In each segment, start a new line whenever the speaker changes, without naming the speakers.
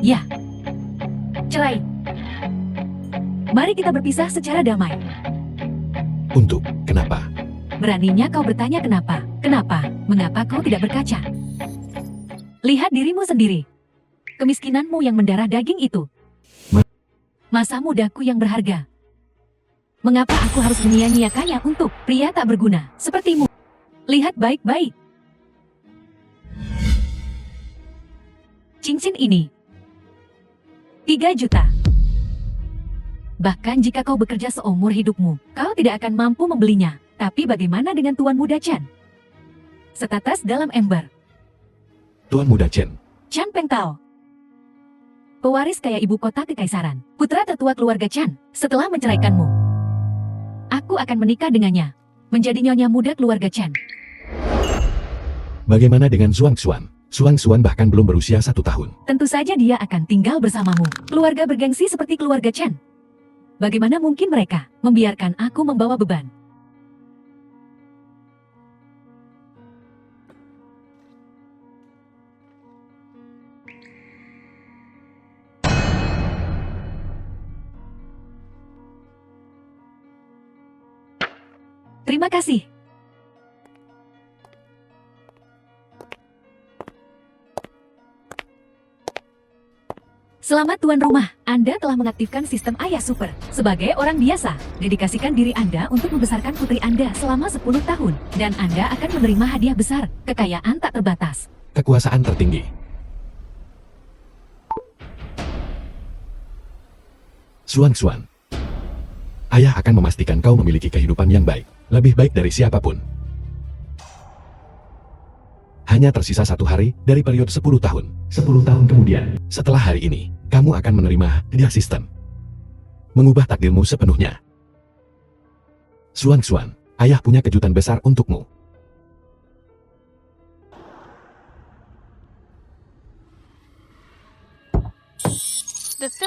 Ya. Cerai. Mari kita berpisah secara damai.
Untuk, kenapa?
Beraninya kau bertanya kenapa? Kenapa? Mengapa kau tidak berkaca? Lihat dirimu sendiri. Kemiskinanmu yang mendarah daging itu. Masa mudaku yang berharga. Mengapa aku harus menyia-nyiakannya untuk pria tak berguna sepertimu? Lihat baik-baik. Cincin ini 3 juta. Bahkan jika kau bekerja seumur hidupmu, kau tidak akan mampu membelinya. Tapi bagaimana dengan Tuan Muda Chan? Setetes dalam ember.
Tuan Muda Chen.
Chan Peng Tao. Pewaris kaya ibu kota kekaisaran. Putra tertua keluarga Chan. Setelah menceraikanmu, aku akan menikah dengannya. Menjadi nyonya muda keluarga Chan.
Bagaimana dengan Zhuang Xuan? Zhuang Xuan bahkan belum berusia 1 tahun.
Tentu saja dia akan tinggal bersamamu. Keluarga bergengsi seperti keluarga Chan. Bagaimana mungkin mereka membiarkan aku membawa beban? Terima kasih. Selamat tuan rumah, Anda telah mengaktifkan sistem Ayah Super. Sebagai orang biasa, dedikasikan diri Anda untuk membesarkan putri Anda selama 10 tahun. Dan Anda akan menerima hadiah besar, kekayaan tak terbatas.
Kekuasaan tertinggi. Zhuang Xuan. Ayah akan memastikan kau memiliki kehidupan yang baik. Lebih baik dari siapapun. Hanya tersisa 1 hari dari periode 10 tahun. 10 tahun kemudian, setelah hari ini, kamu akan menerima hadiah sistem. Mengubah takdirmu sepenuhnya. Zhuang Xuan, ayah punya kejutan besar untukmu.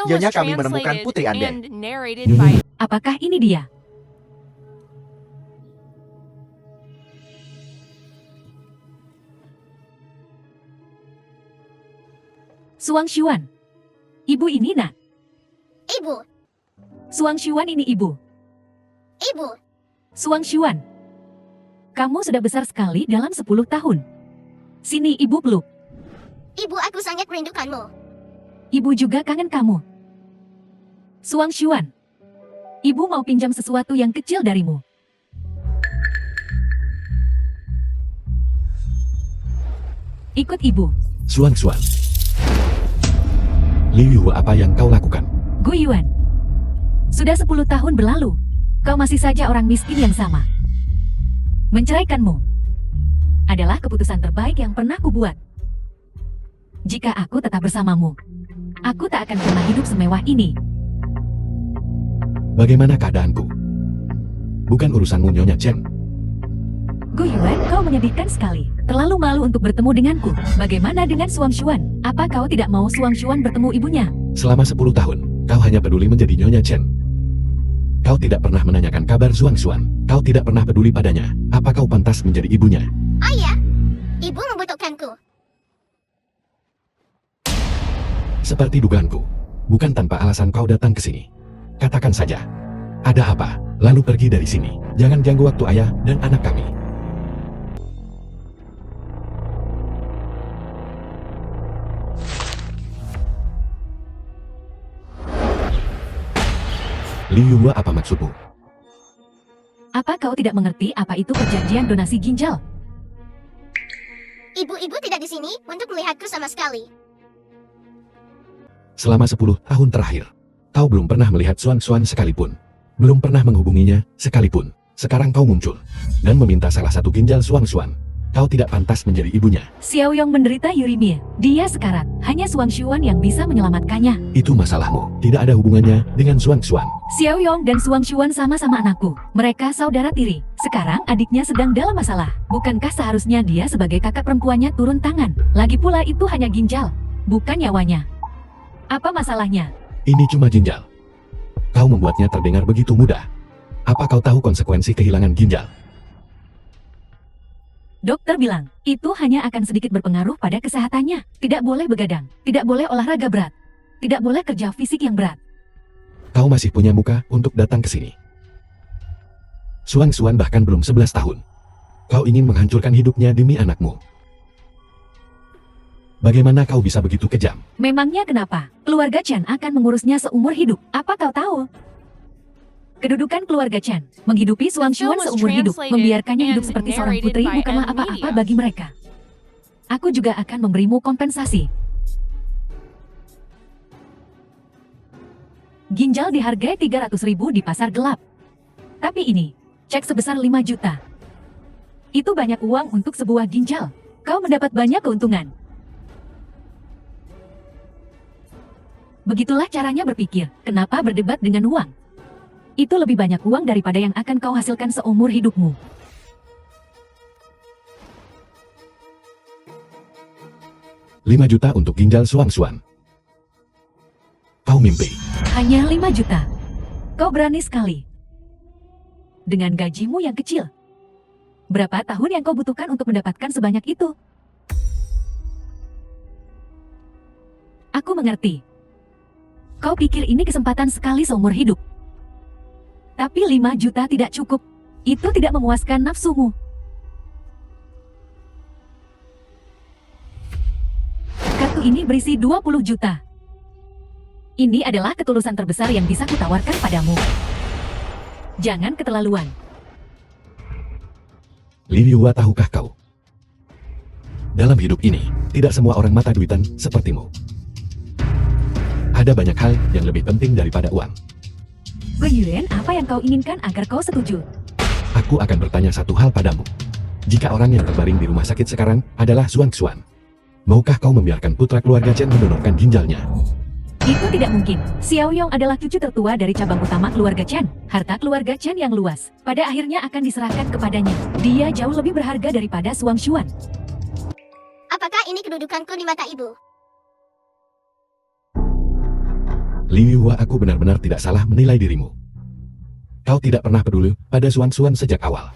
Nyonya, kami menemukan putri Anda.
Apakah ini dia? Zhuang Xuan. Ibu ini nak.
Ibu,
Zhuang Xuan ini ibu.
ibu,
Zhuang Xuan. Kamu sudah besar sekali dalam 10 tahun. Sini ibu peluk.
ibu, aku sangat merindukanmu.
Ibu juga kangen kamu. Zhuang Xuan. Ibu mau pinjam sesuatu yang kecil darimu. Ikut ibu.
Zhuang Xuan. Liu Yu, apa yang kau lakukan?
Gu Yuan. Sudah 10 tahun berlalu. Kau masih saja orang miskin yang sama. Menceraikanmu adalah keputusan terbaik yang pernah kubuat. Jika aku tetap bersamamu, aku tak akan pernah hidup semewah ini.
Bagaimana keadaanku? Bukan urusanmu, Nyonya Chen.
Gu Yuan, kau menyedihkan sekali. Terlalu malu untuk bertemu denganku. Bagaimana dengan Zhuang Xuan? Apa kau tidak mau Zhuang Xuan bertemu ibunya?
Selama 10 tahun, kau hanya peduli menjadi Nyonya Chen. Kau tidak pernah menanyakan kabar Zhuang Xuan. Kau tidak pernah peduli padanya. Apa kau pantas menjadi ibunya?
Ayah, ibu membutuhkanku.
Seperti dugaanku. Bukan tanpa alasan kau datang ke sini. Katakan saja. Ada apa? Lalu pergi dari sini. Jangan ganggu waktu ayah dan anak kami. Liu Yu, apa maksudmu?
Apa kau tidak mengerti apa itu perjanjian donasi ginjal?
Ibu-ibu tidak di sini untuk melihatku sama sekali.
Selama 10 tahun terakhir, kau belum pernah melihat Zhuang Xuan sekalipun. Belum pernah menghubunginya sekalipun. Sekarang kau muncul dan meminta salah satu ginjal Zhuang Xuan. Kau tidak pantas menjadi ibunya.
Xiao Yong menderita urimia. Dia sekarat. Hanya Zhuang Xuan yang bisa menyelamatkannya.
Itu masalahmu. Tidak ada hubungannya dengan Zhuang Xuan.
Xiao Yong dan Zhuang Xuan sama-sama anakku. Mereka saudara tiri. Sekarang adiknya sedang dalam masalah. Bukankah seharusnya dia sebagai kakak perempuannya turun tangan? Lagi pula itu hanya ginjal, bukan nyawanya. Apa masalahnya?
Ini cuma ginjal. Kau membuatnya terdengar begitu mudah. Apa kau tahu konsekuensi kehilangan ginjal?
Dokter bilang, itu hanya akan sedikit berpengaruh pada kesehatannya. Tidak boleh begadang, tidak boleh olahraga berat. Tidak boleh kerja fisik yang berat.
Kau masih punya muka untuk datang ke sini. Xuan bahkan belum 11 tahun. Kau ingin menghancurkan hidupnya demi anakmu. Bagaimana kau bisa begitu kejam?
Memangnya kenapa? Keluarga Chen akan mengurusnya seumur hidup. Apa kau tahu? Kedudukan keluarga Chen, menghidupi Xuan seumur hidup, membiarkannya hidup seperti seorang putri bukanlah apa-apa bagi mereka. Aku juga akan memberimu kompensasi. Ginjal dihargai 300.000 di pasar gelap. Tapi ini, cek sebesar 5 juta. Itu banyak uang untuk sebuah ginjal. Kau mendapat banyak keuntungan. Begitulah caranya berpikir, kenapa berdebat dengan uang? Itu lebih banyak uang daripada yang akan kau hasilkan seumur hidupmu.
$5 juta untuk ginjal Xuan. Kau mimpi.
Hanya 5 juta. Kau berani sekali. Dengan gajimu yang kecil. Berapa tahun yang kau butuhkan untuk mendapatkan sebanyak itu? Aku mengerti. Kau pikir ini kesempatan sekali seumur hidup. Tapi 5 juta tidak cukup. Itu tidak memuaskan nafsumu. Kartu ini berisi 20 juta. Ini adalah ketulusan terbesar yang bisa kutawarkan padamu. Jangan keterlaluan.
Li Yuhua, tahukah kau? Dalam hidup ini, tidak semua orang mata duitan sepertimu. Ada banyak hal yang lebih penting daripada uang.
Gue Yuan, apa yang kau inginkan agar kau setuju?
Aku akan bertanya satu hal padamu. Jika orang yang terbaring di rumah sakit sekarang adalah Xuan, maukah kau membiarkan putra keluarga Chen mendonorkan ginjalnya?
Itu tidak mungkin. Xiao Yong adalah cucu tertua dari cabang utama keluarga Chen. Harta keluarga Chen yang luas, pada akhirnya akan diserahkan kepadanya. Dia jauh lebih berharga daripada Xuan.
Apakah ini kedudukanku di mata ibu?
Li Yuhua, aku benar-benar tidak salah menilai dirimu. Kau tidak pernah peduli pada Xuan sejak awal.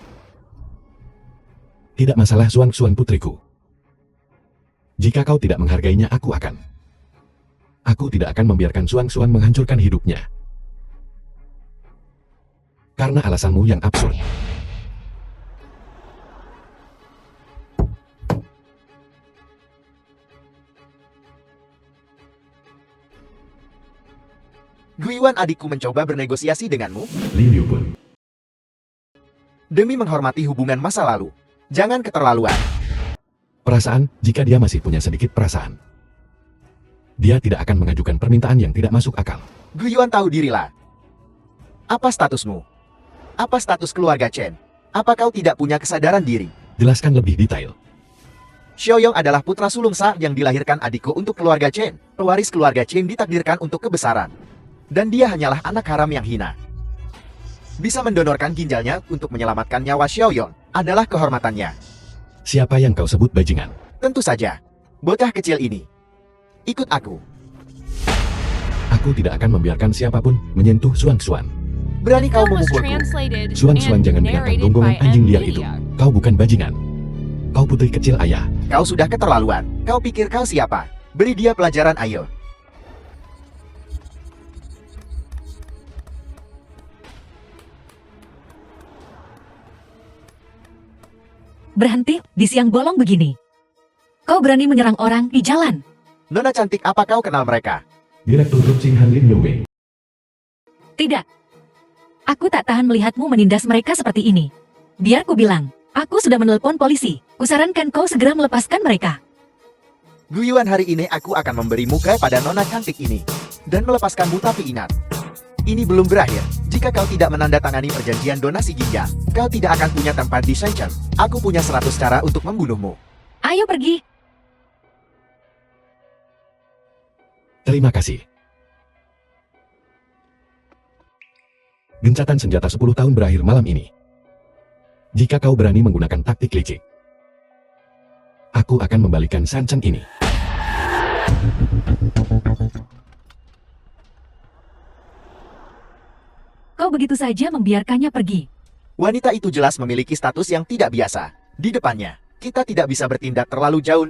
Tidak masalah Xuan putriku. Jika kau tidak menghargainya, aku tidak akan membiarkan Xuan menghancurkan hidupnya. Karena alasanmu yang absurd.
Guiwan, adikku mencoba bernegosiasi denganmu
Li Yu pun.
demi menghormati hubungan masa lalu. Jangan keterlaluan.
Perasaan, jika dia masih punya sedikit perasaan. Dia tidak akan mengajukan permintaan yang tidak masuk akal.
Guiwan, tahu dirilah. Apa statusmu? Apa status keluarga Chen? Apa kau tidak punya kesadaran diri?
Jelaskan lebih detail.
Xiaoyong adalah putra sulung Sa yang dilahirkan adikku untuk keluarga Chen. Pewaris keluarga Chen ditakdirkan untuk kebesaran. Dan dia hanyalah anak haram yang hina. Bisa mendonorkan ginjalnya untuk menyelamatkan nyawa Xiaoyong adalah kehormatannya.
Siapa yang kau sebut bajingan?
Tentu saja, bocah kecil ini. Ikut aku.
Aku tidak akan membiarkan siapapun menyentuh Xuan.
Berani kau
was
memukulku?
translated
Xuan
and
jangan dengarkan
narrated
gonggongan
by
anjing liar itu.
NVIDIA.
Kau bukan bajingan. Kau putri kecil ayah.
Kau sudah keterlaluan. Kau pikir kau siapa? Beri dia pelajaran, ayo.
Berhenti di siang bolong begini. Kau berani menyerang orang di jalan.
Nona cantik, apa kau kenal mereka?
Direktur Grup Xinghan Lin Yue.
Tidak. Aku tak tahan melihatmu menindas mereka seperti ini. Biar ku bilang, aku sudah menelepon polisi. Kusarankan kau segera melepaskan mereka.
Guiwan, hari ini aku akan memberi muka pada nona cantik ini. Dan melepaskanmu, tapi ingat. Ini belum berakhir. Jika kau tidak menandatangani perjanjian donasi ginjal, kau tidak akan punya tempat di Shenzhen. Aku punya 100 cara untuk membunuhmu.
Ayo pergi.
Terima kasih. Gencatan senjata 10 tahun berakhir malam ini. Jika kau berani menggunakan taktik licik, aku akan membalikan Shenzhen ini.
Kau begitu saja membiarkannya pergi.
Wanita itu jelas memiliki status yang tidak biasa. Di depannya, kita tidak bisa bertindak terlalu jauh.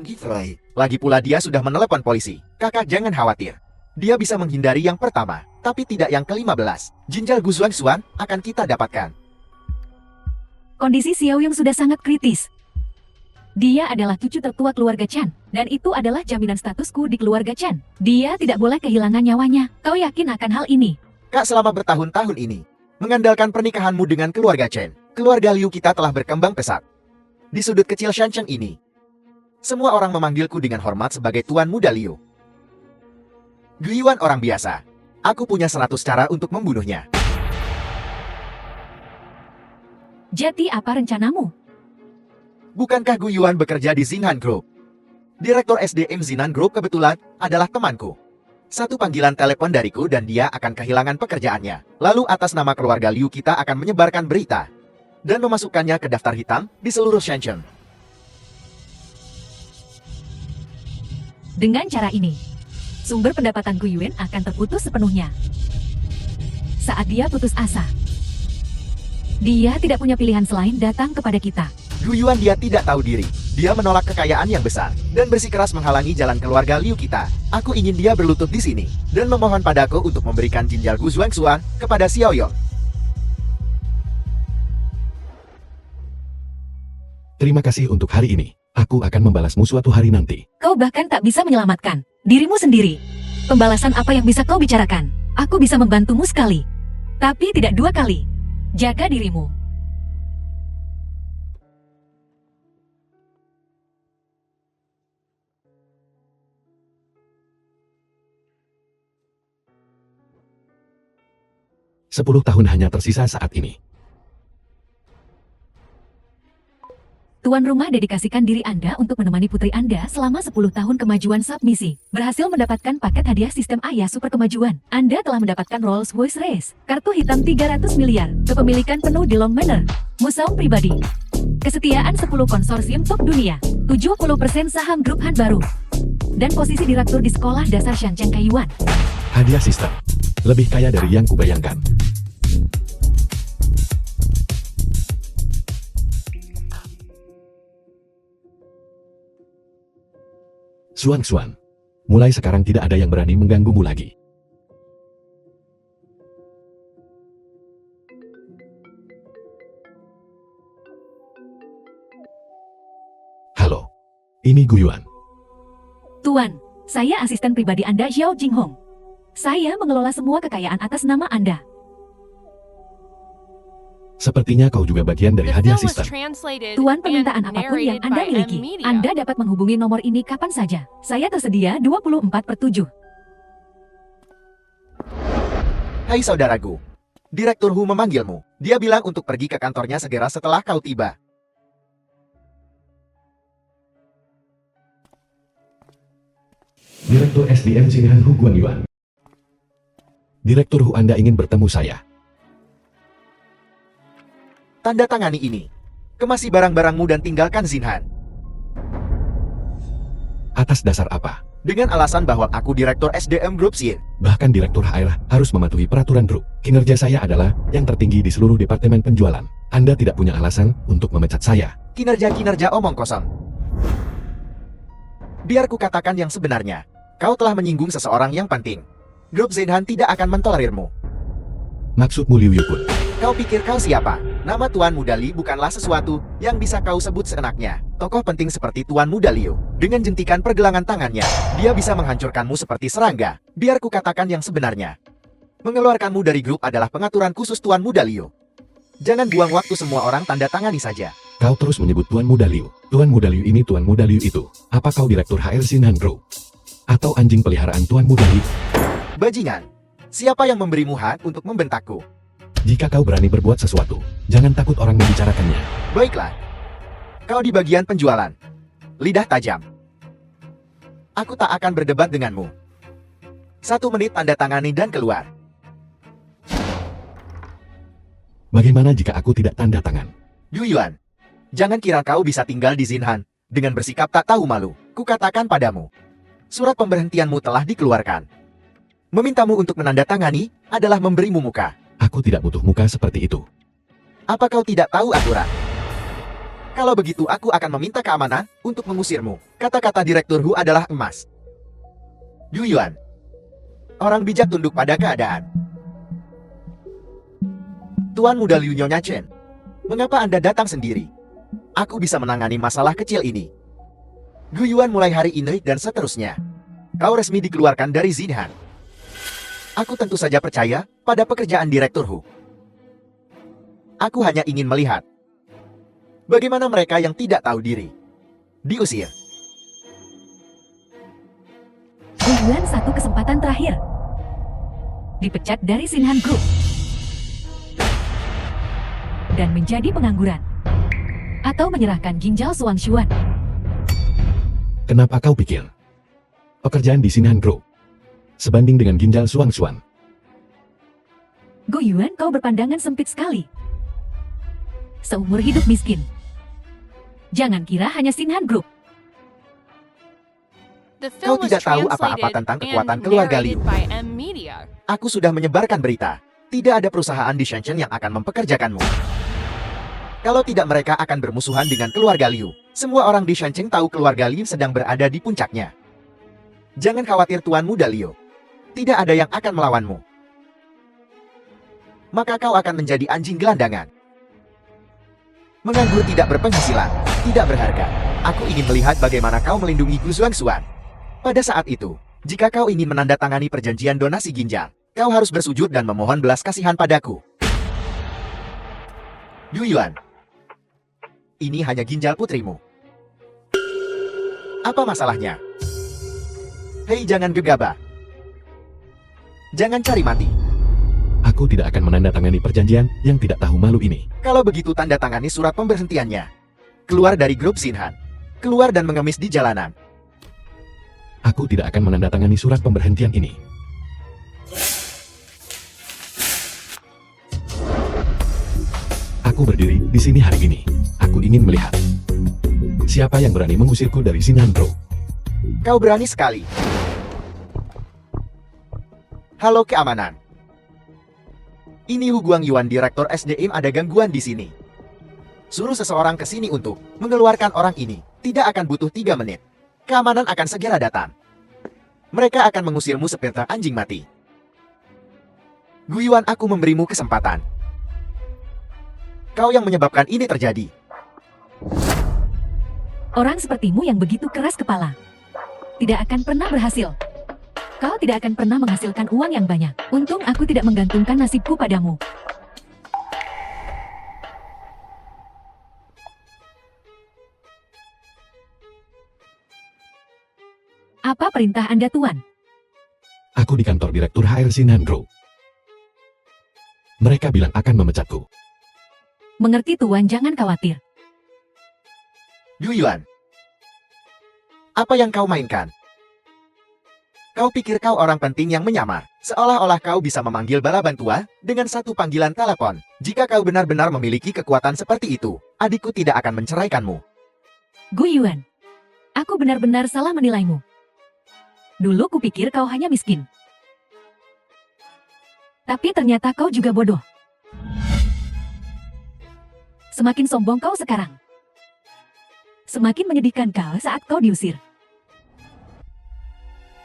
Lagi pula dia sudah menelepon polisi. Kakak, jangan khawatir. Dia bisa menghindari yang pertama, tapi tidak yang ke-15. Ginjal Gu Xuan akan kita dapatkan.
Kondisi Xiao Yong sudah sangat kritis. Dia adalah cucu tertua keluarga Chen, dan itu adalah jaminan statusku di keluarga Chen. Dia tidak boleh kehilangan nyawanya. Kau yakin akan hal ini?
Kak, selama bertahun-tahun ini, mengandalkan pernikahanmu dengan keluarga Chen, keluarga Liu kita telah berkembang pesat. Di sudut kecil Shancheng ini, semua orang memanggilku dengan hormat sebagai Tuan Muda Liu. Guyuan orang biasa. Aku punya 100 cara untuk membunuhnya.
Jadi apa rencanamu?
Bukankah Guyuan bekerja di Xinhan Group? Direktur SDM Xinhan Group kebetulan adalah temanku. Satu panggilan telepon dariku dan dia akan kehilangan pekerjaannya. Lalu atas nama keluarga Liu kita akan menyebarkan berita dan memasukkannya ke daftar hitam di seluruh Shenzhen.
Dengan cara ini, sumber pendapatan Gu Yuan akan terputus sepenuhnya. Saat dia putus asa, dia tidak punya pilihan selain datang kepada kita.
Guyuan dia tidak tahu diri. Dia menolak kekayaan yang besar dan bersikeras menghalangi jalan keluarga Liu kita. Aku ingin dia berlutut di sini dan memohon padaku untuk memberikan ginjal Gu Xuan kepada Xiao Yong.
Terima kasih untuk hari ini. Aku akan membalasmu suatu hari nanti.
Kau bahkan tak bisa menyelamatkan dirimu sendiri. Pembalasan apa yang bisa kau bicarakan? Aku bisa membantumu sekali, tapi tidak 2 kali. Jaga dirimu.
Sepuluh tahun hanya tersisa saat ini.
Tuan rumah dedikasikan diri Anda untuk menemani putri Anda selama 10 tahun kemajuan submisi. Berhasil mendapatkan paket hadiah sistem ayah super kemajuan. Anda telah mendapatkan Rolls-Royce Race, kartu hitam 300 miliar, kepemilikan penuh di Long Manor, museum pribadi, kesetiaan 10 konsorsium top dunia, 70% saham grup Han baru, dan posisi direktur di sekolah dasar Shancheng Kaiyuan.
Hadiah sistem. Lebih kaya dari yang kubayangkan. Xuan, mulai sekarang tidak ada yang berani mengganggumu lagi. Halo, ini Guyuan.
Tuan, saya asisten pribadi Anda Xiao Jinghong. Saya mengelola semua kekayaan atas nama Anda.
Sepertinya kau juga bagian dari hadiah sistem.
Tuan, permintaan apapun yang Anda miliki, Anda dapat menghubungi nomor ini kapan saja. Saya tersedia 24/7.
Hai saudaraku. Direktur Hu memanggilmu. Dia bilang untuk pergi ke kantornya segera setelah kau tiba.
Direktur SDM Xinhan Hu Guanyuan. Direktur Hu, Anda ingin bertemu saya.
Tanda tangani ini. Kemasi barang-barangmu dan tinggalkan Xinhan.
Atas dasar apa?
Dengan alasan bahwa aku direktur SDM Group Xin.
Bahkan Direktur HR harus mematuhi peraturan grup. Kinerja saya adalah yang tertinggi di seluruh departemen penjualan. Anda tidak punya alasan untuk memecat saya.
Kinerja omong kosong. Biar ku katakan yang sebenarnya. Kau telah menyinggung seseorang yang penting. Grup Xinhan tidak akan mentolerirmu.
Maksudmu Liu Yukun?
Kau pikir kau siapa? Nama Tuan Muda Li bukanlah sesuatu yang bisa kau sebut seenaknya. Tokoh penting seperti Tuan Muda Liu, dengan jentikan pergelangan tangannya, dia bisa menghancurkanmu seperti serangga. Biar ku katakan yang sebenarnya. Mengeluarkanmu dari grup adalah pengaturan khusus Tuan Muda Liu. Jangan buang waktu, semua orang tanda tangani saja.
Kau terus menyebut Tuan Muda Liu. Tuan Muda Liu ini, Tuan Muda Liu itu. Apa kau Direktur HR Xinhan Group? Atau anjing peliharaan Tuan Muda Liu?
Bajingan, siapa yang memberimu hak untuk membentakku?
Jika kau berani berbuat sesuatu, jangan takut orang membicarakannya.
Baiklah. Kau di bagian penjualan. Lidah tajam. Aku tak akan berdebat denganmu. 1 menit tanda tangani dan keluar.
Bagaimana jika aku tidak tanda tangan?
Guyuan, jangan kira kau bisa tinggal di Xinhan dengan bersikap tak tahu malu. Kukatakan padamu, surat pemberhentianmu telah dikeluarkan. Memintamu untuk menandatangani adalah memberimu muka.
Aku tidak butuh muka seperti itu.
Apa kau tidak tahu aturan? Kalau begitu aku akan meminta keamanan untuk mengusirmu. Kata-kata Direktur Hu adalah emas. Guyuan, Orang bijak tunduk pada keadaan. Tuan Muda Liu Nyonya Chen, mengapa Anda datang sendiri? Aku bisa menangani masalah kecil ini. Gu Yuan mulai hari ini dan seterusnya. Kau resmi dikeluarkan dari Xinhan. Aku tentu saja percaya pada pekerjaan Direktur Hu. Aku hanya ingin melihat bagaimana mereka yang tidak tahu diri diusir.
Gu Yuan satu kesempatan terakhir. Dipecat dari Xinhan Group. Dan menjadi pengangguran. Atau menyerahkan ginjal Shuang-Xuan.
Kenapa kau pikir pekerjaan di Xinhan Group sebanding dengan ginjal Shuang-Xuan?
Gu Yuan, kau berpandangan sempit sekali. Seumur hidup miskin. Jangan kira hanya Xinhan Group.
Kau tidak tahu apa-apa tentang kekuatan keluarga Liu. Aku sudah menyebarkan berita. Tidak ada perusahaan di Shenzhen yang akan mempekerjakanmu. Kalau tidak, mereka akan bermusuhan dengan keluarga Liu. Semua orang di Shenzhen tahu keluarga Liu sedang berada di puncaknya. Jangan khawatir Tuan Muda Liu. Tidak ada yang akan melawanmu. Maka kau akan menjadi anjing gelandangan. Menganggur, tidak berpenghasilan, tidak berharga. Aku ingin melihat bagaimana kau melindungi Gu Shuang-Xuan. Pada saat itu, jika kau ingin menandatangani perjanjian donasi ginjal, kau harus bersujud dan memohon belas kasihan padaku. Gu Yuan, ini hanya ginjal putrimu. Apa masalahnya? Hei, jangan gegabah. Jangan cari mati.
Aku tidak akan menandatangani perjanjian yang tidak tahu malu ini.
Kalau begitu, tanda tangani surat pemberhentiannya. Keluar dari grup Xinhan. Keluar dan mengemis di jalanan.
Aku tidak akan menandatangani surat pemberhentian ini. Aku berdiri di sini hari ini. Aku ingin melihat siapa yang berani mengusirku dari Xinhan Group.
Kau berani sekali. Halo keamanan. Ini Hu Guangyuan, Direktur SDM. Ada gangguan di sini. Suruh seseorang ke sini untuk mengeluarkan orang ini. Tidak akan butuh 3 menit. Keamanan akan segera datang. Mereka akan mengusirmu seperti anjing mati. Gu Yuan, aku memberimu kesempatan. Kau yang menyebabkan ini terjadi.
Orang sepertimu yang begitu keras kepala tidak akan pernah berhasil. Kau tidak akan pernah menghasilkan uang yang banyak. Untung aku tidak menggantungkan nasibku padamu. Apa perintah Anda, Tuan?
Aku di kantor Direktur HR Xinhan Group. Mereka bilang akan memecatku.
Mengerti, Tuan, jangan khawatir.
Gu Yuan, apa yang kau mainkan? Kau pikir kau orang penting yang menyamar, seolah-olah kau bisa memanggil bala bantua dengan satu panggilan telepon. Jika kau benar-benar memiliki kekuatan seperti itu, adikku tidak akan menceraikanmu.
Gu Yuan, aku benar-benar salah menilaimu. Dulu kupikir kau hanya miskin. Tapi ternyata kau juga bodoh. Semakin sombong kau sekarang, semakin menyedihkan kau saat kau diusir.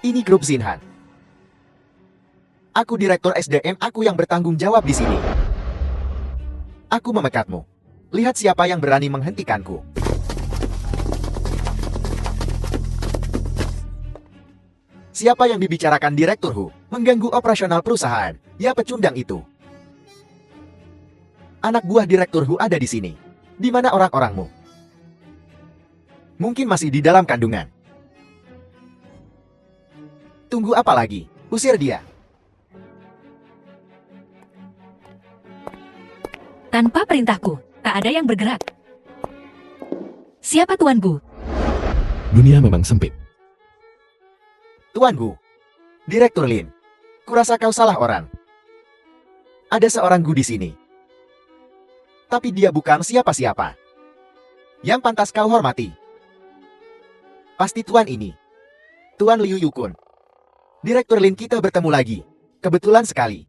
Ini grup Xinhan. Aku Direktur SDM, aku yang bertanggung jawab di sini. Aku memekatmu. Lihat siapa yang berani menghentikanku. Siapa yang dibicarakan Direktur Hu? Mengganggu operasional perusahaan. Ya, pecundang itu. Anak buah Direktur Hu ada di sini. Di mana orang-orangmu? Mungkin masih di dalam kandungan. Tunggu apa lagi? Usir dia.
Tanpa perintahku, tak ada yang bergerak. Siapa Tuan Gu?
Dunia memang sempit.
Tuan Gu. Direktur Lin. Kurasa kau salah orang. Ada seorang Gu di sini. Tapi dia bukan siapa-siapa yang pantas kau hormati. Pasti Tuan ini. Tuan Liu Yukun. Direktur Lin, kita bertemu lagi. Kebetulan sekali.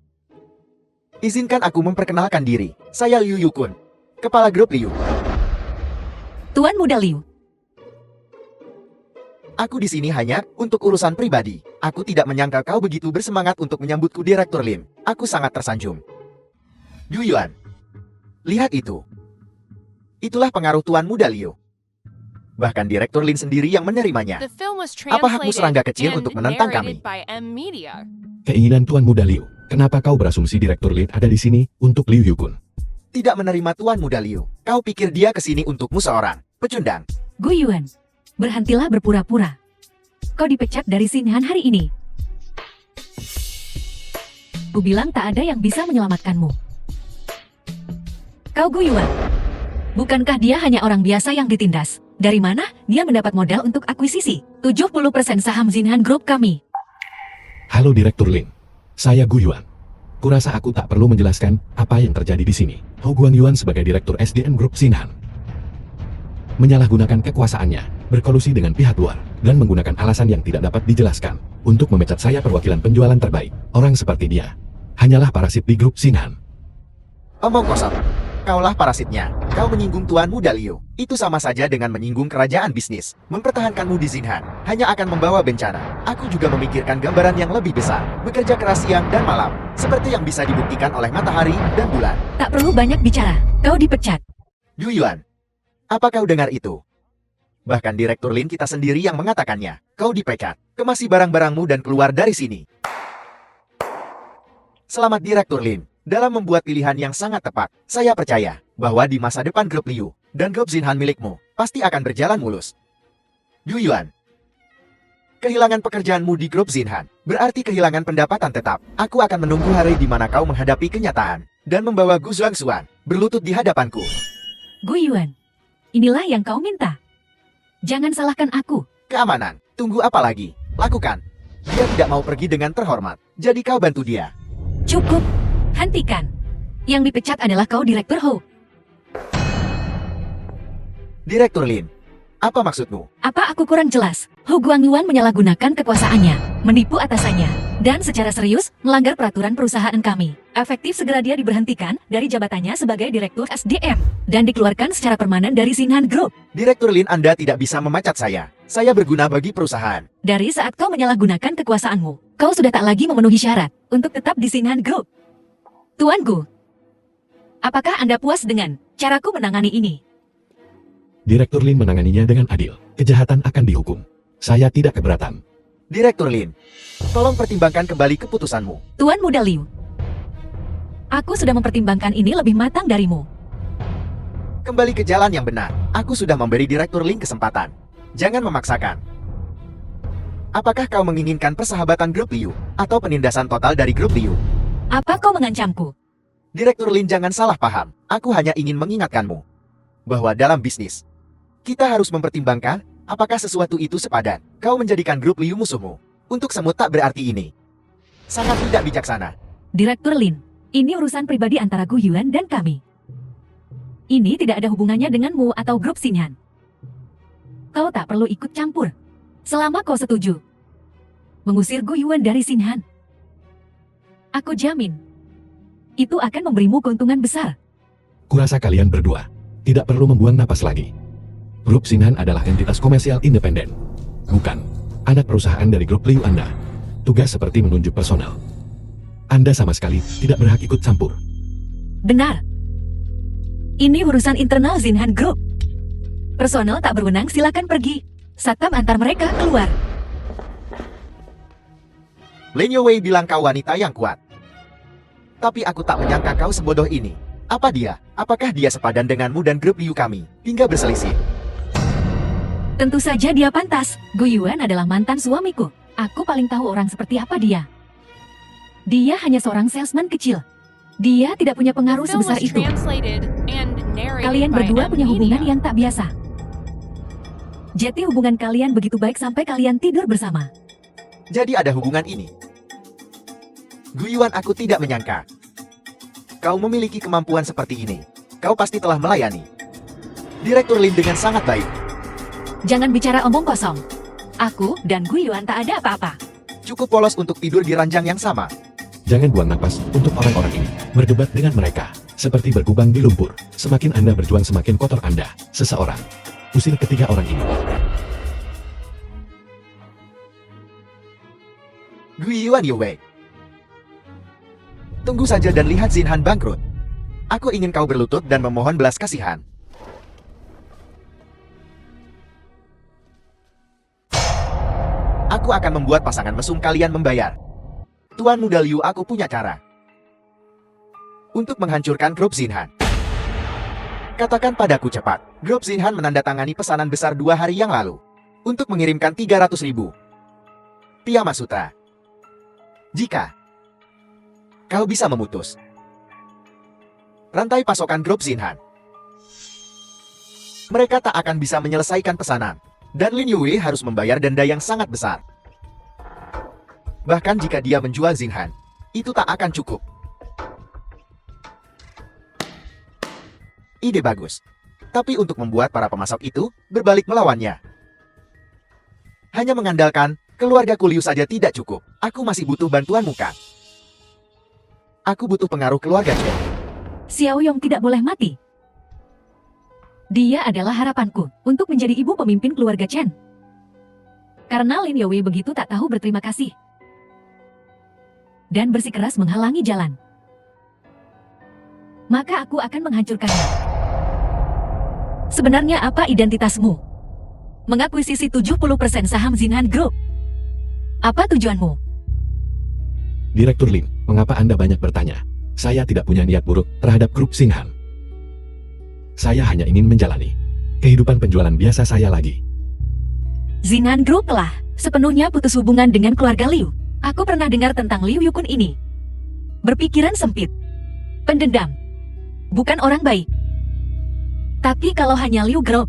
Izinkan aku memperkenalkan diri. Saya Liu Yukun, Kepala Grup Liu.
Tuan Muda Liu.
Aku di sini hanya untuk urusan pribadi. Aku tidak menyangka kau begitu bersemangat untuk menyambutku, Direktur Lin. Aku sangat tersanjung. Yu Yuan, lihat itu. Itulah pengaruh Tuan Muda Liu. Bahkan Direktur Lin sendiri yang menerimanya.
Apa hakmu serangga kecil untuk menentang kami?
Keinginan Tuan Muda Liu. Kenapa kau berasumsi Direktur Lin ada di sini untuk Liu Yukun?
Tidak menerima Tuan Muda Liu. Kau pikir dia kesini untukmu seorang pecundang?
Gu Yuan, berhentilah berpura-pura. Kau dipecat dari Xinhan hari ini. Ku bilang tak ada yang bisa menyelamatkanmu. Kau Gu Yuan, bukankah dia hanya orang biasa yang ditindas? Dari mana dia mendapat modal untuk akuisisi 70% saham Xinhan Group kami?
Halo Direktur Lin. Saya Gu Yuan. Kurasa aku tak perlu menjelaskan apa yang terjadi di sini. Hou Guangyuan sebagai Direktur SDN Group Xinhan menyalahgunakan kekuasaannya, berkolusi dengan pihak luar, dan menggunakan alasan yang tidak dapat dijelaskan untuk memecat saya perwakilan penjualan terbaik. Orang seperti dia hanyalah parasit di Grup Xinhan.
Omong kosong. Kaulah parasitnya. Kau menyinggung Tuan Muda Liu. Itu sama saja dengan menyinggung kerajaan bisnis. Mempertahankanmu di Xinhan hanya akan membawa bencana. Aku juga memikirkan gambaran yang lebih besar. Bekerja keras siang dan malam. Seperti yang bisa dibuktikan oleh matahari dan bulan.
Tak perlu banyak bicara. Kau dipecat.
Yu Yuan, apa kau dengar itu? Bahkan Direktur Lin kita sendiri yang mengatakannya. Kau dipecat. Kemasi barang-barangmu dan keluar dari sini. Selamat Direktur Lin. Dalam membuat pilihan yang sangat tepat, saya percaya bahwa di masa depan Grup Liu dan Grup Xinhan milikmu pasti akan berjalan mulus. Yu Yuan, kehilangan pekerjaanmu di Grup Xinhan berarti kehilangan pendapatan tetap. Aku akan menunggu hari di mana kau menghadapi kenyataan dan membawa Gu Zuangxuan berlutut di hadapanku.
Gu Yuan, inilah yang kau minta. Jangan salahkan aku.
Keamanan, tunggu apa lagi? Lakukan. Dia tidak mau pergi dengan terhormat, jadi kau bantu dia.
Cukup. Hentikan. Yang dipecat adalah kau Direktur Hou.
Direktur Lin, apa maksudmu?
Apa aku kurang jelas? Hou Guangyuan menyalahgunakan kekuasaannya, menipu atasannya, dan secara serius melanggar peraturan perusahaan kami. Efektif segera dia diberhentikan dari jabatannya sebagai Direktur SDM dan dikeluarkan secara permanen dari Xinhan Group.
Direktur Lin, Anda tidak bisa memecat saya. Saya berguna bagi perusahaan.
Dari saat kau menyalahgunakan kekuasaanmu, kau sudah tak lagi memenuhi syarat untuk tetap di Xinhan Group. Tuan Gu, apakah Anda puas dengan caraku menangani ini?
Direktur Lin menanganinya dengan adil. Kejahatan akan dihukum. Saya tidak keberatan.
Direktur Lin, tolong pertimbangkan kembali keputusanmu.
Tuan Muda Liu, aku sudah mempertimbangkan ini lebih matang darimu.
Kembali ke jalan yang benar. Aku sudah memberi Direktur Lin kesempatan. Jangan memaksakan. Apakah kau menginginkan persahabatan Grup Liu atau penindasan total dari Grup Liu?
Apa kau mengancamku?
Direktur Lin, jangan salah paham. Aku hanya ingin mengingatkanmu bahwa dalam bisnis, kita harus mempertimbangkan apakah sesuatu itu sepadan. Kau menjadikan Grup Liu musuhmu. Untuk semut tak berarti ini. Sangat tidak bijaksana.
Direktur Lin, ini urusan pribadi antara Gu Yuan dan kami. Ini tidak ada hubungannya denganmu atau Grup Xinhan. Kau tak perlu ikut campur. Selama kau setuju mengusir Gu Yuan dari Xinhan, aku jamin itu akan memberimu keuntungan besar.
Kurasa kalian berdua tidak perlu membuang napas lagi. Grup Xinhan adalah entitas komersial independen, bukan anak perusahaan dari Grup Liu Anda. Tugas seperti menunjuk personal. Anda sama sekali tidak berhak ikut campur.
Benar. Ini urusan internal Xinhan Group. Personel tak berwenang, silakan pergi. Satpam antar mereka keluar.
Lin Youwei bilang kau wanita yang kuat. Tapi aku tak menyangka kau sebodoh ini. Apa dia? Apakah dia sepadan denganmu dan Grup Liu kami hingga berselisih?
Tentu saja dia pantas. Gu Yuan adalah mantan suamiku. Aku paling tahu orang seperti apa dia. Dia hanya seorang salesman kecil. Dia tidak punya pengaruh sebesar itu. Kalian berdua punya hubungan yang tak biasa. Jadi hubungan kalian begitu baik sampai kalian tidur bersama.
Jadi ada hubungan ini. Gu Yuan, aku tidak menyangka kau memiliki kemampuan seperti ini. Kau pasti telah melayani Direktur Lin dengan sangat baik.
Jangan bicara omong kosong. Aku dan Gu Yuan tak ada apa-apa.
Cukup polos untuk tidur di ranjang yang sama.
Jangan buang napas untuk orang-orang ini. Berdebat dengan mereka seperti berkubang di lumpur. Semakin Anda berjuang, semakin kotor Anda. Seseorang usir ketiga orang ini.
Guiyuan Yue. Tunggu saja dan lihat Xinhan bangkrut. Aku ingin kau berlutut dan memohon belas kasihan. Aku akan membuat pasangan mesum kalian membayar. Tuan Muda Liu, aku punya cara. Untuk menghancurkan grup Xinhan. Katakan padaku cepat. Grup Xinhan menandatangani pesanan besar 2 hari yang lalu. Untuk mengirimkan 300.000 Tiamat Sutra. Jika kau bisa memutus rantai pasokan grup Xinhan, mereka tak akan bisa menyelesaikan pesanan. Dan Lin Yue harus membayar denda yang sangat besar. Bahkan jika dia menjual Xinhan, itu tak akan cukup. Ide bagus. Tapi untuk membuat para pemasok itu berbalik melawannya, hanya mengandalkan keluarga Liu saja tidak cukup. Aku masih butuh bantuanmu, Kang. Aku butuh pengaruh keluarga Chen.
Xiao Yong tidak boleh mati. Dia adalah harapanku untuk menjadi ibu pemimpin keluarga Chen. Karena Lin Yue begitu tak tahu berterima kasih dan bersikeras menghalangi jalan, maka aku akan menghancurkannya. Sebenarnya apa identitasmu? Mengakuisisi 70% saham Xinhan Group. Apa tujuanmu?
Direktur Lin, mengapa Anda banyak bertanya? Saya tidak punya niat buruk terhadap grup Xinhan. Saya hanya ingin menjalani kehidupan penjualan biasa saya lagi.
Xinhan Group telah sepenuhnya putus hubungan dengan keluarga Liu. Aku pernah dengar tentang Liu Yukun ini. Berpikiran sempit, pendendam, bukan orang baik. Tapi kalau hanya Liu Group,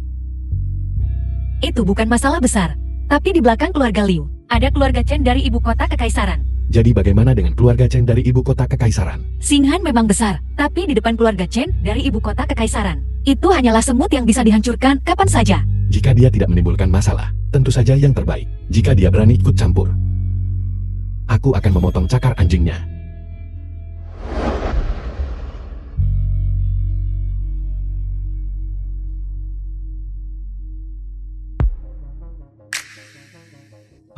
itu bukan masalah besar. Tapi di belakang keluarga Liu, ada keluarga Chen dari ibu kota kekaisaran.
Jadi bagaimana dengan keluarga Chen dari ibu kota kekaisaran?
Xinhan memang besar, tapi di depan keluarga Chen dari ibu kota kekaisaran, itu hanyalah semut yang bisa dihancurkan kapan saja.
Jika dia tidak menimbulkan masalah, tentu saja yang terbaik. Jika dia berani ikut campur, aku akan memotong cakar anjingnya.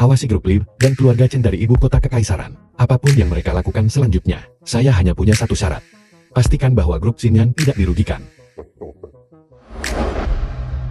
Awasi grup Liu dan keluarga Chen dari ibu kota kekaisaran. Apapun yang mereka lakukan selanjutnya, saya hanya punya satu syarat. Pastikan bahwa grup Xinhan tidak dirugikan.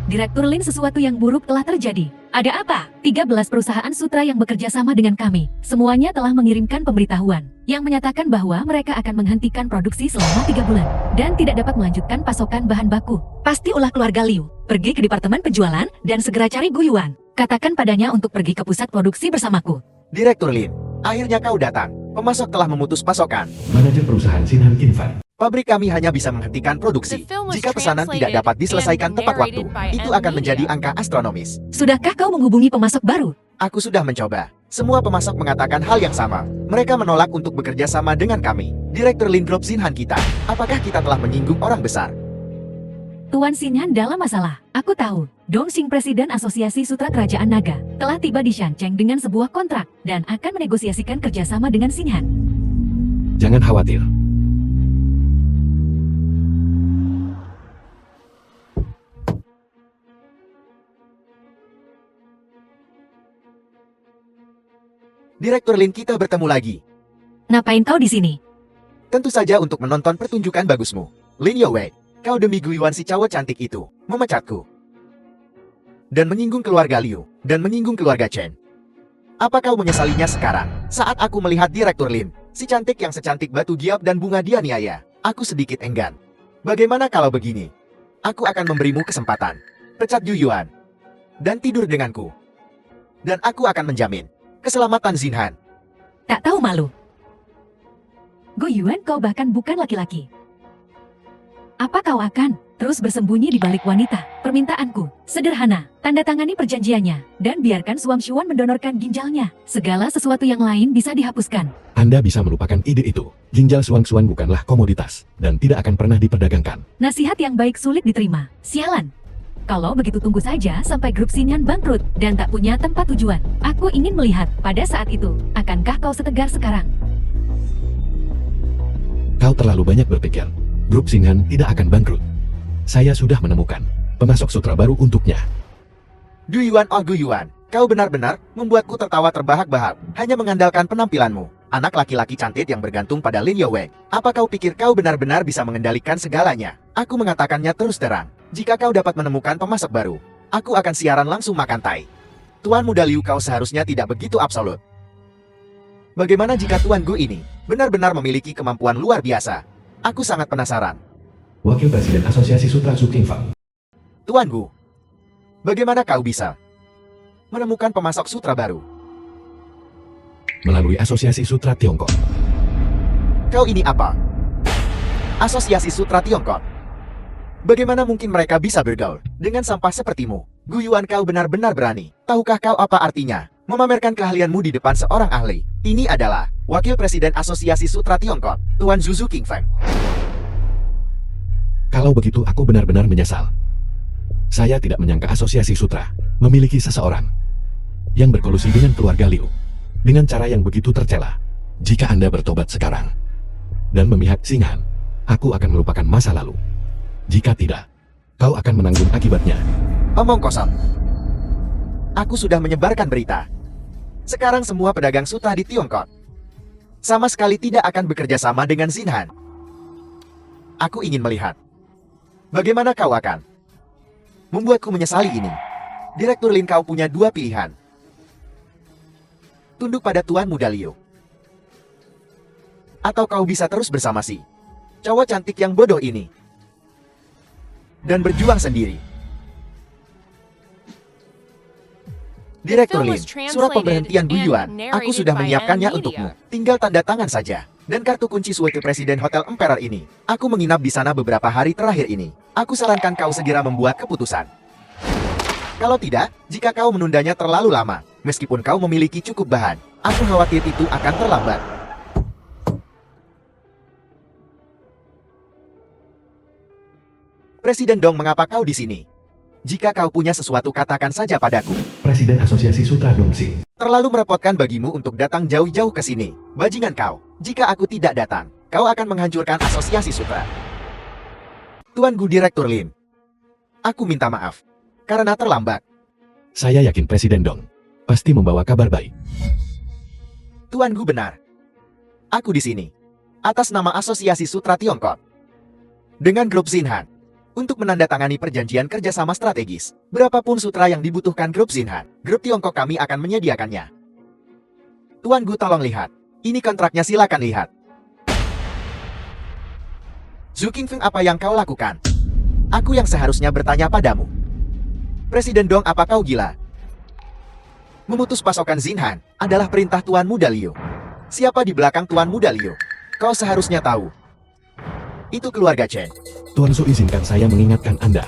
Direktur Lin, sesuatu yang buruk telah terjadi. Ada apa? 13 perusahaan sutra yang bekerja sama dengan kami, semuanya telah mengirimkan pemberitahuan yang menyatakan bahwa mereka akan menghentikan produksi selama 3 bulan dan tidak dapat melanjutkan pasokan bahan baku. Pasti ulah keluarga Liu. Pergi ke departemen penjualan dan segera cari Gu Yuan. Katakan padanya untuk pergi ke pusat produksi bersamaku.
Direktur Lin, akhirnya kau datang. Pemasok telah memutus pasokan.
Manajer perusahaan Xinhan Infan.
Pabrik kami hanya bisa menghentikan produksi. Jika pesanan tidak dapat diselesaikan tepat waktu, itu akan menjadi angka astronomis.
Sudahkah kau menghubungi pemasok baru?
Aku sudah mencoba. Semua pemasok mengatakan hal yang sama. Mereka menolak untuk bekerja sama dengan kami. Direktur Lin Group Xinhan kita. Apakah kita telah menyinggung orang besar?
Tuan Xinhan dalam masalah. Aku tahu. Dongxing, Presiden Asosiasi Sutra Kerajaan Naga, telah tiba di Shancheng dengan sebuah kontrak dan akan menegosiasikan kerjasama dengan Xinhan.
Jangan khawatir.
Direktur Lin, kita bertemu lagi.
Ngapain kau di sini?
Tentu saja untuk menonton pertunjukan bagusmu. Lin Yue, kau demi Gu Yuan si cowok cantik itu, memecatku. Dan menyinggung keluarga Liu, dan menyinggung keluarga Chen. Apa kau menyesalinya sekarang? Saat aku melihat Direktur Lin, si cantik yang secantik batu giap dan bunga dianiaya, aku sedikit enggan. Bagaimana kalau begini? Aku akan memberimu kesempatan. Pecat Gu Yuan. Dan tidur denganku. Dan aku akan menjamin keselamatan Xinhan.
Tak tahu malu. Gu Yuan, kau bahkan bukan laki-laki. Apa kau akan terus bersembunyi di balik wanita? Permintaanku sederhana, tanda tangani perjanjiannya, dan biarkan Suam Xuan mendonorkan ginjalnya. Segala sesuatu yang lain bisa dihapuskan.
Anda bisa melupakan ide itu. Ginjal Suang-Suan bukanlah komoditas, dan tidak akan pernah diperdagangkan.
Nasihat yang baik sulit diterima. Sialan. Kalau begitu tunggu saja sampai grup Xinhan bangkrut dan tak punya tempat tujuan. Aku ingin melihat pada saat itu, akankah kau setegar sekarang?
Kau terlalu banyak berpikir. Grup Xinhan tidak akan bangkrut. Saya sudah menemukan pemasok sutra baru untuknya.
Gu Yuan, oh Gu Yuan, Kau benar-benar membuatku tertawa terbahak-bahak, hanya mengandalkan penampilanmu. Anak laki-laki cantik yang bergantung pada Lin Yowei. Apa kau pikir kau benar-benar bisa mengendalikan segalanya? Aku mengatakannya terus terang. Jika kau dapat menemukan pemasok baru, aku akan siaran langsung makan tai. Tuan Muda Liu, kau seharusnya tidak begitu absolut. Bagaimana jika Tuan Gu ini benar-benar memiliki kemampuan luar biasa? Aku sangat penasaran.
Wakil Presiden Asosiasi Sutra Zhu Qingfang.
Tuan Gu, bagaimana kau bisa menemukan pemasok sutra baru?
Melalui Asosiasi Sutra Tiongkok.
Kau ini apa? Asosiasi Sutra Tiongkok. Bagaimana mungkin mereka bisa bergaul dengan sampah sepertimu? Guyuan, kau benar-benar berani. Tahukah kau apa artinya memamerkan keahlianmu di depan seorang ahli? Ini adalah Wakil Presiden Asosiasi Sutra Tiongkok, Tuan Zhu Qingfang.
Kalau begitu aku benar-benar menyesal. Saya tidak menyangka Asosiasi Sutra memiliki seseorang yang berkolusi dengan keluarga Liu dengan cara yang begitu tercela. Jika Anda bertobat sekarang dan memihak Xinghan, aku akan melupakan masa lalu. Jika tidak, kau akan menanggung akibatnya.
Omong kosong. Aku sudah menyebarkan berita. Sekarang semua pedagang sutra di Tiongkok sama sekali tidak akan bekerja sama dengan Xinghan. Aku ingin melihat bagaimana kau akan membuatku menyesali ini. Direktur Lin, kau punya dua pilihan. Tunduk pada Tuan Muda Liu, atau kau bisa terus bersama si cowok cantik yang bodoh ini dan berjuang sendiri. Direktur Lin, surat pemberhentian Guyuan, aku sudah menyiapkannya untukmu. Tinggal tanda tangan saja. Dan kartu kunci Wakil Presiden Hotel Emperor ini. Aku menginap di sana beberapa hari terakhir ini. Aku sarankan kau segera membuat keputusan. Kalau tidak, jika kau menundanya terlalu lama, meskipun kau memiliki cukup bahan, aku khawatir itu akan terlambat. Presiden Dong, mengapa kau di sini? Jika kau punya sesuatu, katakan saja padaku.
Presiden Asosiasi Sutra Dongxing.
Terlalu merepotkan bagimu untuk datang jauh-jauh ke sini. Bajingan kau. Jika aku tidak datang, kau akan menghancurkan Asosiasi Sutra. Tuan Gu, Direktur Lin, aku minta maaf karena terlambat.
Saya yakin Presiden Dong pasti membawa kabar baik.
Tuan Gu benar. Aku di sini atas nama Asosiasi Sutra Tiongkok dengan grup Xinghan untuk menandatangani perjanjian kerjasama strategis. Berapapun sutra yang dibutuhkan grup Xinghan, grup Tiongkok kami akan menyediakannya. Tuan Gu, tolong lihat. Ini kontraknya, silakan lihat. Zhu Qingfang, apa yang kau lakukan? Aku yang seharusnya bertanya padamu. Presiden Dong, apa kau gila? Memutus pasokan Xinghan adalah perintah Tuan Muda Liu. Siapa di belakang Tuan Muda Liu? Kau seharusnya tahu. Itu keluarga Chen.
Tuan Su, izinkan saya mengingatkan Anda.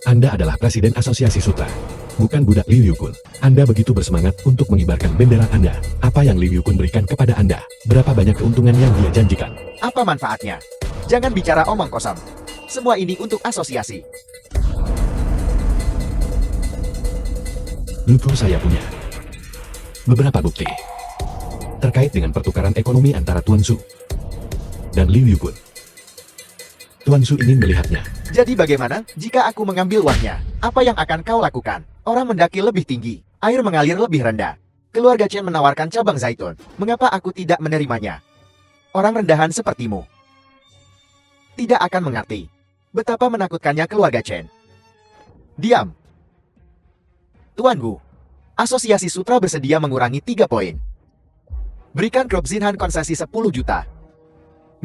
Anda adalah Presiden Asosiasi Sutra, bukan budak Liu Yukun. Anda begitu bersemangat untuk mengibarkan bendera Anda. Apa yang Liu Yukun berikan kepada Anda? Berapa banyak keuntungan yang dia janjikan?
Apa manfaatnya? Jangan bicara omong kosong. Semua ini untuk asosiasi.
Lugu, saya punya beberapa bukti terkait dengan pertukaran ekonomi antara Tuan Su dan Liu Yukun. Tuan Su ingin melihatnya.
Jadi bagaimana jika aku mengambil uangnya? Apa yang akan kau lakukan? Orang mendaki lebih tinggi, air mengalir lebih rendah. Keluarga Chen menawarkan cabang zaitun. Mengapa aku tidak menerimanya? Orang rendahan sepertimu tidak akan mengerti betapa menakutkannya keluarga Chen. Diam. Tuan Gu, Asosiasi Sutra bersedia mengurangi 3 poin. Berikan grup Xinghan konsesi 10 juta.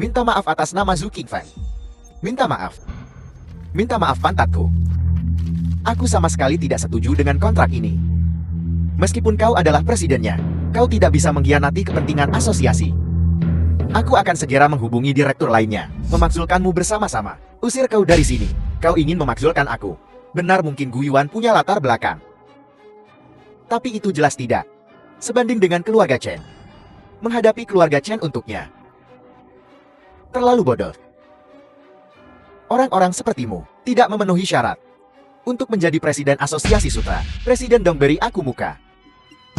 Minta maaf atas nama Zhu Qingfang. Minta maaf. Minta maaf pantatku. Aku sama sekali tidak setuju dengan kontrak ini. Meskipun kau adalah presidennya, kau tidak bisa mengkhianati kepentingan asosiasi. Aku akan segera menghubungi direktur lainnya, memakzulkanmu bersama-sama. Usir kau dari sini. Kau ingin memakzulkan aku. Benar, mungkin Guyuan punya latar belakang. Tapi itu jelas tidak sebanding dengan keluarga Chen. Menghadapi keluarga Chen untuknya terlalu bodoh. Orang-orang sepertimu tidak memenuhi syarat untuk menjadi presiden asosiasi sutra. Presiden Dong beri aku muka.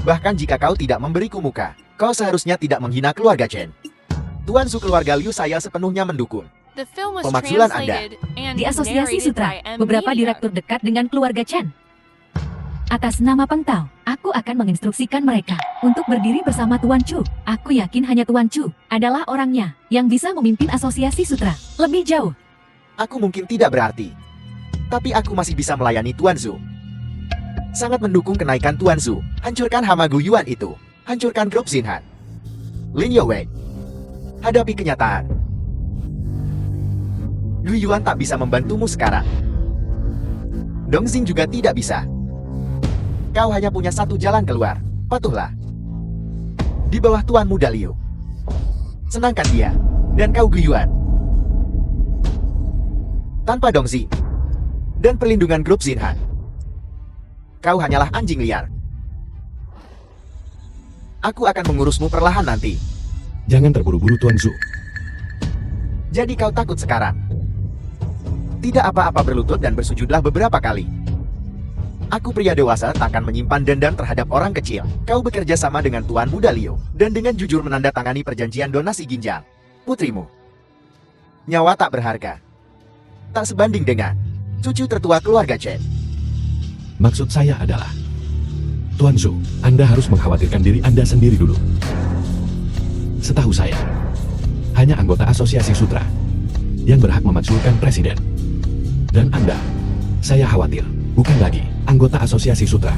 Bahkan jika kau tidak memberiku muka, kau seharusnya tidak menghina keluarga Chen. Tuan Su, keluarga Liu saya sepenuhnya mendukung pemakzulan Anda.
Di Asosiasi Sutra, beberapa direktur dekat dengan keluarga Chen. Atas nama Peng Tao, aku akan menginstruksikan mereka untuk berdiri bersama Tuan Chu. Aku yakin hanya Tuan Chu adalah orangnya yang bisa memimpin asosiasi sutra lebih jauh.
Aku mungkin tidak berarti, tapi aku masih bisa melayani Tuan Zhu. Sangat mendukung kenaikan Tuan Zhu. Hancurkan Hama Gu Yuan itu. Hancurkan grup Xinhan. Lin Yowei, hadapi kenyataan. Gu Yuan tak bisa membantumu sekarang. Dong Xing juga tidak bisa. Kau hanya punya satu jalan keluar. Patuhlah. Di bawah Tuan Muda Liu. Senangkan dia. Dan kau Gu Yuan. Tanpa Dong Xing dan perlindungan grup Xinhan, kau hanyalah anjing liar. Aku akan mengurusmu perlahan nanti.
Jangan terburu-buru Tuan Zhu.
Jadi kau takut sekarang? Tidak apa-apa, berlutut dan bersujudlah beberapa kali. Aku pria dewasa tak akan menyimpan dendam terhadap orang kecil. Kau bekerja sama dengan Tuan Muda Liu dan dengan jujur menandatangani perjanjian donasi ginjal putrimu. Nyawa tak berharga. Tak sebanding dengan cucu tertua keluarga Chen.
Maksud saya adalah, Tuan Zhu, Anda harus mengkhawatirkan diri Anda sendiri dulu. Setahu saya, hanya anggota asosiasi sutra yang berhak memakzulkan presiden. Dan Anda, saya khawatir, bukan lagi anggota asosiasi sutra.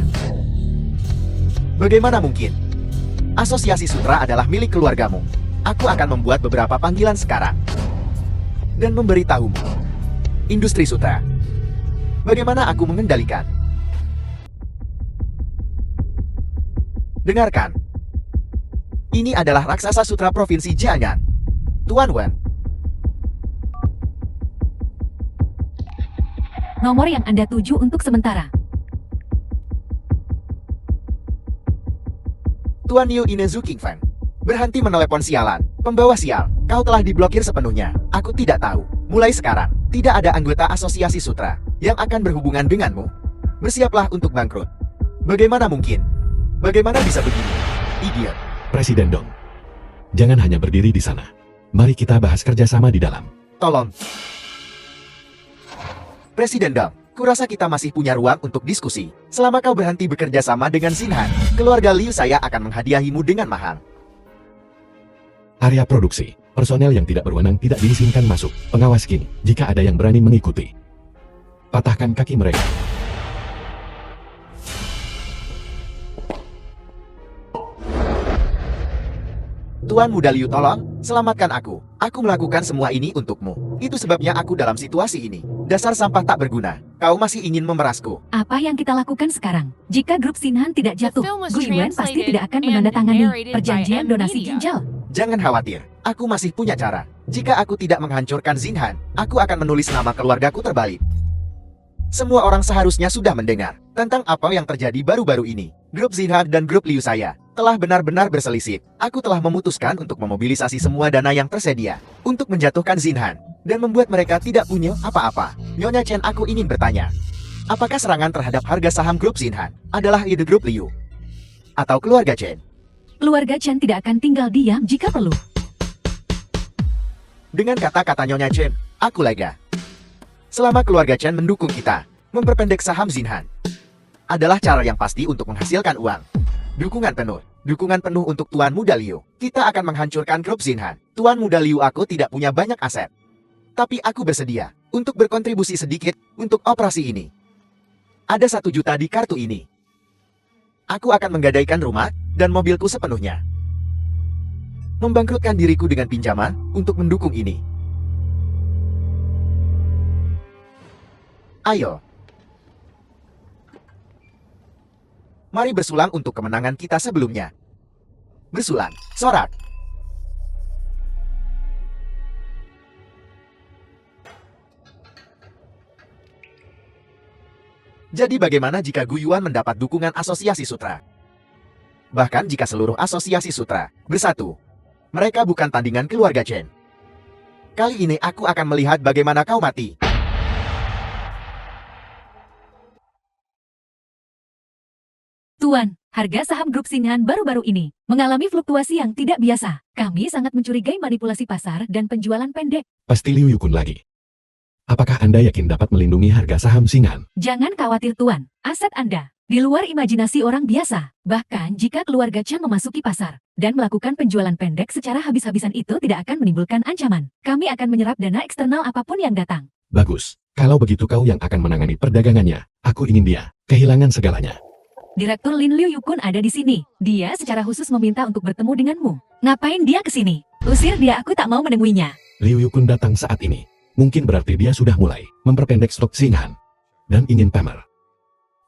Bagaimana mungkin? Asosiasi sutra adalah milik keluargamu. Aku akan membuat beberapa panggilan sekarang dan memberitahumu. Industri sutra. Bagaimana aku mengendalikan? Dengarkan. Ini adalah raksasa sutra provinsi Jiangnan. Tuan Wen.
Nomor yang Anda tuju untuk sementara.
Tuan Yu Inezu King Feng. Berhenti menelepon sialan. Pembawa sial, kau telah diblokir sepenuhnya. Aku tidak tahu. Mulai sekarang, tidak ada anggota asosiasi sutra yang akan berhubungan denganmu. Bersiaplah untuk bangkrut. Bagaimana mungkin? Bagaimana bisa begini? Idiot.
Presiden Dong, jangan hanya berdiri di sana. Mari kita bahas kerjasama di dalam.
Tolong. Presiden Dong, kurasa kita masih punya ruang untuk diskusi. Selama kau berhenti bekerja sama dengan Xinhan, keluarga Liu saya akan menghadiahimu dengan mahal.
Area produksi, personel yang tidak berwenang tidak diizinkan masuk. Pengawas King, jika ada yang berani mengikuti, patahkan kaki mereka.
Tuan Muda Liu, tolong, selamatkan aku. Aku melakukan semua ini untukmu. Itu sebabnya aku dalam situasi ini. Dasar sampah tak berguna. Kau masih ingin memerasku.
Apa yang kita lakukan sekarang? Jika grup Xinhan tidak jatuh, Gu Yuan pasti tidak akan menandatangani perjanjian donasi ginjal.
Jangan khawatir, aku masih punya cara. Jika aku tidak menghancurkan Xinhan, aku akan menulis nama keluargaku terbalik. Semua orang seharusnya sudah mendengar tentang apa yang terjadi baru-baru ini. Grup Xinhan dan grup Liu saya telah benar-benar berselisih. Aku telah memutuskan untuk memobilisasi semua dana yang tersedia untuk menjatuhkan Xinhan dan membuat mereka tidak punya apa-apa. Nyonya Chen, aku ingin bertanya, apakah serangan terhadap harga saham grup Xinhan adalah ide grup Liu atau keluarga Chen?
Keluarga Chen tidak akan tinggal diam jika perlu.
Dengan kata-kata Nyonya Chen, aku lega. Selama keluarga Chen mendukung kita, memperpendek saham Xinhan adalah cara yang pasti untuk menghasilkan uang. Dukungan penuh untuk Tuan Muda Liu. Kita akan menghancurkan grup Xinhan. Tuan Muda Liu, aku tidak punya banyak aset, tapi aku bersedia untuk berkontribusi sedikit untuk operasi ini. Ada 1 juta di kartu ini. Aku akan menggadaikan rumah dan mobilku sepenuhnya. Membangkrutkan diriku dengan pinjaman untuk mendukung ini. Ayo. Mari bersulang untuk kemenangan kita sebelumnya. Bersulang, sorak. Jadi bagaimana jika Gu Yuan mendapat dukungan asosiasi sutra? Bahkan jika seluruh asosiasi sutra bersatu, mereka bukan tandingan keluarga Chen. Kali ini aku akan melihat bagaimana kau mati.
Tuan, harga saham grup Xinhan baru-baru ini mengalami fluktuasi yang tidak biasa. Kami sangat mencurigai manipulasi pasar dan penjualan pendek.
Pasti Liu Yukun lagi. Apakah Anda yakin dapat melindungi harga saham Xinhan?
Jangan khawatir Tuan, aset Anda Di luar imajinasi orang biasa, bahkan jika keluarga Chen memasuki pasar dan melakukan penjualan pendek secara habis-habisan itu tidak akan menimbulkan ancaman. Kami akan menyerap dana eksternal apapun yang datang.
Bagus. Kalau begitu kau yang akan menangani perdagangannya. Aku ingin dia kehilangan segalanya.
Direktur Lin Liu Yukun ada di sini. Dia secara khusus meminta untuk bertemu denganmu. Ngapain dia ke sini? Usir dia, aku tak mau menemuinya.
Liu Yukun datang saat ini. Mungkin berarti dia sudah mulai memperpendek stok Xinghan dan ingin pamer.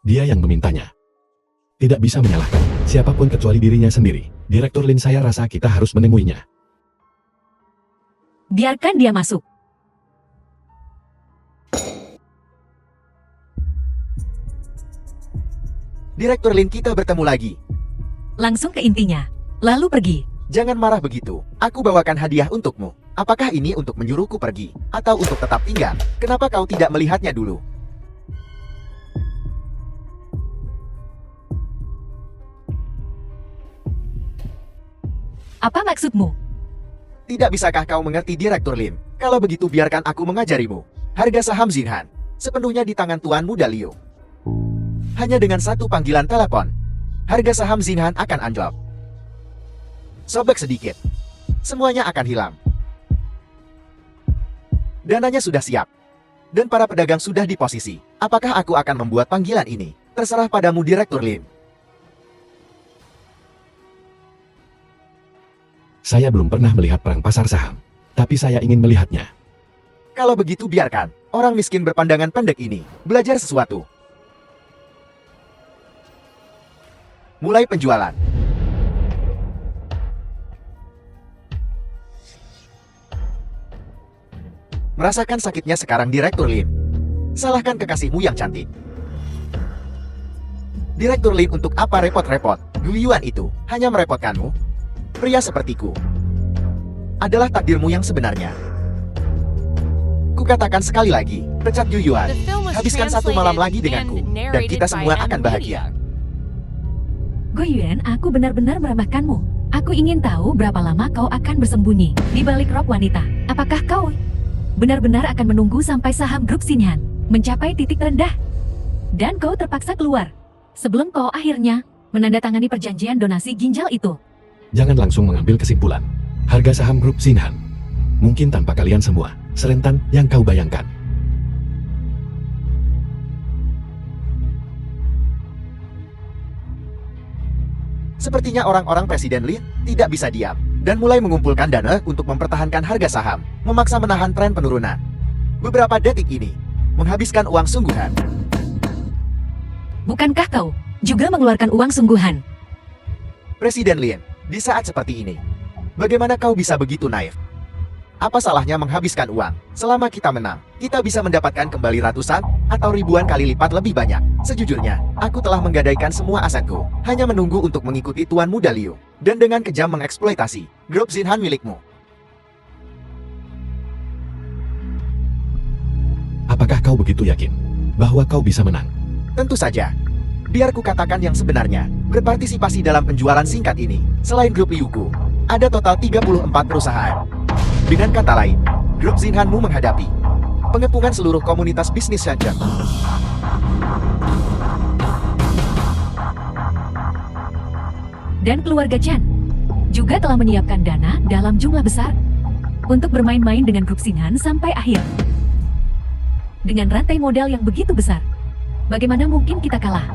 Dia yang memintanya. Tidak bisa menyalahkan siapapun kecuali dirinya sendiri. Direktur Lin, saya rasa kita harus menemuinya.
Biarkan dia masuk.
Direktur Lin, kita bertemu lagi.
Langsung ke intinya. Lalu pergi.
Jangan marah begitu. Aku bawakan hadiah untukmu. Apakah ini untuk menyuruhku pergi? Atau untuk tetap tinggal? Kenapa kau tidak melihatnya dulu?
Apa maksudmu?
Tidak bisakah kau mengerti, Direktur Lin? Kalau begitu biarkan aku mengajarimu. Harga saham Xinghan sepenuhnya di tangan Tuan Muda Liu. Hanya dengan satu panggilan telepon, harga saham Xinghan akan anjlok. Sobek sedikit, semuanya akan hilang. Dananya sudah siap, dan para pedagang sudah di posisi. Apakah aku akan membuat panggilan ini? Terserah padamu, Direktur Lin.
Saya belum pernah melihat perang pasar saham, tapi saya ingin melihatnya.
Kalau begitu biarkan orang miskin berpandangan pendek ini belajar sesuatu. Mulai penjualan. Merasakan sakitnya sekarang, Direktur Lin. Salahkan kekasihmu yang cantik. Direktur Lin, untuk apa repot-repot? Guyuan itu hanya merepotkanmu. Pria sepertiku adalah takdirmu yang sebenarnya. Kukatakan sekali lagi, pecat Yu Yuan.
The film was
Habiskan satu malam lagi
translated
denganku,
and
dan
narrated
kita
by
semua akan
Anna
bahagia.
Media.
Go Yuan, aku benar-benar meremehkanmu. Aku ingin tahu berapa lama kau akan bersembunyi di balik rok wanita. Apakah kau benar-benar akan menunggu sampai saham grup Xinghan mencapai titik rendah dan kau terpaksa keluar sebelum kau akhirnya menandatangani perjanjian donasi ginjal itu?
Jangan langsung mengambil kesimpulan. Harga saham grup Xinghan mungkin tanpa kalian semua serentan yang kau bayangkan.
Sepertinya orang-orang Presiden Lin tidak bisa diam dan mulai mengumpulkan dana untuk mempertahankan harga saham, memaksa menahan tren penurunan. Beberapa detik ini menghabiskan uang sungguhan.
Bukankah kau juga mengeluarkan uang sungguhan?
Presiden Lin, di saat seperti ini, bagaimana kau bisa begitu naif? Apa salahnya menghabiskan uang? Selama kita menang, kita bisa mendapatkan kembali ratusan atau ribuan kali lipat lebih banyak. Sejujurnya, aku telah menggadaikan semua asetku, hanya menunggu untuk mengikuti Tuan Muda Liu, dan dengan kejam mengeksploitasi grup Xinghan milikmu.
Apakah kau begitu yakin bahwa kau bisa menang?
Tentu saja. Biar ku katakan yang sebenarnya, berpartisipasi dalam penjualan singkat ini, selain grup Liuku, ada total 34 perusahaan. Dengan kata lain, grup Xinghanmu menghadapi pengepungan seluruh komunitas bisnis Shenzhen.
Dan keluarga Chen juga telah menyiapkan dana dalam jumlah besar untuk bermain-main dengan grup Xinghan sampai akhir. Dengan rantai modal yang begitu besar, bagaimana mungkin kita kalah?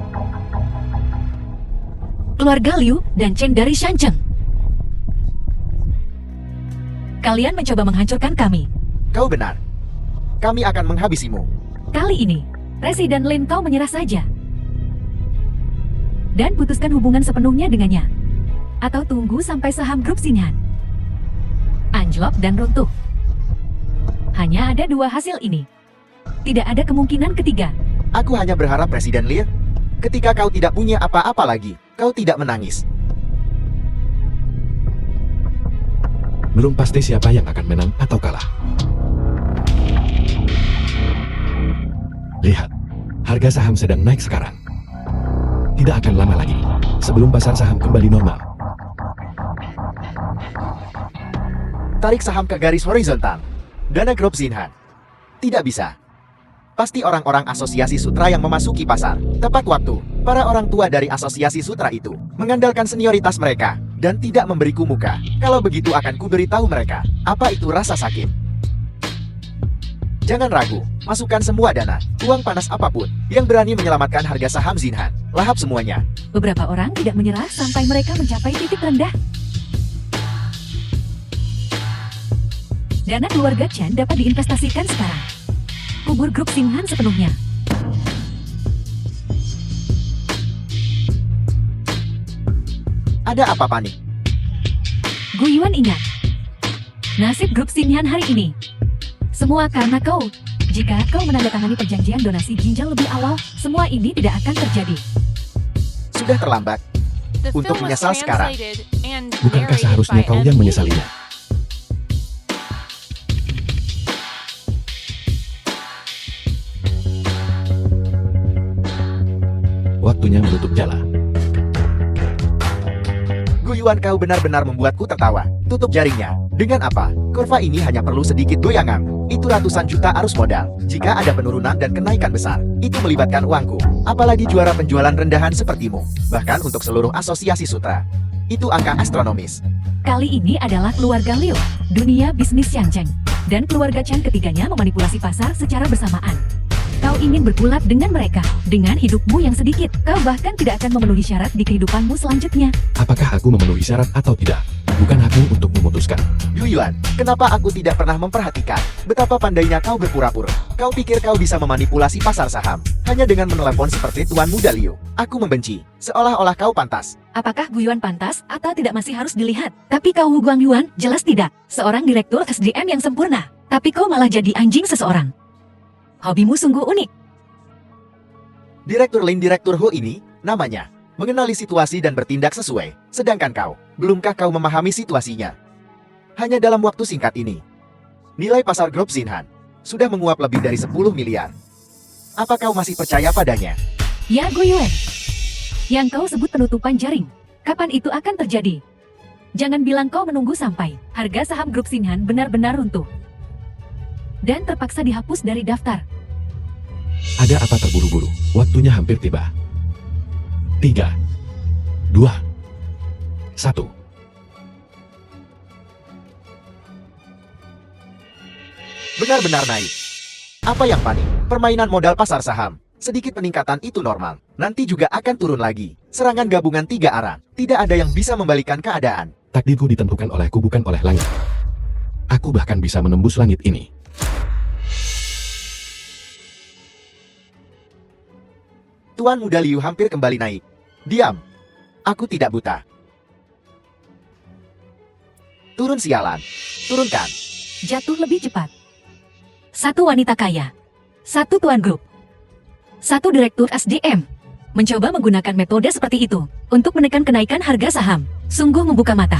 Keluarga Liu dan Chen dari Shenzhen. Kalian mencoba menghancurkan kami.
Kau benar. Kami akan menghabisimu.
Kali ini, Presiden Lin kau menyerah saja. Dan putuskan hubungan sepenuhnya dengannya. Atau tunggu sampai saham grup Xinghan anjlok dan runtuh. Hanya ada dua hasil ini. Tidak ada kemungkinan ketiga.
Aku hanya berharap, Presiden Lin, ketika kau tidak punya apa-apa lagi, kau tidak menangis.
Belum pasti siapa yang akan menang atau kalah. Lihat, harga saham sedang naik sekarang. Tidak akan lama lagi sebelum pasar saham kembali normal.
Tarik saham ke garis horizontal. Dana grup Xinghan. Tidak bisa. Pasti orang-orang asosiasi sutra yang memasuki pasar. Tepat waktu. Para orang tua dari Asosiasi Sutra itu mengandalkan senioritas mereka dan tidak memberiku muka. Kalau begitu akan kuberitahu mereka apa itu rasa sakit. Jangan ragu, masukkan semua dana, uang panas apapun yang berani menyelamatkan harga saham Zinhan. Lahap semuanya.
Beberapa orang tidak menyerah sampai mereka mencapai titik rendah. Dana keluarga Chen dapat diinvestasikan sekarang. Kubur grup Xinhan sepenuhnya.
Ada apa panik?
Gu Yuan ingat. Nasib grup Xinhan hari ini. Semua karena kau. Jika kau menandatangani perjanjian donasi ginjal lebih awal, semua ini tidak akan terjadi.
Sudah terlambat.
The
Untuk
film was
menyesal sekarang.
translated and
Bukankah
narrated
seharusnya
by
kau
Ed
yang
Lee?
menyesalinya? Waktunya menutup jala.
Guyuan kau benar-benar membuatku tertawa. Tutup jaringnya. Dengan apa? Kurva ini hanya perlu sedikit goyangan. Itu ratusan juta arus modal. Jika ada penurunan dan kenaikan besar, itu melibatkan uangku. Apalagi juara penjualan rendahan sepertimu. Bahkan untuk seluruh asosiasi sutra. Itu angka astronomis.
Kali ini adalah keluarga Liu, dunia bisnis Xiancheng, dan keluarga Chen ketiganya memanipulasi pasar secara bersamaan. Kau ingin bergulat dengan mereka, dengan hidupmu yang sedikit. Kau bahkan tidak akan memenuhi syarat di kehidupanmu selanjutnya.
Apakah aku memenuhi syarat atau tidak? Bukan aku untuk memutuskan.
Guyuan, kenapa aku tidak pernah memperhatikan betapa pandainya kau berpura-pura? Kau pikir kau bisa memanipulasi pasar saham hanya dengan menelepon seperti Tuan Muda Liu? Aku membenci, seolah-olah kau pantas.
Apakah Gu Yuan pantas atau tidak masih harus dilihat? Tapi kau Wu Guangyuan, jelas tidak. Seorang direktur SDM yang sempurna. Tapi kau malah jadi anjing seseorang. Hobimu sungguh unik.
Direktur Lin Direktur Ho ini, namanya, mengenali situasi dan bertindak sesuai. Sedangkan kau, belumkah kau memahami situasinya? Hanya dalam waktu singkat ini, nilai pasar grup Xinhan sudah menguap lebih dari 10 miliar. Apa kau masih percaya padanya?
Ya Gu Yuan, yang kau sebut penutupan jaring. Kapan itu akan terjadi? Jangan bilang kau menunggu sampai harga saham grup Xinhan benar-benar runtuh dan terpaksa dihapus dari daftar.
Ada apa terburu-buru? Waktunya hampir tiba. 3, 2, 1.
Benar-benar naik. Apa yang panik? Permainan modal pasar saham. Sedikit peningkatan itu normal. Nanti juga akan turun lagi. Serangan gabungan 3 arah. Tidak ada yang bisa membalikan keadaan.
Takdirku ditentukan olehku bukan oleh langit. Aku bahkan bisa menembus langit ini.
Tuan Muda Liu hampir kembali naik. Diam. Aku tidak buta. Turun sialan. Turunkan.
Jatuh lebih cepat. Satu wanita kaya. Satu tuan grup. Satu direktur SDM. Mencoba menggunakan metode seperti itu untuk menekan kenaikan harga saham. Sungguh membuka mata.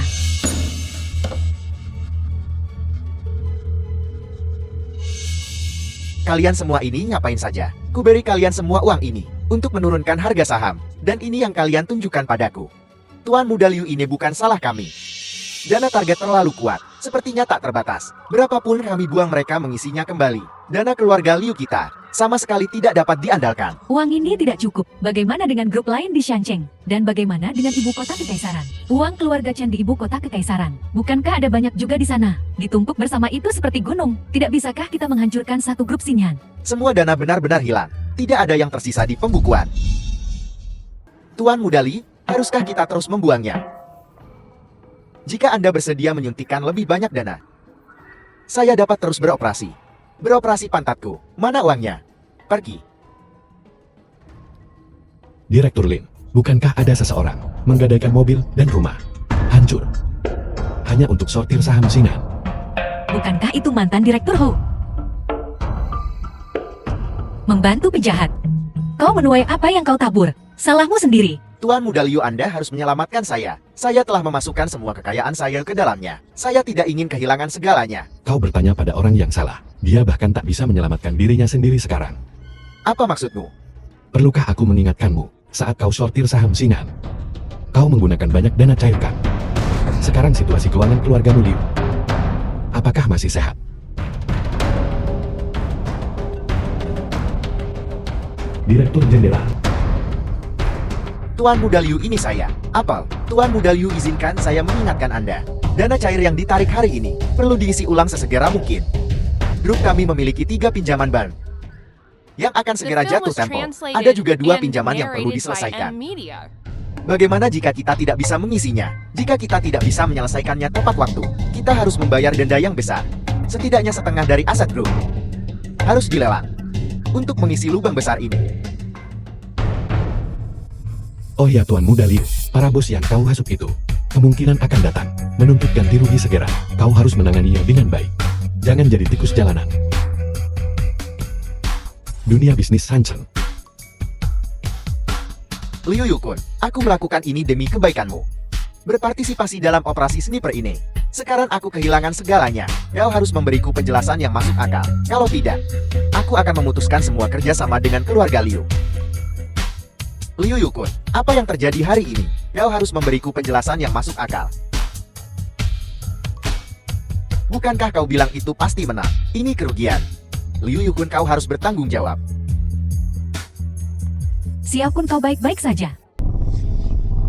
Kalian semua ini ngapain saja? Kuberi kalian semua uang ini untuk menurunkan harga saham. Dan ini yang kalian tunjukkan padaku. Tuan Muda Liu ini bukan salah kami. Dana target terlalu kuat. Sepertinya tak terbatas. Berapapun kami buang mereka mengisinya kembali. Dana keluarga Liu kita sama sekali tidak dapat diandalkan.
Uang ini tidak cukup. Bagaimana dengan grup lain di Xiancheng? Dan bagaimana dengan ibu kota kekaisaran? Uang keluarga Chen di ibu kota kekaisaran. Bukankah ada banyak juga di sana? Ditumpuk bersama itu seperti gunung. Tidak bisakah kita menghancurkan satu grup Xinhan?
Semua dana benar-benar hilang. Tidak ada yang tersisa di pembukuan. Tuan Muda Li, haruskah kita terus membuangnya? Jika Anda bersedia menyuntikkan lebih banyak dana, saya dapat terus beroperasi. Beroperasi pantatku. Mana uangnya? Pergi.
Direktur Lin, bukankah ada seseorang menggadaikan mobil dan rumah hancur hanya untuk sortir saham Xinhan?
Bukankah itu mantan Direktur Ho? Membantu penjahat. Kau menuai apa yang kau tabur. Salahmu sendiri.
Tuan Muda Liu, Anda harus menyelamatkan saya. Saya telah memasukkan semua kekayaan saya ke dalamnya. Saya tidak ingin kehilangan segalanya.
Kau bertanya pada orang yang salah. Dia bahkan tak bisa menyelamatkan dirinya sendiri sekarang.
Apa maksudmu?
Perlukah aku mengingatkanmu, saat kau sortir saham Xinhan, kau menggunakan banyak dana cairkan. Sekarang situasi keuangan keluargamu Liu, apakah masih sehat? Direktur Jenderal,
Tuan Muda Liu, ini saya, Apel. Tuan Muda Liu, izinkan saya mengingatkan Anda. Dana cair yang ditarik hari ini perlu diisi ulang sesegera mungkin. Grup kami memiliki 3 pinjaman bank yang akan segera jatuh tempo. Ada juga 2 pinjaman yang perlu diselesaikan. Bagaimana jika kita tidak bisa mengisinya? Jika kita tidak bisa menyelesaikannya tepat waktu, kita harus membayar denda yang besar. Setidaknya setengah dari aset grup harus dilelang untuk mengisi lubang besar ini.
Oh ya Tuan Muda Liu, para bos yang kau hasut itu kemungkinan akan datang menuntut ganti rugi segera. Kau harus menanganinya dengan baik. Jangan jadi tikus jalanan. Dunia bisnis hancur.
Liu Yukun, aku melakukan ini demi kebaikanmu. Berpartisipasi dalam operasi sniper ini. Sekarang aku kehilangan segalanya. Kau harus memberiku penjelasan yang masuk akal. Kalau tidak, aku akan memutuskan semua kerjasama dengan keluarga Liu. Liu Yukun, apa yang terjadi hari ini? Kau harus memberiku penjelasan yang masuk akal. Bukankah kau bilang itu pasti menang? Ini kerugian. Liu Yukun, kau harus bertanggung jawab.
Xiao Kun, kau baik-baik saja.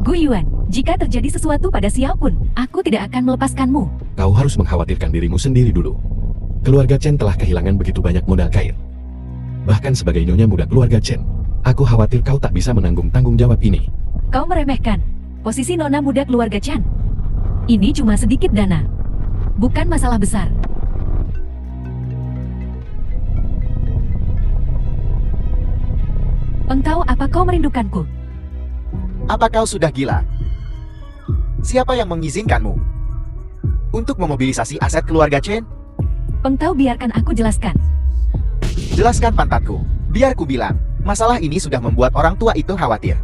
Gu Yuan, jika terjadi sesuatu pada Xiao Kun, aku tidak akan melepaskanmu.
Kau harus mengkhawatirkan dirimu sendiri dulu. Keluarga Chen telah kehilangan begitu banyak modal cair. Bahkan sebagai nyonya muda keluarga Chen, aku khawatir kau tak bisa menanggung tanggung jawab ini.
Kau meremehkan posisi nona muda keluarga Chen. Ini cuma sedikit dana, bukan masalah besar. Engkau, apa kau merindukanku?
Apa kau sudah gila? Siapa yang mengizinkanmu untuk memobilisasi aset keluarga Chen?
Engkau, biarkan aku jelaskan.
Jelaskan pantatku. Biar ku bilang, masalah ini sudah membuat orang tua itu khawatir.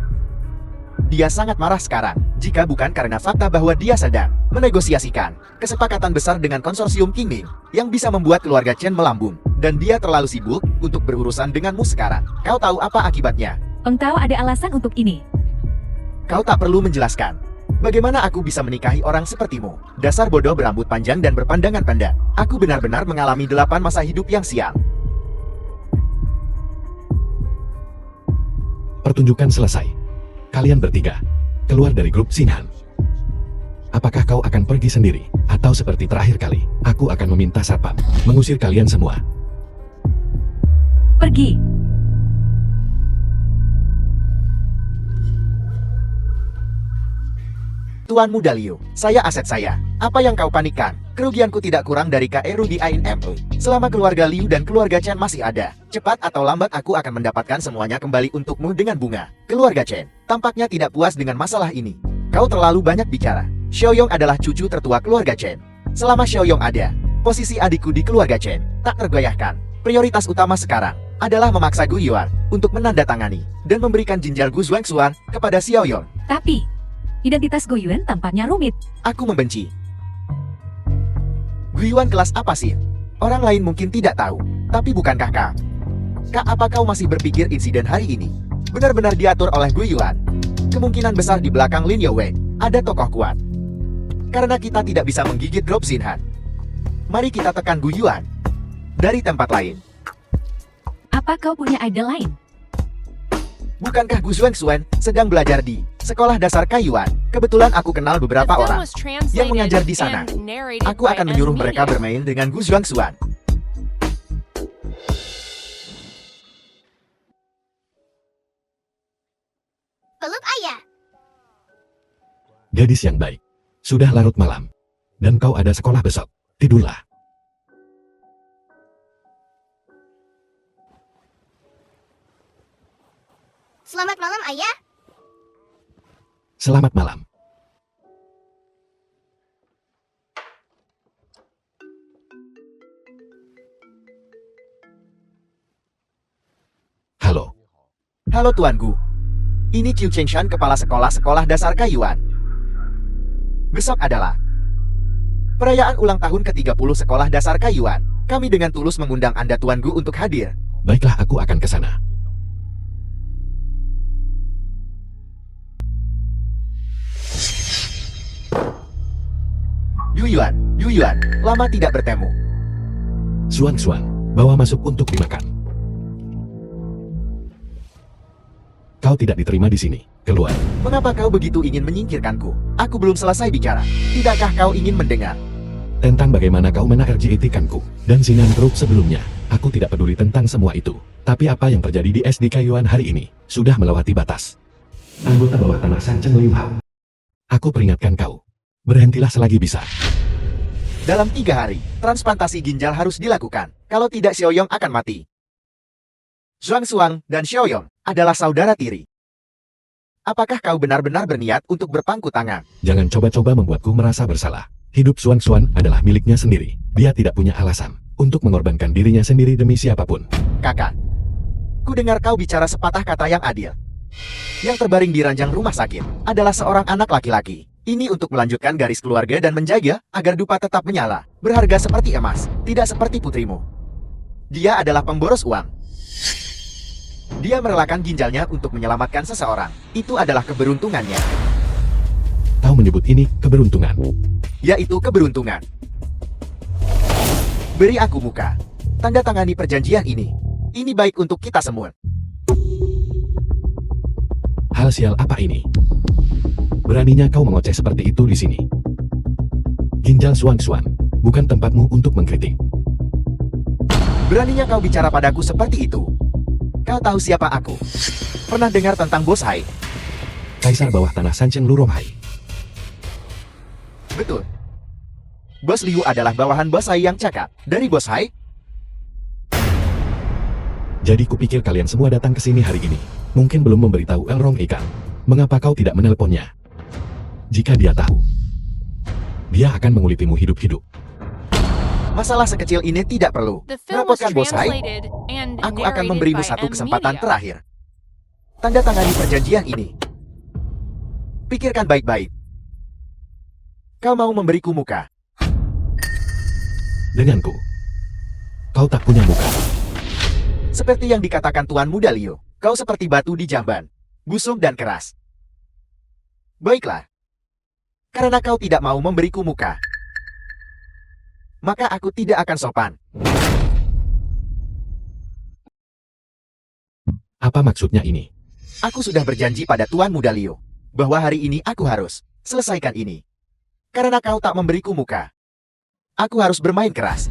Dia sangat marah sekarang, jika bukan karena fakta bahwa dia sedang menegosiasikan kesepakatan besar dengan konsorsium Qingming yang bisa membuat keluarga Chen melambung, dan dia terlalu sibuk untuk berurusan denganmu sekarang. Kau tahu apa akibatnya?
Engkau ada alasan untuk ini.
Kau tak perlu menjelaskan. Bagaimana aku bisa menikahi orang sepertimu? Dasar bodoh berambut panjang dan berpandangan pendek. Aku benar-benar mengalami 8 masa hidup yang sial.
Pertunjukan selesai. Kalian bertiga keluar dari grup Xinhan. Apakah kau akan pergi sendiri? Atau seperti terakhir kali, aku akan meminta satpam mengusir kalian semua.
Pergi.
Tuan Muda Liu, saya aset saya. Apa yang kau panikkan? Kerugianku tidak kurang dari KRU di INME. Selama keluarga Liu dan keluarga Chen masih ada, cepat atau lambat aku akan mendapatkan semuanya kembali untukmu dengan bunga. Keluarga Chen tampaknya tidak puas dengan masalah ini. Kau terlalu banyak bicara. Xiaoyong adalah cucu tertua keluarga Chen. Selama Xiaoyong ada, posisi adikku di keluarga Chen tak tergoyahkan. Prioritas utama sekarang adalah memaksa Gu Yuan untuk menandatangani dan memberikan jinjal Gu Zhuangxuan kepada Xiaoyong.
Tapi identitas Gu Yuan tampaknya rumit.
Aku membenci. Gu Yuan kelas apa sih? Orang lain mungkin tidak tahu, tapi bukankah kau? Kak, apa kau masih berpikir insiden hari ini benar-benar diatur oleh Gu Yuan? Kemungkinan besar di belakang Lin Yowei ada tokoh kuat. Karena kita tidak bisa menggigit grup Xinhan, mari kita tekan Gu Yuan dari tempat lain.
Apa kau punya ide lain?
Bukankah Gu Zhuangxuan sedang belajar di sekolah dasar Kaiyuan? Kebetulan aku kenal beberapa orang yang mengajar di sana. Aku akan menyuruh mereka bermain dengan Gu Zhuangxuan.
Peluk ayah.
Gadis yang baik, sudah larut malam, dan kau ada sekolah besok. Tidurlah.
Selamat malam, ayah.
Selamat malam. Halo.
Halo Tuan Gu. Ini Qiu Chengshan, kepala sekolah dasar Kaiyuan. Besok adalah perayaan ulang tahun ke-30 sekolah dasar Kaiyuan. Kami dengan tulus mengundang Anda Tuan Gu untuk hadir.
Baiklah, aku akan ke sana.
Yu Yuan, lama tidak bertemu.
Xuan, bawa masuk untuk dimakan. Kau tidak diterima di sini. keluar.
Mengapa kau begitu ingin menyingkirkanku? Aku belum selesai bicara. Tidakkah kau ingin mendengar?
Tentang bagaimana kau menaerjetikanku dan Sinan Group sebelumnya, aku tidak peduli tentang semua itu. Tapi apa yang terjadi di SDK Yuan hari ini, sudah melewati batas. Anggota bawah tanah Sancheng Liu Hao. Aku peringatkan kau. Berhentilah selagi bisa.
Dalam 3 hari, transplantasi ginjal harus dilakukan. Kalau tidak Xiaoyong akan mati. Zhuang Xuang dan Xiaoyong adalah saudara tiri. Apakah kau benar-benar berniat untuk berpangku tangan?
Jangan coba-coba membuatku merasa bersalah. Hidup Xuan Xuan adalah miliknya sendiri. Dia tidak punya alasan untuk mengorbankan dirinya sendiri demi siapapun.
Kakak, ku dengar kau bicara sepatah kata yang adil. Yang terbaring di ranjang rumah sakit adalah seorang anak laki-laki. Ini untuk melanjutkan garis keluarga dan menjaga agar dupa tetap menyala. Berharga seperti emas, tidak seperti putrimu. Dia adalah pemboros uang. Dia merelakan ginjalnya untuk menyelamatkan seseorang. Itu adalah keberuntungannya.
Kau menyebut ini keberuntungan.
Yaitu keberuntungan. Beri aku muka. Tanda tangani perjanjian ini. Ini baik untuk kita semua.
Hal sial apa ini? Beraninya kau mengoceh seperti itu di sini. Ginjal Xuan Xuan, bukan tempatmu untuk mengkritik.
Beraninya kau bicara padaku seperti itu. Kau tahu siapa aku? Pernah dengar tentang Bos Hai?
Kaisar bawah tanah Sancheng Lurong-hai.
Betul. Bos Liu adalah bawahan Bos Hai yang cakap. Dari Bos Hai?
Jadi kupikir kalian semua datang ke sini hari ini. Mungkin belum memberitahu Elrong Ikan. Mengapa kau tidak menelponnya? Jika dia tahu, dia akan mengulitimu hidup-hidup.
Masalah sekecil ini tidak perlu.
The film was
Merepotkan Bos Hai.
translated and
Aku akan
narrated
memberimu
by
satu
M
kesempatan
Media.
terakhir. Tanda tangani perjanjian ini. Pikirkan baik-baik. Kau mau memberiku muka?
Denganku, kau tak punya muka.
Seperti yang dikatakan Tuan Muda Liu, kau seperti batu di jamban, busuk dan keras. Baiklah. Karena kau tidak mau memberiku muka, maka aku tidak akan sopan.
Apa maksudnya ini?
Aku sudah berjanji pada Tuan Muda Liu, bahwa hari ini aku harus selesaikan ini. Karena kau tak memberiku muka, aku harus bermain keras.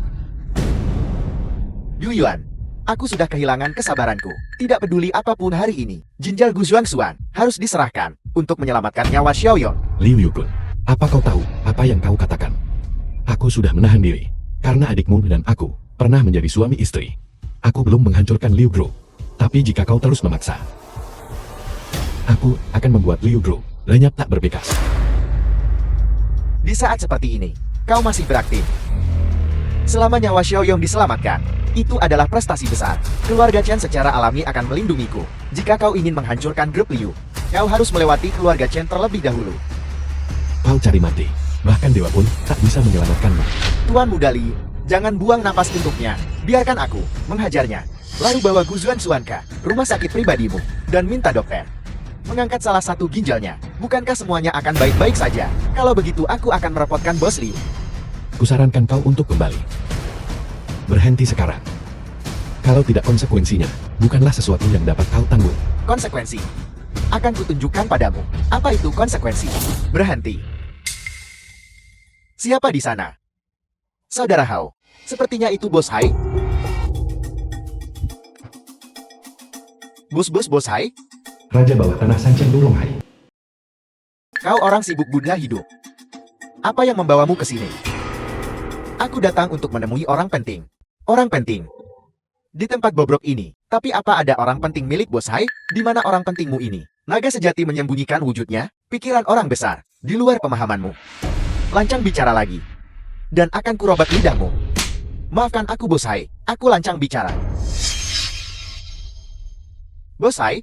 Yu Yuan, aku sudah kehilangan kesabaranku. Tidak peduli apapun hari ini, ginjal Gu Zhuangxuan harus diserahkan untuk menyelamatkan nyawa Xiaoyong.
Liu Yukun, apa kau tahu apa yang kau katakan? Aku sudah menahan diri, karena adikmu dan aku pernah menjadi suami istri. Aku belum menghancurkan Liu Group, tapi jika kau terus memaksa, aku akan membuat Liu Group lenyap tak berbekas.
Di saat seperti ini, kau masih beraktif. Selama nyawa Xiaoyong diselamatkan, itu adalah prestasi besar. Keluarga Chen secara alami akan melindungiku. Jika kau ingin menghancurkan grup Liu, kau harus melewati keluarga Chen terlebih dahulu.
Kau cari mati, bahkan dewa pun tak bisa menyelamatkanmu.
Tuan Muda Li, jangan buang napas untuknya. Biarkan aku menghajarnya. Lalu bawa Gu Zhuangxuan ke rumah sakit pribadimu dan minta dokter mengangkat salah satu ginjalnya. Bukankah semuanya akan baik-baik saja? Kalau begitu aku akan merepotkan Bos Liu.
Kusarankan kau untuk kembali. Berhenti sekarang. Kalau tidak konsekuensinya, bukanlah sesuatu yang dapat kau tanggung.
Konsekuensi akan kutunjukkan padamu. Apa itu konsekuensi? Berhenti. Siapa di sana? Saudara Hao. Sepertinya itu Bos Hai. Bos Hai?
Raja bawah tanah Sancheng Lurong-hai.
Kau orang sibuk bunda hidup. Apa yang membawamu ke sini? Aku datang untuk menemui orang penting. Orang penting. Di tempat bobrok ini. Tapi apa ada orang penting milik Bos Hai? Di mana orang pentingmu ini? Naga sejati menyembunyikan wujudnya. Pikiran orang besar. Di luar pemahamanmu. Lancang bicara lagi. Dan akan kurobat lidahmu. Maafkan aku Bos Hai. Aku lancang bicara. Bos Hai?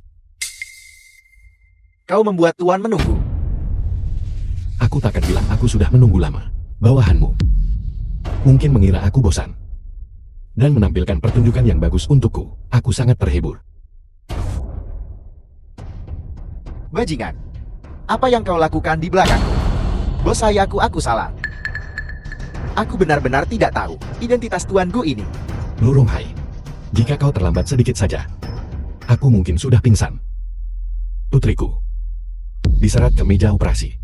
Kau membuat Tuan menunggu.
Aku takkan bilang aku sudah menunggu lama. Bawahanmu mungkin mengira aku bosan dan menampilkan pertunjukan yang bagus untukku. Aku sangat terhibur.
Bajingan, apa yang kau lakukan di belakangku? Bos Hai, aku salah. Aku benar-benar tidak tahu identitas Tuan Gu ini.
Lurong-hai, jika kau terlambat sedikit saja, aku mungkin sudah pingsan. Putriku, diserat ke meja operasi.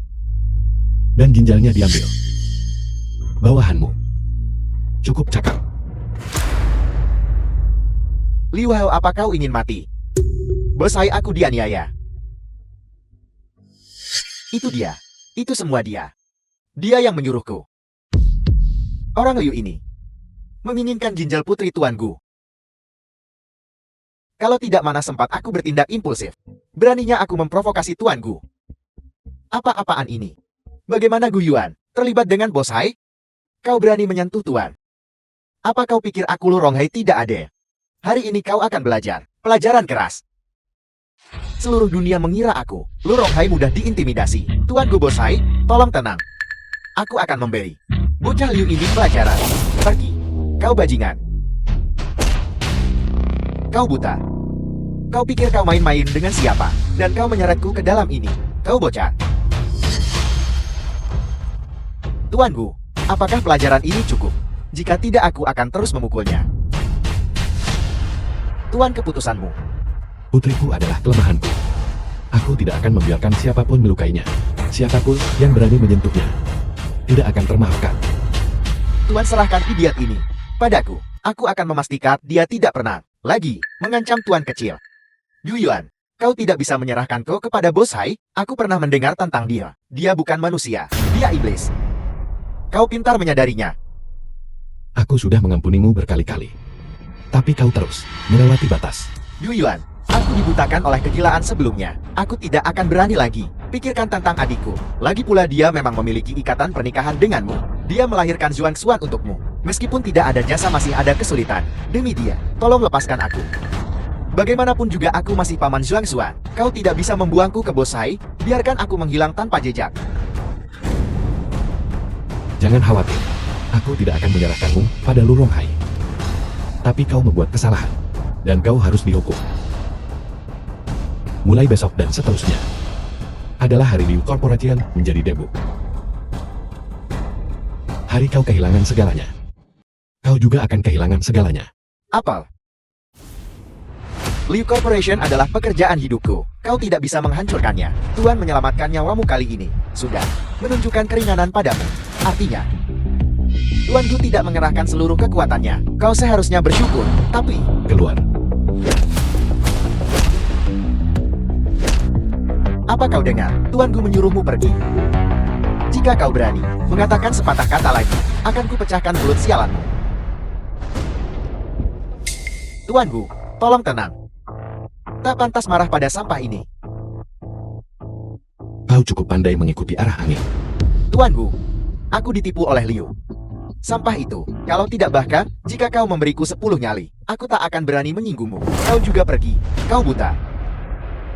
Dan ginjalnya diambil. Bawahanmu. Cukup cakap.
Liu Hao, apa kau ingin mati? Bos Hai, aku dianiaya. Itu dia. Itu semua dia. Dia yang menyuruhku. Orang Liu ini menginginkan ginjal putri tuanku. Kalau tidak, mana sempat aku bertindak impulsif. Beraninya aku memprovokasi tuanku. Apa-apaan ini? Bagaimana Gu Yuan terlibat dengan Bos Hai? Kau berani menyentuh tuan? Apa kau pikir aku Lu Ronghai tidak ada? Hari ini kau akan belajar pelajaran keras. Seluruh dunia mengira aku Lu Ronghai mudah diintimidasi. Tuanku Bos Hai, tolong tenang. Aku akan memberi bocah Liu ini pelajaran. Pergi, kau bajingan. Kau buta. Kau pikir kau main-main dengan siapa? Dan kau menyeretku ke dalam ini. Kau bocah. Tuanku, apakah pelajaran ini cukup? Jika tidak, aku akan terus memukulnya. Tuan, keputusanmu.
Putriku adalah kelemahanku. Aku tidak akan membiarkan siapapun melukainya. Siapapun yang berani menyentuhnya tidak akan termaafkan.
Tuan, serahkan idiot ini padaku. Aku akan memastikan dia tidak pernah lagi mengancam tuan kecil. Gu Yuan, kau tidak bisa menyerahkanku kepada Bos Hai. Aku pernah mendengar tentang dia. Dia bukan manusia, dia iblis. Kau pintar menyadarinya.
Aku sudah mengampunimu berkali-kali. Tapi kau terus melewati batas.
Gu Yuan, aku dibutakan oleh kegilaan sebelumnya. Aku tidak akan berani lagi. Pikirkan tentang adikku. Lagi pula dia memang memiliki ikatan pernikahan denganmu. Dia melahirkan Zhuang Xuan untukmu. Meskipun tidak ada jasa, masih ada kesulitan. Demi dia, tolong lepaskan aku. Bagaimanapun juga aku masih paman Zhuang Xuan. Kau tidak bisa membuangku ke Bos Hai. Biarkan aku menghilang tanpa jejak.
Jangan khawatir. Aku tidak akan menyerahkanmu pada Lu Ronghai. Tapi kau membuat kesalahan. Dan kau harus dihukum. Mulai besok dan seterusnya adalah hari Liu Corporation menjadi debut. Hari kau kehilangan segalanya. Kau juga akan kehilangan segalanya.
Apel. Liu Corporation adalah pekerjaan hidupku. Kau tidak bisa menghancurkannya. Tuan menyelamatkan nyawamu kali ini. Sudah menunjukkan keringanan padamu. Artinya, tuanku tidak mengerahkan seluruh kekuatannya. Kau seharusnya bersyukur. Tapi,
Keluar.
apa kau dengar? Tuanku menyuruhmu pergi. Jika kau berani mengatakan sepatah kata lagi, akan kupecahkan mulut sialanmu. Tuanku, tolong tenang. Tak pantas marah pada sampah ini.
Kau cukup pandai mengikuti arah angin.
Tuanku, aku ditipu oleh Liu. Sampah itu, kalau tidak, bahkan jika kau memberiku 10 nyali, aku tak akan berani menyinggungmu. Kau juga pergi. Kau buta.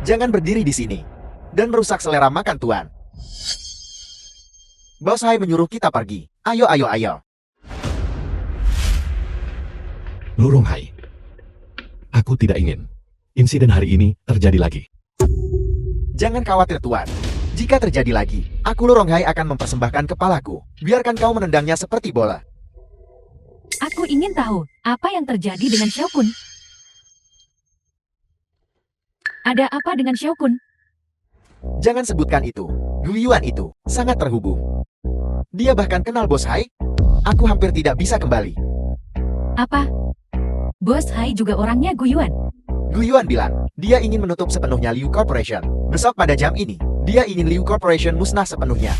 Jangan berdiri di sini dan merusak selera makan tuan. Bos Hai menyuruh kita pergi. Ayo, ayo, ayo.
Lu Ronghai. Aku tidak ingin insiden hari ini terjadi lagi.
Jangan khawatir tuan. Jika terjadi lagi, aku Lu Ronghai akan mempersembahkan kepalaku. Biarkan kau menendangnya seperti bola.
Aku ingin tahu, apa yang terjadi dengan Xiao Kun? Ada apa dengan Xiao Kun?
Jangan sebutkan itu. Gu Yuan itu sangat terhubung. Dia bahkan kenal Bos Hai. Aku hampir tidak bisa kembali.
Apa? Bos Hai juga orangnya Gu Yuan.
Gu Yuan bilang, dia ingin menutup sepenuhnya Liu Corporation. Besok pada jam ini, dia ingin Liu Corporation musnah sepenuhnya.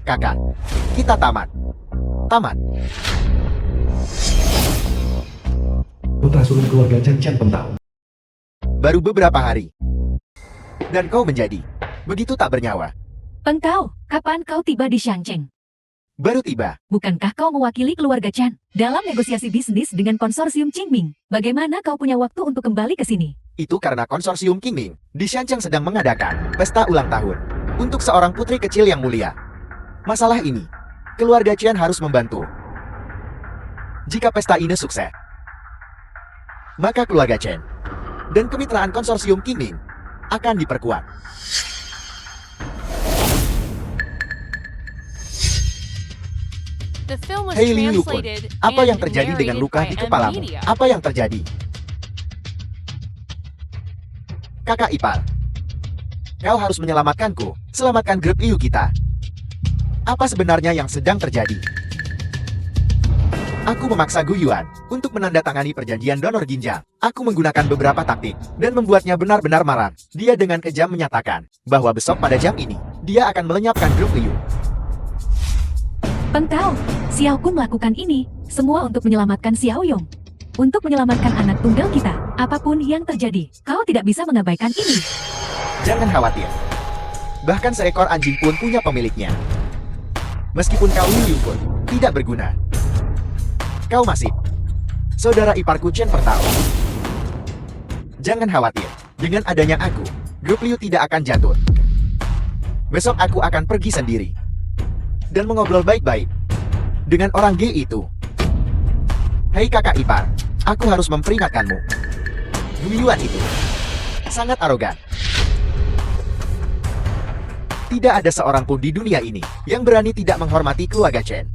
Kakak, kita tamat. Tamat.
Putra sulung keluarga Chen Chen Pentao.
Baru beberapa hari. Dan kau menjadi begitu tak bernyawa.
Peng Tao, kapan kau tiba di Shangcheng?
Baru tiba.
Bukankah kau mewakili keluarga Chan dalam negosiasi bisnis dengan konsorsium Qingming? Bagaimana kau punya waktu untuk kembali ke sini?
Itu karena konsorsium Qingming di Shangcheng sedang mengadakan pesta ulang tahun untuk seorang putri kecil yang mulia. Masalah ini, keluarga Chen harus membantu. Jika pesta ini sukses, maka keluarga Chen dan kemitraan konsorsium Qingming akan diperkuat.
The film was
Hei Liu Yukun,
translated
apa yang
and
terjadi dengan
narrated
luka
by
di kepalamu?
N-Media.
Apa yang terjadi? Kakak ipar, Kau harus menyelamatkanku. Selamatkan grup Liu kita. Apa sebenarnya yang sedang terjadi? Aku memaksa Gu Yuan untuk menandatangani perjanjian donor ginjal. Aku menggunakan beberapa taktik dan membuatnya benar-benar marah. Dia dengan kejam menyatakan bahwa besok pada jam ini, dia akan melenyapkan grup Liu.
Peng Tao, Xiao Kun melakukan ini semua untuk menyelamatkan Xiao Yong. Untuk menyelamatkan anak tunggal kita, apapun yang terjadi, kau tidak bisa mengabaikan ini.
Jangan khawatir. Bahkan seekor anjing pun punya pemiliknya. Meskipun kau Liu pun tidak berguna. Kau masih saudara iparku Chen Pengtao. Jangan khawatir, dengan adanya aku, grup Liu tidak akan jatuh. Besok aku akan pergi sendiri dan mengobrol baik-baik dengan orang G itu. Hei kakak ipar, aku harus memperingatkanmu. Gu Yuan itu sangat arogan. Tidak ada seorang pun di dunia ini yang berani tidak menghormati keluarga Chen.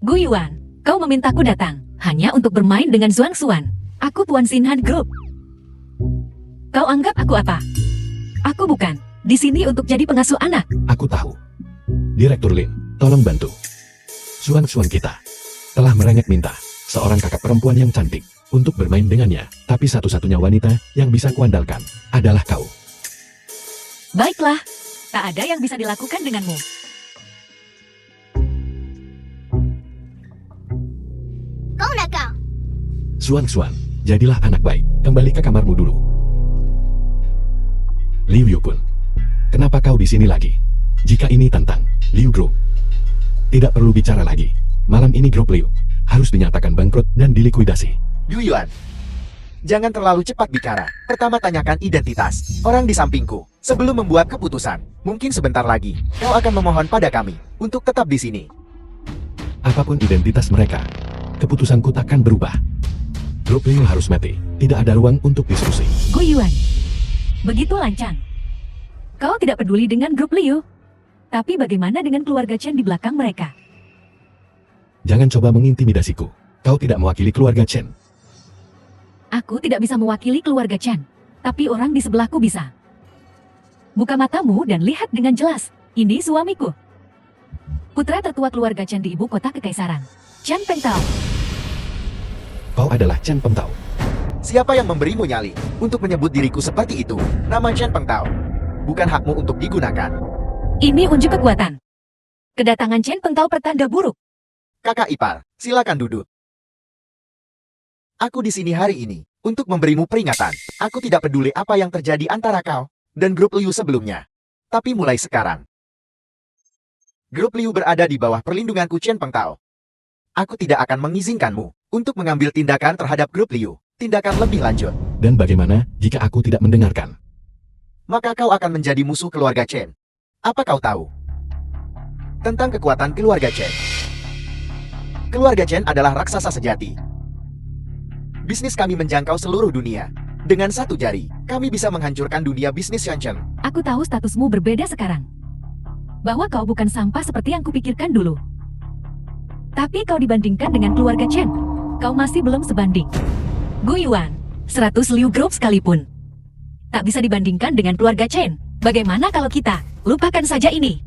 Gu Yuan, kau memintaku datang hanya untuk bermain dengan Zhuang Xuan. Aku Tuan Xinhan Group. Kau anggap aku apa? Aku bukan di sini untuk jadi pengasuh anak.
Aku tahu. Direktur Lin, tolong bantu. Suan-suan kita telah merengek minta seorang kakak perempuan yang cantik untuk bermain dengannya. Tapi satu-satunya wanita yang bisa kuandalkan adalah kau.
Baiklah, tak ada yang bisa dilakukan denganmu.
Kau nakal.
Suan-suan, jadilah anak baik. Kembali ke kamarmu dulu. Liu Yu pun. Kenapa kau di sini lagi? Jika ini tentang Liu Group, tidak perlu bicara lagi. Malam ini grup Liu harus dinyatakan bangkrut dan dilikuidasi.
Gu Yuan, jangan terlalu cepat bicara. Pertama tanyakan identitas orang di sampingku sebelum membuat keputusan. Mungkin sebentar lagi kau akan memohon pada kami untuk tetap di sini.
Apapun identitas mereka, keputusanku takkan berubah. Grup Liu harus mati. Tidak ada ruang untuk diskusi.
Gu Yuan, begitu lancang. Kau tidak peduli dengan grup Liu. Tapi bagaimana dengan keluarga Chen di belakang mereka?
Jangan coba mengintimidasiku. Kau tidak mewakili keluarga Chen.
Aku tidak bisa mewakili keluarga Chen. Tapi orang di sebelahku bisa. Buka matamu dan lihat dengan jelas. Ini suamiku. Putra tertua keluarga Chen di ibu kota kekaisaran. Chen Pengtao.
Kau adalah Chen Pengtao.
Siapa yang memberimu nyali untuk menyebut diriku seperti itu? Nama Chen Pengtao bukan hakmu untuk digunakan.
Ini unjuk kekuatan. Kedatangan Chen Pengtao pertanda buruk.
Kakak ipar, silakan duduk. Aku di sini hari ini untuk memberimu peringatan. Aku tidak peduli apa yang terjadi antara kau dan grup Liu sebelumnya. Tapi mulai sekarang, grup Liu berada di bawah perlindunganku Chen Pengtao. Aku tidak akan mengizinkanmu untuk mengambil tindakan terhadap grup Liu. Tindakan lebih lanjut.
Dan bagaimana jika aku tidak mendengarkan?
Maka kau akan menjadi musuh keluarga Chen. Apa kau tahu tentang kekuatan keluarga Chen? Keluarga Chen adalah raksasa sejati. Bisnis kami menjangkau seluruh dunia. Dengan satu jari, kami bisa menghancurkan dunia bisnis Yancheng.
Aku tahu statusmu berbeda sekarang. Bahwa kau bukan sampah seperti yang kupikirkan dulu. Tapi kau dibandingkan dengan keluarga Chen, kau masih belum sebanding. Gu Yuan, 100 Liu Group sekalipun tak bisa dibandingkan dengan keluarga Chen. Bagaimana kalau kita lupakan saja ini?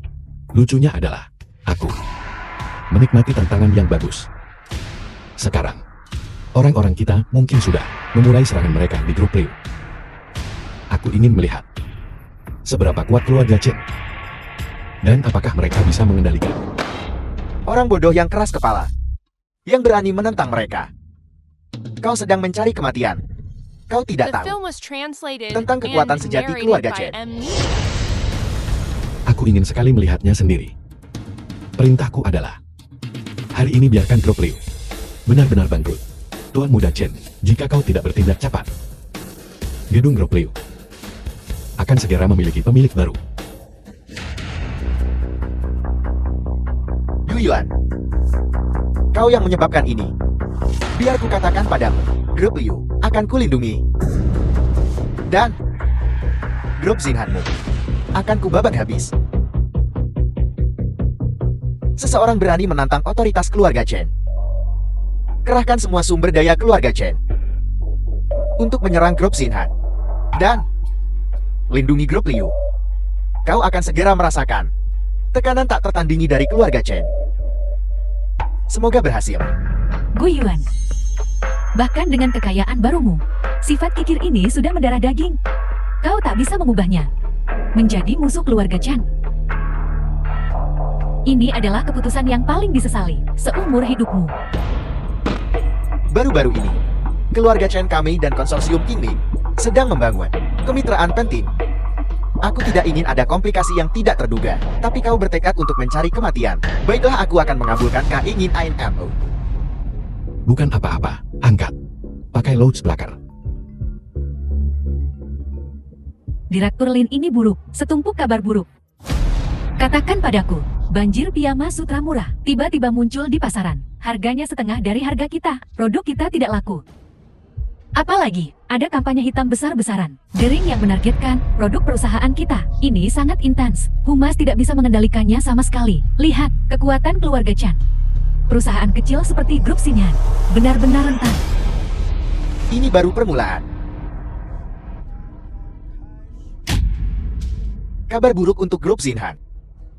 Lucunya adalah, aku menikmati tantangan yang bagus. Sekarang, orang-orang kita mungkin sudah memulai serangan mereka di grup Liu. Aku ingin melihat seberapa kuat keluarga Chen. Dan apakah mereka bisa mengendalikan
Orang bodoh yang keras kepala, yang berani menentang mereka. Kau sedang mencari kematian. Kau tidak
The
tahu
film was translated
tentang kekuatan
and
sejati
narrated
keluarga
by
Chen.
M.
Aku ingin sekali melihatnya sendiri. Perintahku adalah, hari ini biarkan grup Liu benar-benar bangkrut. Tuan Muda Chen, jika kau tidak bertindak cepat, gedung grup Liu akan segera memiliki pemilik baru.
Gu Yuan, kau yang menyebabkan ini. Biar ku katakan padamu, grup Liu akan kulindungi. Dan grup Xinhanmu akan kubabak habis. Seseorang berani menantang otoritas keluarga Chen. Kerahkan semua sumber daya keluarga Chen untuk menyerang grup Xinhan. Dan lindungi grup Liu. Kau akan segera merasakan tekanan tak tertandingi dari keluarga Chen. Semoga berhasil.
Gu Yuan. Bahkan dengan kekayaan barumu, sifat kikir ini sudah mendarah daging. Kau tak bisa mengubahnya menjadi musuh keluarga Chen. Ini adalah keputusan yang paling disesali seumur hidupmu.
Baru-baru ini, keluarga Chen kami dan konsorsium Qingling sedang membangun kemitraan penting. Aku tidak ingin ada komplikasi yang tidak terduga, tapi kau bertekad untuk mencari kematian. Baiklah, aku akan mengabulkan keinginanmu.
Bukan apa-apa, angkat. Pakai loudspeaker.
Direktur Lin ini buruk, setumpuk kabar buruk. Katakan padaku, banjir piyama sutra murah tiba-tiba muncul di pasaran. Harganya setengah dari harga kita. Produk kita tidak laku. Apalagi, ada kampanye hitam besar-besaran. Dering yang menargetkan produk perusahaan kita. Ini sangat intens. Humas tidak bisa mengendalikannya sama sekali. Lihat, kekuatan keluarga Chan. Perusahaan kecil seperti grup Xinyan benar-benar rentan.
Ini baru permulaan. Kabar buruk untuk grup Xinhan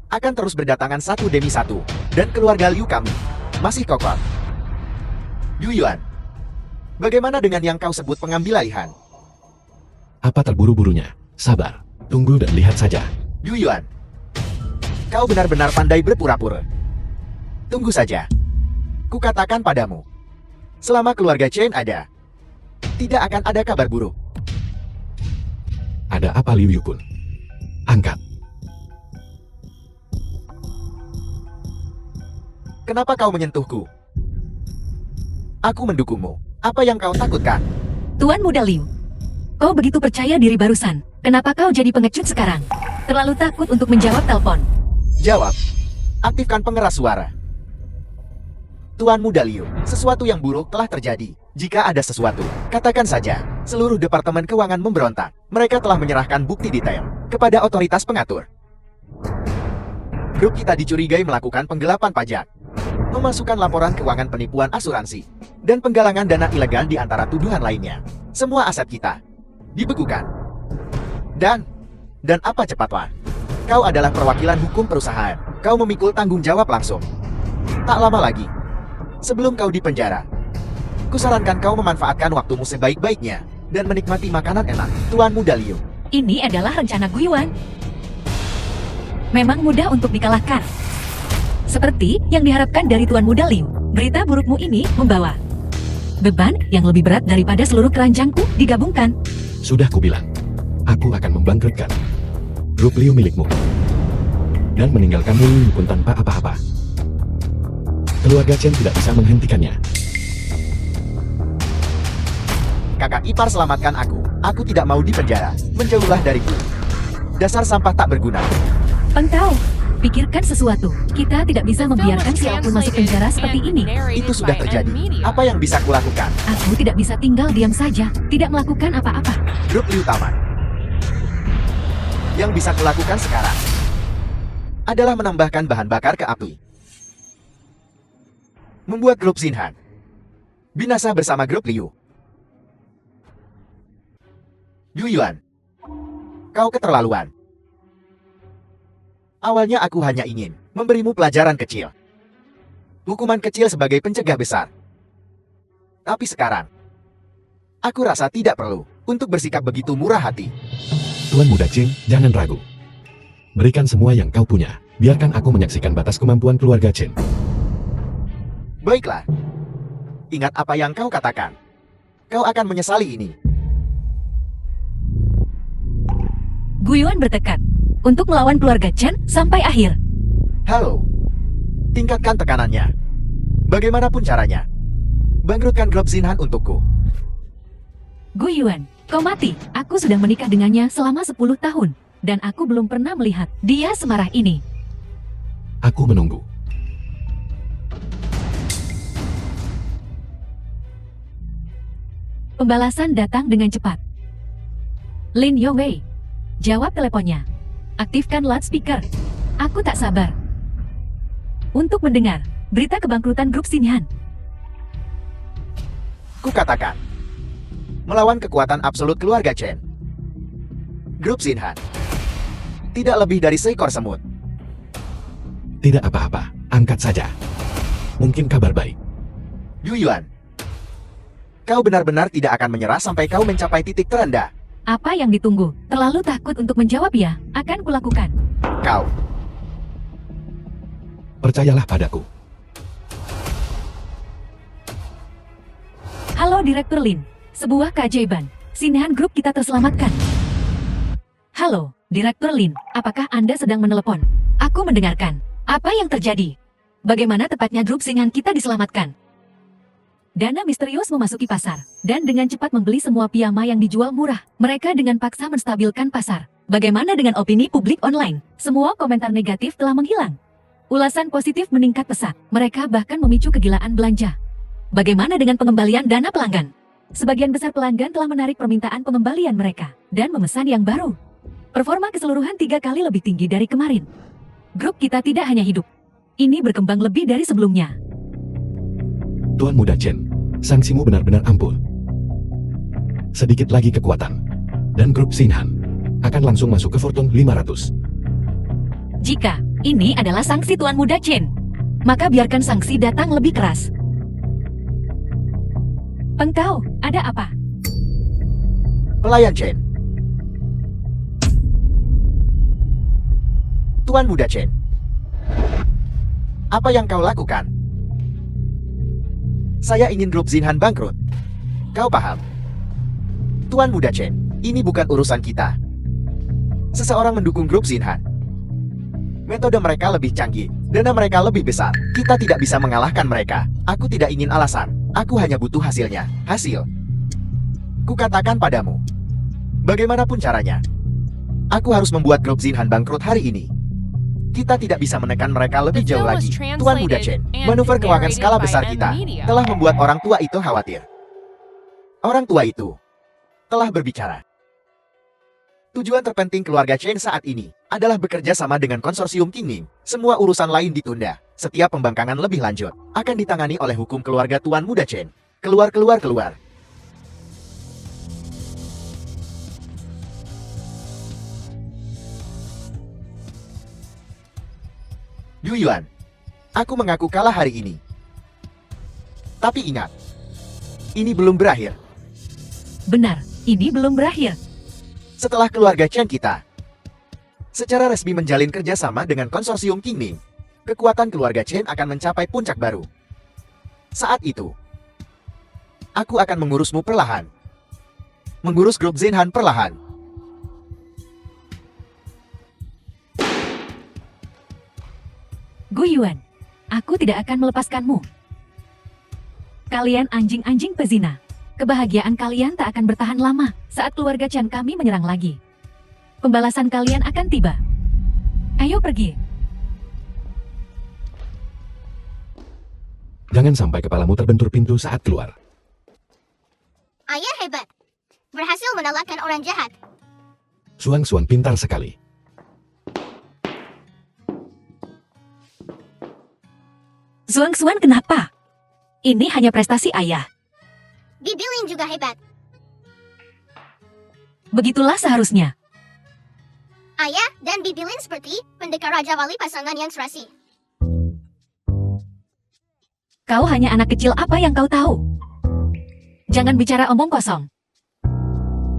akan terus berdatangan satu demi satu, dan keluarga Liu kami masih kokoh. Yu Yuan, bagaimana dengan yang kau sebut pengambil alihan?
Apa terburu-burunya? Sabar, tunggu dan lihat saja.
Yu Yuan, kau benar-benar pandai berpura-pura. Tunggu saja. Kukatakan padamu, selama keluarga Chen ada, tidak akan ada kabar buruk.
Ada apa Liu Yukun? Angkat.
Kenapa kau menyentuhku? Aku mendukungmu. Apa yang kau takutkan?
Tuan Muda Liu, kau begitu percaya diri barusan. Kenapa kau jadi pengecut sekarang? Terlalu takut untuk menjawab telepon.
Jawab. Aktifkan pengeras suara. Tuan Muda Liu, sesuatu yang buruk telah terjadi. Jika ada sesuatu, katakan saja. Seluruh Departemen Keuangan memberontak. Mereka telah menyerahkan bukti detail kepada otoritas pengatur. Grup kita dicurigai melakukan penggelapan pajak, memasukkan laporan keuangan penipuan asuransi, dan penggalangan dana ilegal di antara tuduhan lainnya. Semua aset kita dibekukan. Dan apa cepatlah? Kau adalah perwakilan hukum perusahaan. Kau memikul tanggung jawab langsung. Tak lama lagi, sebelum kau dipenjara, kusarankan kau memanfaatkan waktumu sebaik-baiknya dan menikmati makanan enak, Tuan Muda Liu.
Ini adalah rencana Gu Yuan. Memang mudah untuk dikalahkan. Seperti yang diharapkan dari Tuan Muda Liu, berita burukmu ini membawa beban yang lebih berat daripada seluruh keranjangku digabungkan.
Sudah kubilang, aku akan membangkrutkan grup Liu milikmu dan meninggalkanmu Liu Yukun tanpa apa-apa. Keluarga Chen tidak bisa menghentikannya.
Kakak ipar, selamatkan aku. Aku tidak mau dipenjara. Menjauhlah dariku. Dasar sampah tak berguna.
Engkau, pikirkan sesuatu. Kita tidak bisa membiarkan siapapun masuk penjara seperti ini.
Itu sudah terjadi. Apa yang bisa kulakukan?
Aku tidak bisa tinggal diam saja, tidak melakukan apa-apa.
Grup Liu taman. Yang bisa kulakukan sekarang adalah menambahkan bahan bakar ke api. Membuat grup Xinhan binasa bersama grup Liu. Yu Yuan, kau keterlaluan. Awalnya aku hanya ingin memberimu pelajaran kecil. Hukuman kecil sebagai pencegah besar. Tapi sekarang, aku rasa tidak perlu untuk bersikap begitu murah hati.
Tuan Muda Qing, jangan ragu. Berikan semua yang kau punya. Biarkan aku menyaksikan batas kemampuan keluarga Chen.
Baiklah. Ingat apa yang kau katakan. Kau akan menyesali ini.
Gu Yuan bertekad untuk melawan keluarga Chen sampai akhir.
Halo. Tingkatkan tekanannya. Bagaimanapun caranya. Bangkrutkan grup Xinhan untukku.
Gu Yuan, kau mati. Aku sudah menikah dengannya selama 10 tahun. Dan aku belum pernah melihat dia semarah ini.
Aku menunggu.
Pembalasan datang dengan cepat. Lin Yowei, jawab teleponnya. Aktifkan loudspeaker. Aku tak sabar untuk mendengar berita kebangkrutan grup Xinhan.
Kukatakan, melawan kekuatan absolut keluarga Chen. Grup Xinhan. Tidak lebih dari seekor semut.
Tidak apa-apa, angkat saja. Mungkin kabar baik.
Yu Yuan. Kau benar-benar tidak akan menyerah sampai kau mencapai titik terendah.
Apa yang ditunggu? Terlalu takut untuk menjawab ya? Akan kulakukan.
Kau.
Percayalah padaku.
Halo Direktur Lin. Sebuah keajaiban. Xinhan Group kita terselamatkan. Halo, Direktur Lin. Apakah Anda sedang menelepon? Aku mendengarkan. Apa yang terjadi? Bagaimana tepatnya grup Xinhan kita diselamatkan? Dana misterius memasuki pasar, dan dengan cepat membeli semua piyama yang dijual murah. Mereka dengan paksa menstabilkan pasar. Bagaimana dengan opini publik online? Semua komentar negatif telah menghilang. Ulasan positif meningkat pesat. Mereka bahkan memicu kegilaan belanja. Bagaimana dengan pengembalian dana pelanggan? Sebagian besar pelanggan telah menarik permintaan pengembalian mereka, dan memesan yang baru. Performa keseluruhan 3 kali lebih tinggi dari kemarin. Grup kita tidak hanya hidup. Ini berkembang lebih dari sebelumnya.
Tuan Muda Chen, sanksimu benar-benar ampuh. Sedikit lagi kekuatan. Dan grup Xinhan akan langsung masuk ke Fortune 500.
Jika ini adalah sanksi Tuan Muda Chen, maka biarkan sanksi datang lebih keras. Pengkau, ada apa?
Pelayan Chen. Tuan Muda Chen. Apa yang kau lakukan? Saya ingin grup Xinhan bangkrut. Kau paham? Tuan Muda Chen, ini bukan urusan kita. Seseorang mendukung grup Xinhan. Metode mereka lebih canggih, dana mereka lebih besar. Kita tidak bisa mengalahkan mereka. Aku tidak ingin alasan. Aku hanya butuh hasilnya. Hasil. Kukatakan padamu. Bagaimanapun caranya. Aku harus membuat grup Xinhan bangkrut hari ini. Kita tidak bisa menekan mereka lebih jauh lagi. Tuan Muda Chen, manuver keuangan skala besar kita telah membuat orang tua itu khawatir. Orang tua itu telah berbicara. Tujuan terpenting keluarga Chen saat ini adalah bekerja sama dengan konsorsium Qingming. Semua urusan lain ditunda. Setiap pembangkangan lebih lanjut akan ditangani oleh hukum keluarga Tuan Muda Chen. Keluar. Yu Yuan, aku mengaku kalah hari ini. Tapi ingat, ini belum berakhir.
Benar, ini belum berakhir.
Setelah keluarga Chen kita secara resmi menjalin kerjasama dengan konsorsium Qingming, kekuatan keluarga Chen akan mencapai puncak baru. Saat itu, aku akan mengurusmu perlahan. Mengurus grup Xinhan perlahan.
Gu Yuan, aku tidak akan melepaskanmu. Kalian anjing-anjing pezina. Kebahagiaan kalian tak akan bertahan lama saat keluarga Chen kami menyerang lagi. Pembalasan kalian akan tiba. Ayo pergi.
Jangan sampai kepalamu terbentur pintu saat keluar.
Ayah hebat. Berhasil mengalahkan orang jahat.
Suang pintar sekali.
Zuang kenapa? Ini hanya prestasi ayah.
Bibilin juga hebat.
Begitulah seharusnya.
Ayah dan Bibilin seperti pendekar Raja Wali pasangan yang serasi.
Kau hanya anak kecil, apa yang kau tahu? Jangan bicara omong kosong.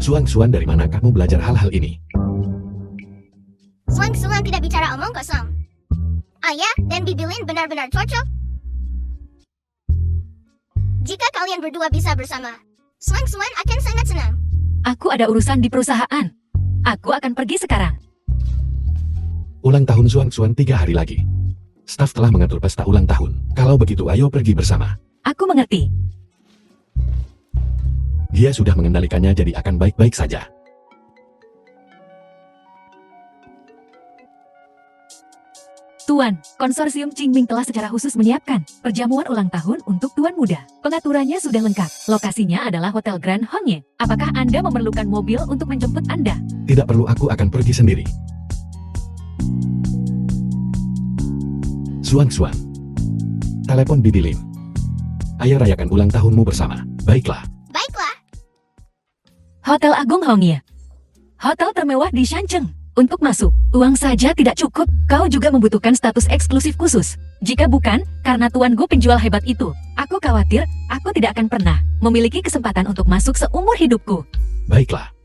Suang dari mana kamu belajar hal-hal ini?
Suang tidak bicara omong kosong. Ayah dan Bibilin benar-benar cocok. Jika kalian berdua bisa bersama, Suang akan sangat senang.
Aku ada urusan di perusahaan. Aku akan pergi sekarang.
Ulang tahun Suang 3 hari lagi. Staf telah mengatur pesta ulang tahun. Kalau begitu ayo pergi bersama.
Aku mengerti.
Dia sudah mengendalikannya jadi akan baik-baik saja.
Tuan, konsorsium Qingming telah secara khusus menyiapkan perjamuan ulang tahun untuk Tuan Muda. Pengaturannya sudah lengkap. Lokasinya adalah Hotel Grand Hongye. Apakah Anda memerlukan mobil untuk menjemput Anda?
Tidak perlu, aku akan pergi sendiri. Suang. Telepon Bibilin. Ayo rayakan ulang tahunmu bersama. Baiklah.
Baiklah.
Hotel Agung Hongye. Hotel termewah di Shancheng. Untuk masuk, uang saja tidak cukup. Kau juga membutuhkan status eksklusif khusus. Jika bukan, karena Tuan Gu penjual hebat itu, aku khawatir aku tidak akan pernah memiliki kesempatan untuk masuk seumur hidupku.
Baiklah.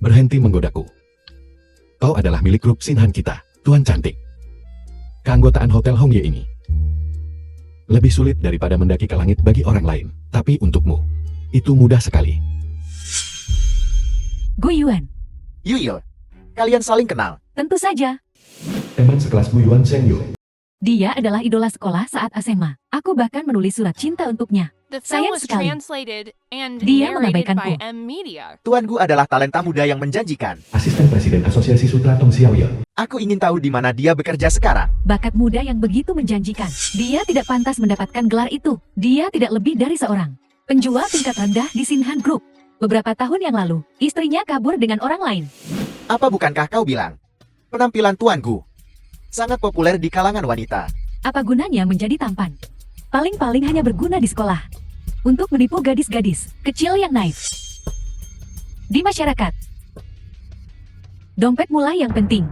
Berhenti menggodaku. Kau adalah milik grup Xinhan kita, Tuan Cantik. Keanggotaan Hotel Hongye ini lebih sulit daripada mendaki ke langit bagi orang lain. Tapi untukmu, itu mudah sekali.
Gu Yuan,
Yuyo, kalian saling kenal.
tentu saja.
Teman sekelas Bu Yuan Zheng Yu.
Dia adalah idola sekolah saat SMA. Aku bahkan menulis surat cinta untuknya.
The
Sayang
film was
sekali.
translated and
Dia
narrated by
mengabaikanku.
M Media.
Tuan Gu adalah talenta muda yang menjanjikan.
Asisten Presiden Asosiasi Sutra Tong Xiaoye.
Aku ingin tahu di mana dia bekerja sekarang.
Bakat muda yang begitu menjanjikan. Dia tidak pantas mendapatkan gelar itu. Dia tidak lebih dari seorang penjual tingkat rendah di Xinhan Group. Beberapa tahun yang lalu, istrinya kabur dengan orang lain.
Apa bukankah kau bilang? Penampilan Tuan Gu sangat populer di kalangan wanita.
Apa gunanya menjadi tampan? Paling-paling hanya berguna di sekolah. Untuk menipu gadis-gadis kecil yang naif. Di masyarakat. Dompet mulai yang penting.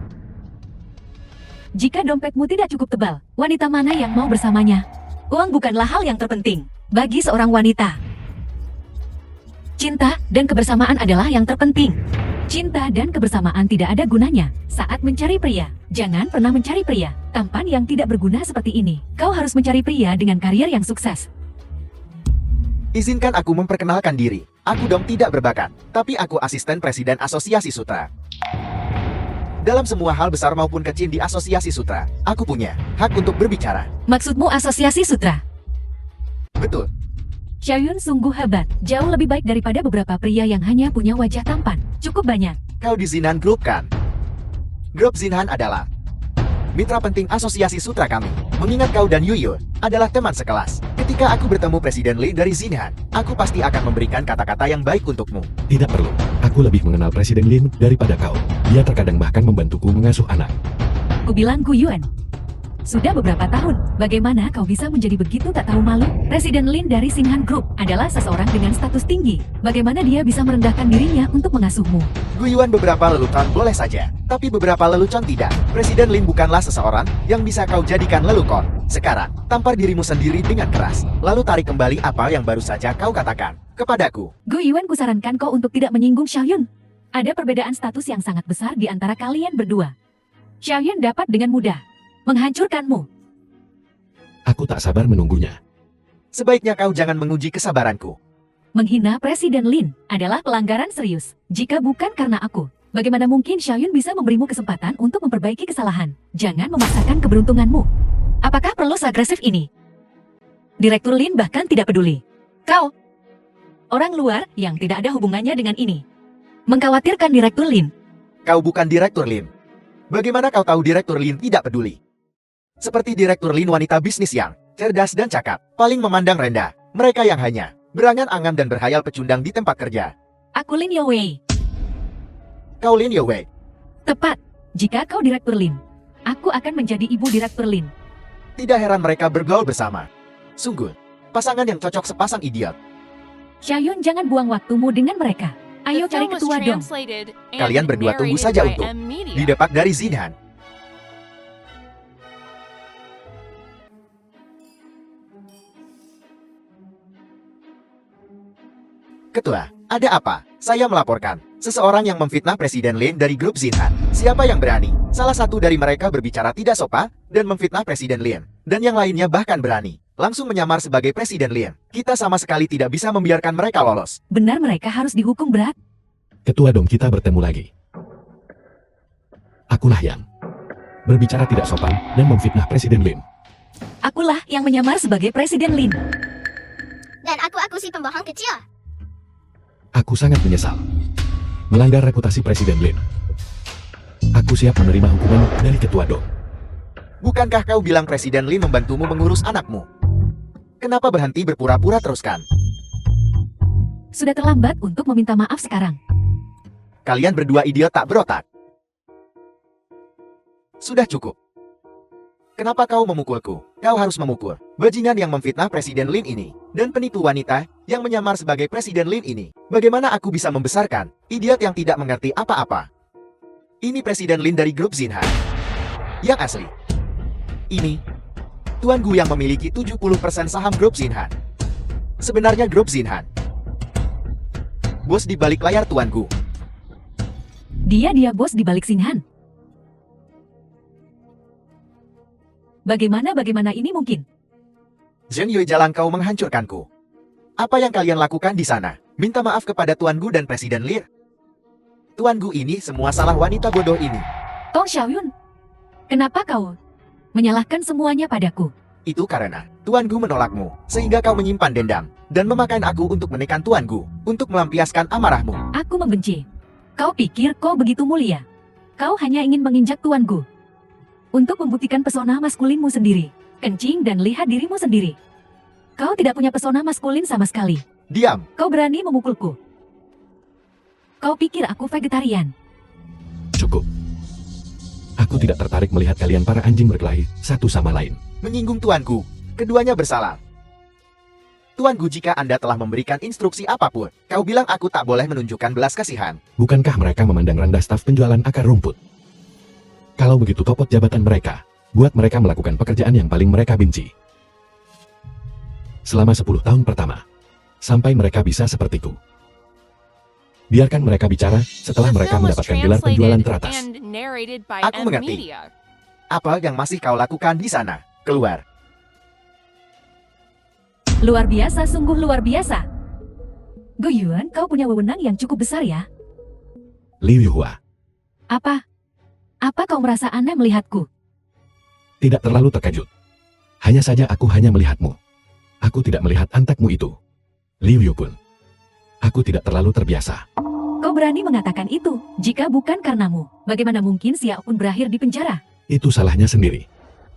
Jika dompetmu tidak cukup tebal, wanita mana yang mau bersamanya? Uang bukanlah hal yang terpenting bagi seorang wanita. Cinta dan kebersamaan adalah yang terpenting. Cinta dan kebersamaan tidak ada gunanya saat mencari pria. Jangan pernah mencari pria tampan yang tidak berguna seperti ini. Kau harus mencari pria dengan karier yang sukses.
Izinkan aku memperkenalkan diri. Aku Dong tidak berbakat, tapi aku asisten presiden Asosiasi Sutra. Dalam semua hal besar maupun kecil di Asosiasi Sutra, aku punya hak untuk berbicara.
Maksudmu Asosiasi Sutra?
Betul.
Xiaoyun sungguh hebat. Jauh lebih baik daripada beberapa pria yang hanya punya wajah tampan. Cukup banyak.
Kau di Xinhan Group kan? Grup Xinhan adalah mitra penting Asosiasi Sutra kami. Mengingat kau dan Yuyo adalah teman sekelas. Ketika aku bertemu Presiden Lin dari Xinhan, aku pasti akan memberikan kata-kata yang baik untukmu.
Tidak perlu. Aku lebih mengenal Presiden Lin daripada kau. Dia terkadang bahkan membantuku mengasuh anak.
Ku bilang Gu Yuan. Sudah beberapa tahun, bagaimana kau bisa menjadi begitu tak tahu malu? Presiden Lin dari Xinhan Group adalah seseorang dengan status tinggi. Bagaimana dia bisa merendahkan dirinya untuk mengasuhmu?
Guyuan beberapa lelucon boleh saja, tapi beberapa lelucon tidak. Presiden Lin bukanlah seseorang yang bisa kau jadikan lelucon. Sekarang, tampar dirimu sendiri dengan keras, lalu tarik kembali apa yang baru saja kau katakan kepadaku.
Gu Yuan kusarankan kau untuk tidak menyinggung Xiaoyun. Ada perbedaan status yang sangat besar di antara kalian berdua. Xiaoyun dapat dengan mudah menghancurkanmu.
Aku tak sabar menunggunya.
Sebaiknya kau jangan menguji kesabaranku.
Menghina Presiden Lin adalah pelanggaran serius. Jika bukan karena aku, bagaimana mungkin Xiaoyun bisa memberimu kesempatan untuk memperbaiki kesalahan? Jangan memaksakan keberuntunganmu. Apakah perlu seagresif ini? Direktur Lin bahkan tidak peduli. Kau, orang luar yang tidak ada hubungannya dengan ini, mengkhawatirkan Direktur Lin.
Kau bukan Direktur Lin. Bagaimana kau tahu Direktur Lin tidak peduli? Seperti Direktur Lin wanita bisnis yang cerdas dan cakap, paling memandang rendah mereka yang hanya berangan-angan dan berhayal pecundang di tempat kerja.
Aku Lin Yowei.
Kau Lin Yowei.
Tepat. Jika kau Direktur Lin, aku akan menjadi ibu Direktur Lin.
Tidak heran mereka bergaul bersama. Sungguh, pasangan yang cocok sepasang idiot.
Xiaoyun, jangan buang waktumu dengan mereka. Ayo
The
cari
film was
ketua dong.
translated and
Kalian berdua tunggu
narrated
saja
by
untuk
M Media.
di depan dari Xinhan. Ketua, ada apa? Saya melaporkan seseorang yang memfitnah Presiden Lin dari grup Xinhan. Siapa yang berani? Salah satu dari mereka berbicara tidak sopan dan memfitnah Presiden Lin. Dan yang lainnya bahkan berani langsung menyamar sebagai Presiden Lin. Kita sama sekali tidak bisa membiarkan mereka lolos.
Benar mereka harus dihukum berat.
Ketua Dong, kita bertemu lagi. Akulah yang berbicara tidak sopan dan memfitnah Presiden Lin.
Akulah yang menyamar sebagai Presiden Lin.
Dan aku si pembohong kecil.
Aku sangat menyesal melanggar reputasi Presiden Lin. Aku siap menerima hukuman dari Ketua Dong.
Bukankah kau bilang Presiden Lin membantumu mengurus anakmu? Kenapa berhenti berpura-pura teruskan?
Sudah terlambat untuk meminta maaf sekarang.
Kalian berdua idiot tak berotak. Sudah cukup. Kenapa kau memukulku? Kau harus memukul bajingan yang memfitnah Presiden Lin ini dan penipu wanita yang menyamar sebagai Presiden Lin ini. Bagaimana aku bisa membesarkan idiot yang tidak mengerti apa-apa? Ini Presiden Lin dari grup Xinhan. Yang asli. Ini Tuan Gu yang memiliki 70% saham grup Xinhan. Sebenarnya grup Xinhan bos di balik layar Tuan Gu.
Dia bos di balik Xinhan. Bagaimana ini mungkin?
Zheng Yue jalan kau menghancurkanku. Apa yang kalian lakukan di sana? Minta maaf kepada Tuan Gu dan Presiden Lir. Tuan Gu ini semua salah wanita bodoh ini.
Tong Xiaoyun, kenapa kau menyalahkan semuanya padaku?
Itu karena Tuan Gu menolakmu, sehingga kau menyimpan dendam dan memakan aku untuk menekan Tuan Gu, untuk melampiaskan amarahmu.
Aku membenci. Kau pikir kau begitu mulia? Kau hanya ingin menginjak Tuan Gu untuk membuktikan pesona maskulinmu sendiri. Kencing dan lihat dirimu sendiri. Kau tidak punya pesona maskulin sama sekali.
Diam.
Kau berani memukulku. Kau pikir aku vegetarian?
Cukup. Aku tidak tertarik melihat kalian para anjing berkelahi satu sama lain.
Menyinggung Tuan Gu, keduanya bersalah. Tuan Gu, jika Anda telah memberikan instruksi apapun, kau bilang aku tak boleh menunjukkan belas kasihan.
Bukankah mereka memandang rendah staf penjualan akar rumput? Kalau begitu copot jabatan mereka, buat mereka melakukan pekerjaan yang paling mereka benci. Selama 10 tahun pertama, sampai mereka bisa sepertiku. Biarkan mereka bicara setelah mereka mendapatkan gelar penjualan teratas.
Aku mengerti. Apa yang masih kau lakukan di sana? Keluar.
Luar biasa, sungguh luar biasa. Gu Yuan, kau punya wewenang yang cukup besar ya.
Liu Yuhua,
Apa kau merasa aneh melihatku?
tidak terlalu terkejut. Hanya saja aku hanya melihatmu. Aku tidak melihat antekmu itu. Liu Yu pun. Aku tidak terlalu terbiasa.
Kau berani mengatakan itu? Jika bukan karenamu, bagaimana mungkin Xiao pun berakhir di penjara?
Itu salahnya sendiri.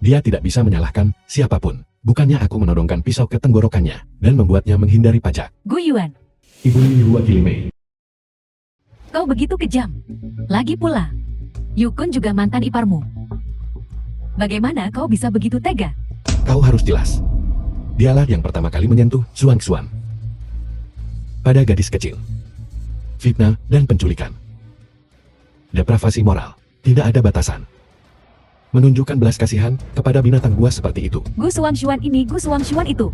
Dia tidak bisa menyalahkan siapapun. Bukannya aku menodongkan pisau ke tenggorokannya dan membuatnya menghindari pajak.
Gu Yuan,
Ibu Liu Yuhua Kilimei.
kau begitu kejam. Lagi pula, Yukun juga mantan iparmu. Bagaimana kau bisa begitu tega?
Kau harus jelas. Dialah yang pertama kali menyentuh Xuan Xuan. Pada gadis kecil. Fitnah dan penculikan. Depravasi moral. Tidak ada batasan. Menunjukkan belas kasihan kepada binatang buas seperti itu.
Gu Xuan ini, Gu Xuan itu.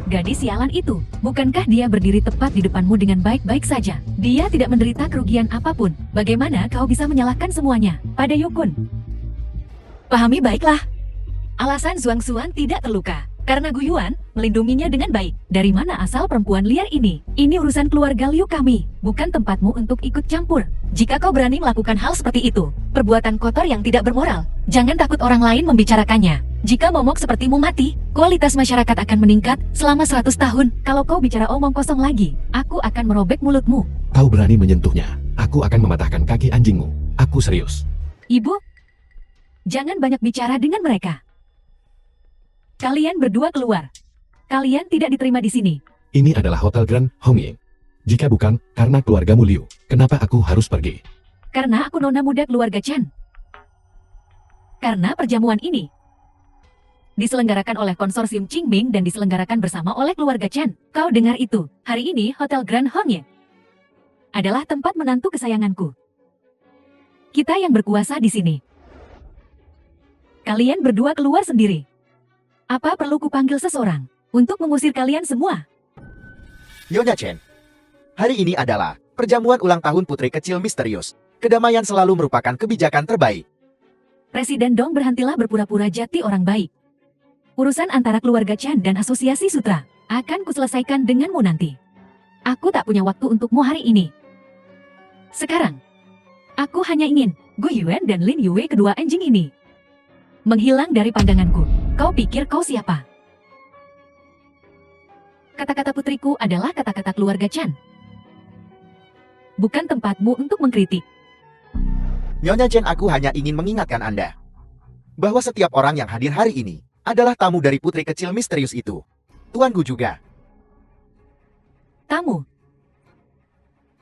Gadis sialan itu, bukankah dia berdiri tepat di depanmu dengan baik-baik saja? Dia tidak menderita kerugian apapun. Bagaimana kau bisa menyalahkan semuanya pada Yukun? Pahami baiklah. Alasan Xuan tidak terluka karena Gu Yuan melindunginya dengan baik. Dari mana asal perempuan liar ini? Ini urusan keluarga Liu kami, bukan tempatmu untuk ikut campur. Jika kau berani melakukan hal seperti itu, perbuatan kotor yang tidak bermoral, jangan takut orang lain membicarakannya. Jika momok sepertimu mati, kualitas masyarakat akan meningkat selama 100 tahun. Kalau kau bicara omong kosong lagi, aku akan merobek mulutmu.
Kau berani menyentuhnya, aku akan mematahkan kaki anjingmu. Aku serius.
Ibu, jangan banyak bicara dengan mereka. Kalian berdua keluar. Kalian tidak diterima di sini.
Ini adalah Hotel Grand Hongying. Jika bukan karena keluargamu Liu, kenapa aku harus pergi?
Karena aku nona muda keluarga Chen. Karena perjamuan ini diselenggarakan oleh konsorsium Qingming dan diselenggarakan bersama oleh keluarga Chen. Kau dengar itu? Hari ini Hotel Grand Hongying adalah tempat menantu kesayanganku. Kita yang berkuasa di sini. Kalian berdua keluar sendiri. Apa perlu kupanggil seseorang untuk mengusir kalian semua?
Nyonya Chen, hari ini adalah perjamuan ulang tahun putri kecil misterius. Kedamaian selalu merupakan kebijakan terbaik.
Presiden Dong, berhentilah berpura-pura jati orang baik. Urusan antara keluarga Chen dan asosiasi sutra akan kuselesaikan denganmu nanti. Aku tak punya waktu untukmu hari ini. Sekarang, aku hanya ingin Gu Yuan dan Lin Yue, kedua anjing ini, menghilang dari pandanganku. Kau pikir kau siapa? Kata-kata putriku adalah kata-kata keluarga Chen. Bukan tempatmu untuk mengkritik.
Nyonya Chen, aku hanya ingin mengingatkan Anda bahwa setiap orang yang hadir hari ini adalah tamu dari putri kecil misterius itu. Tuan Gu juga.
Tamu.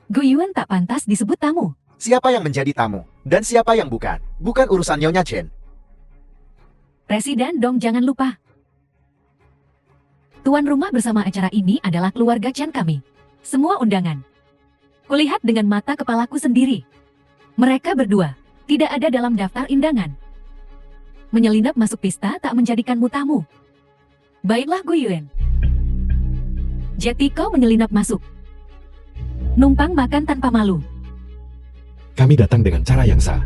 Gu Yuan tak pantas disebut tamu.
Siapa yang menjadi tamu dan siapa yang bukan? Bukan urusan Nyonya Chen.
Presiden Dong, jangan lupa. Tuan rumah bersama acara ini adalah keluarga Chen kami. Semua undangan kulihat dengan mata kepalaku sendiri. Mereka berdua tidak ada dalam daftar undangan. Menyelinap masuk pesta tak menjadikanmu tamu. Baiklah Gu Yuan. Jadi kau menyelinap masuk. Numpang makan tanpa malu.
Kami datang dengan cara yang sah.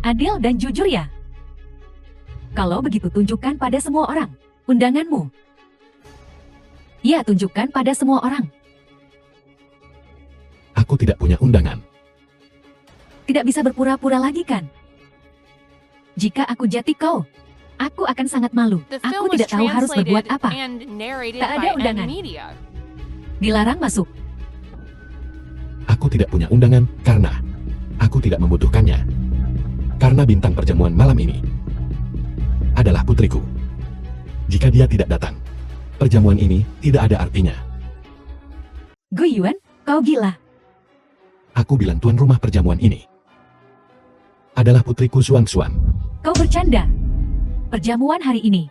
Adil dan jujur ya. Kalau begitu tunjukkan pada semua orang undanganmu. Ya, tunjukkan pada semua orang.
Aku tidak punya undangan.
Tidak bisa berpura-pura lagi kan? Jika aku jati kau, aku akan sangat malu.
The
Aku
film was
tidak tahu harus berbuat
translated
apa.
and narrated
Tak ada
by
undangan.
N Media.
Dilarang masuk.
Aku tidak punya undangan karena aku tidak membutuhkannya. Karena bintang perjamuan malam ini adalah putriku. Jika dia tidak datang, perjamuan ini tidak ada artinya.
Gu Yuan, kau gila.
Aku bilang tuan rumah perjamuan ini adalah putriku Xuan.
Kau bercanda. Perjamuan hari ini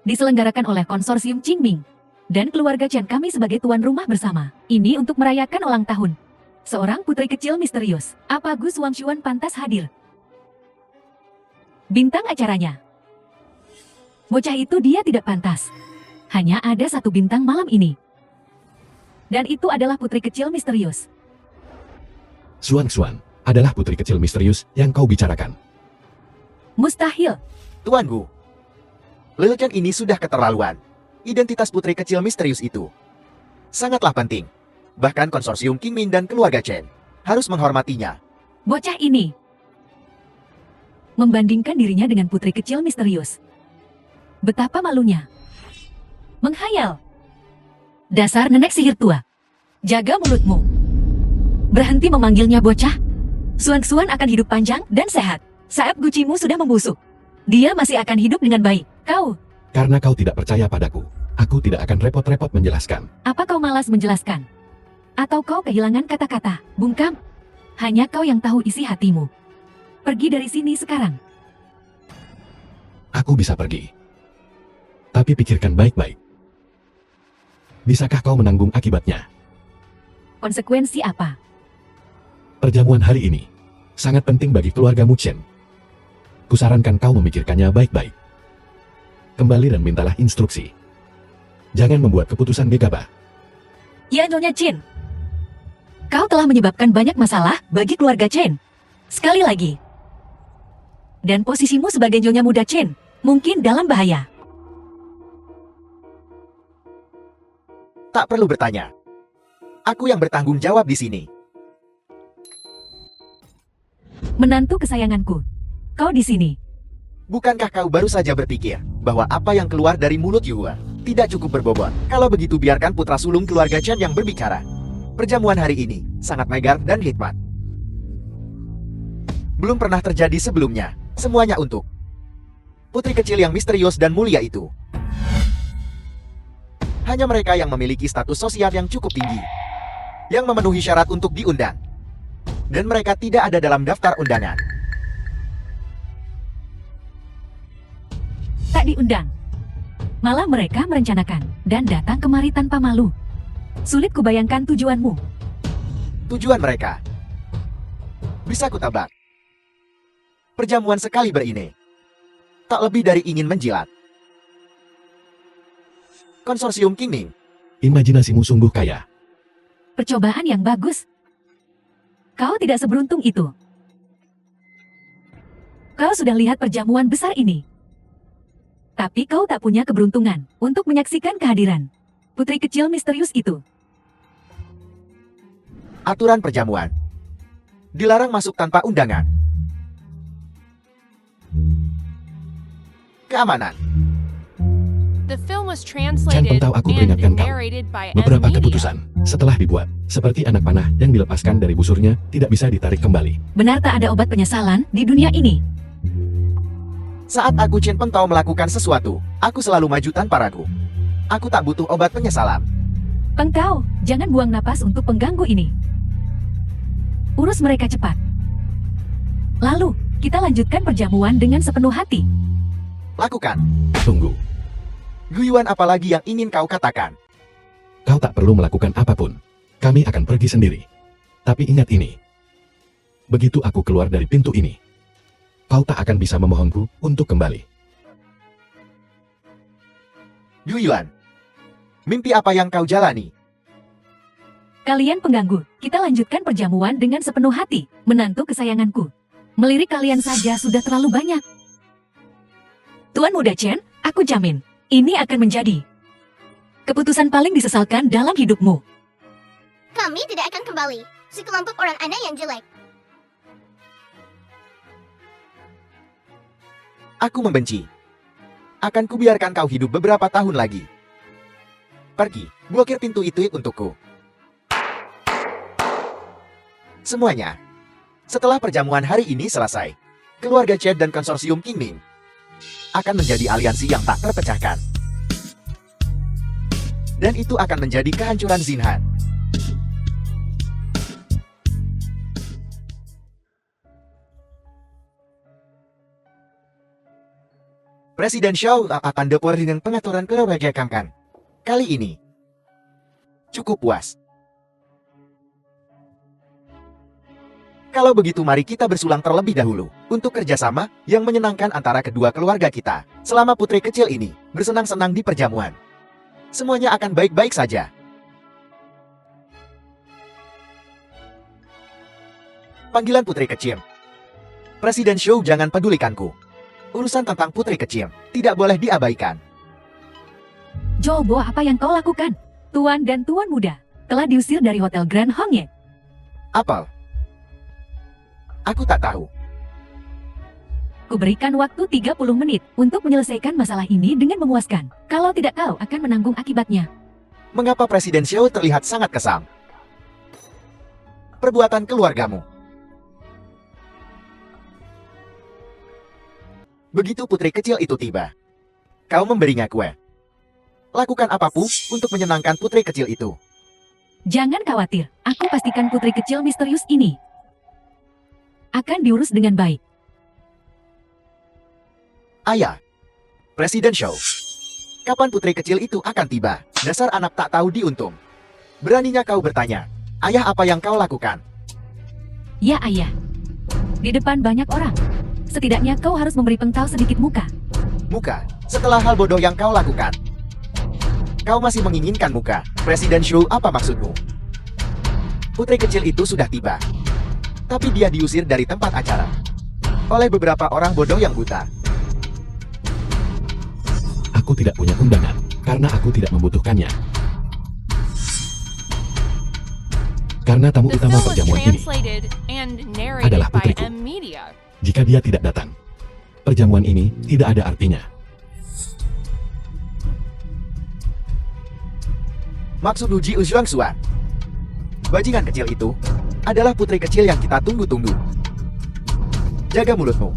diselenggarakan oleh konsorsium Qingming dan keluarga Chen kami sebagai tuan rumah bersama. Ini untuk merayakan ulang tahun seorang putri kecil misterius. Apa Gu Xuan pantas hadir? Bintang acaranya. Bocah itu dia tidak pantas. Hanya ada satu bintang malam ini. Dan itu adalah putri kecil misterius.
Xuan adalah putri kecil misterius yang kau bicarakan.
Mustahil.
Tuan Gu. Lele Chen ini sudah keterlaluan. Identitas putri kecil misterius itu sangatlah penting. Bahkan konsorsium Qingming dan keluarga Chen harus menghormatinya.
Bocah ini membandingkan dirinya dengan putri kecil misterius. Betapa malunya. Menghayal. Dasar nenek sihir tua. Jaga mulutmu. Berhenti memanggilnya bocah. Xuan akan hidup panjang dan sehat. Saat gucimu sudah membusuk, dia masih akan hidup dengan baik. Kau,
Karena kau tidak percaya padaku, aku tidak akan repot-repot menjelaskan.
apa kau malas menjelaskan? Atau kau kehilangan kata-kata? Bungkam, hanya kau yang tahu isi hatimu. Pergi dari sini sekarang.
Aku bisa pergi. Tapi pikirkan baik-baik. Bisakah kau menanggung akibatnya?
Konsekuensi apa?
Perjamuan hari ini sangat penting bagi keluarga Chen. Kusarankan kau memikirkannya baik-baik. Kembali dan mintalah instruksi. Jangan membuat keputusan gegabah.
Ya Nyonya Chen. Kau telah menyebabkan banyak masalah bagi keluarga Chen. Sekali lagi. Dan posisimu sebagai Nyonya Muda Chen mungkin dalam bahaya.
Tak perlu bertanya. Aku yang bertanggung jawab di sini.
Menantu kesayanganku. Kau di sini.
Bukankah kau baru saja berpikir bahwa apa yang keluar dari mulut Yuhua tidak cukup berbobot? Kalau begitu biarkan putra sulung keluarga Chen yang berbicara. Perjamuan hari ini sangat megar dan hikmat. Belum pernah terjadi sebelumnya. Semuanya untuk putri kecil yang misterius dan mulia itu. Hanya mereka yang memiliki status sosial yang cukup tinggi, yang memenuhi syarat untuk diundang. Dan mereka tidak ada dalam daftar undangan.
Tak diundang. Malah mereka merencanakan dan datang kemari tanpa malu. Sulit kubayangkan tujuanmu.
Tujuan mereka bisa kutebak. Perjamuan sekaliber ini tak lebih dari ingin menjilat konsorsium Qingming.
Imajinasimu sungguh kaya.
Percobaan yang bagus. Kau tidak seberuntung itu. Kau sudah lihat perjamuan besar ini. Tapi kau tak punya keberuntungan untuk menyaksikan kehadiran putri kecil misterius itu.
Aturan perjamuan dilarang masuk tanpa undangan. Keamanan.
The film was
Chen
translated
tahu aku
and
peringatkan kau.
narrated by N
Beberapa
Media.
keputusan setelah dibuat, seperti anak panah yang dilepaskan dari busurnya, tidak bisa ditarik kembali.
Benar tak ada obat penyesalan di dunia ini.
Saat aku Chen Pengtao melakukan sesuatu, aku selalu maju tanpa ragu. Aku tak butuh obat penyesalan.
Pengtao, jangan buang napas untuk pengganggu ini. Urus mereka cepat. Lalu, kita lanjutkan perjamuan dengan sepenuh hati.
Lakukan.
Tunggu,
Guyuan apalagi yang ingin kau katakan?
kau tak perlu melakukan apapun. Kami akan pergi sendiri. Tapi ingat ini. Begitu aku keluar dari pintu ini, kau tak akan bisa memohonku untuk kembali.
Gu Yuan, mimpi apa yang kau jalani?
Kalian pengganggu, kita lanjutkan perjamuan dengan sepenuh hati, menantu kesayanganku. Melirik kalian saja sudah terlalu banyak. Tuan Muda Chen, aku jamin, ini akan menjadi keputusan paling disesalkan dalam hidupmu.
Kami tidak akan kembali. Sekelompok orang aneh yang jelek.
Aku membenci. Akan kubiarkan kau hidup beberapa tahun lagi. Pergi, blokir pintu itu untukku. Semuanya. Setelah perjamuan hari ini selesai, keluarga Chen dan konsorsium Qingming akan menjadi aliansi yang tak terpecahkan. Dan itu akan menjadi kehancuran Xinhan. Presiden Xiao akan depor dengan pengaturan kebijakan. Kali ini, cukup puas. Kalau begitu mari kita bersulang terlebih dahulu untuk kerjasama yang menyenangkan antara kedua keluarga kita. Selama putri kecil ini bersenang-senang di perjamuan, semuanya akan baik-baik saja. Panggilan putri kecil. Presiden Xiao, jangan pedulikanku. Urusan tentang putri kecil tidak boleh diabaikan.
Jobo, apa yang kau lakukan? Tuan dan Tuan Muda telah diusir dari Hotel Grand Hongye.
Apel. Aku tak tahu.
Kuberikan waktu 30 menit untuk menyelesaikan masalah ini dengan memuaskan. Kalau tidak, kau akan menanggung akibatnya.
Mengapa Presiden Xiao terlihat sangat kesal? Perbuatan keluargamu. Begitu putri kecil itu tiba, kau memberinya kue. Lakukan apapun untuk menyenangkan putri kecil itu.
Jangan khawatir, aku pastikan putri kecil misterius ini akan diurus dengan baik.
Ayah, Presiden Xiao, kapan putri kecil itu akan tiba? Dasar anak tak tahu diuntung. Beraninya kau bertanya, ayah, apa yang kau lakukan?
Ya ayah, di depan banyak orang. Setidaknya kau harus memberi pengtau sedikit muka.
Muka, setelah hal bodoh yang kau lakukan. Kau masih menginginkan muka. Presiden Xiao, apa maksudmu? Putri kecil itu sudah tiba. Tapi dia diusir dari tempat acara oleh beberapa orang bodoh yang buta.
Aku tidak punya undangan, karena aku tidak membutuhkannya. Karena tamu
The
utama
film was
perjamuan ini
translated and narrated
adalah
by
putriku.
M Media.
Jika dia tidak datang, perjamuan ini tidak ada artinya.
Maksud Ji Uzhuangxuan, bajingan kecil itu adalah putri kecil yang kita tunggu-tunggu. Jaga mulutmu.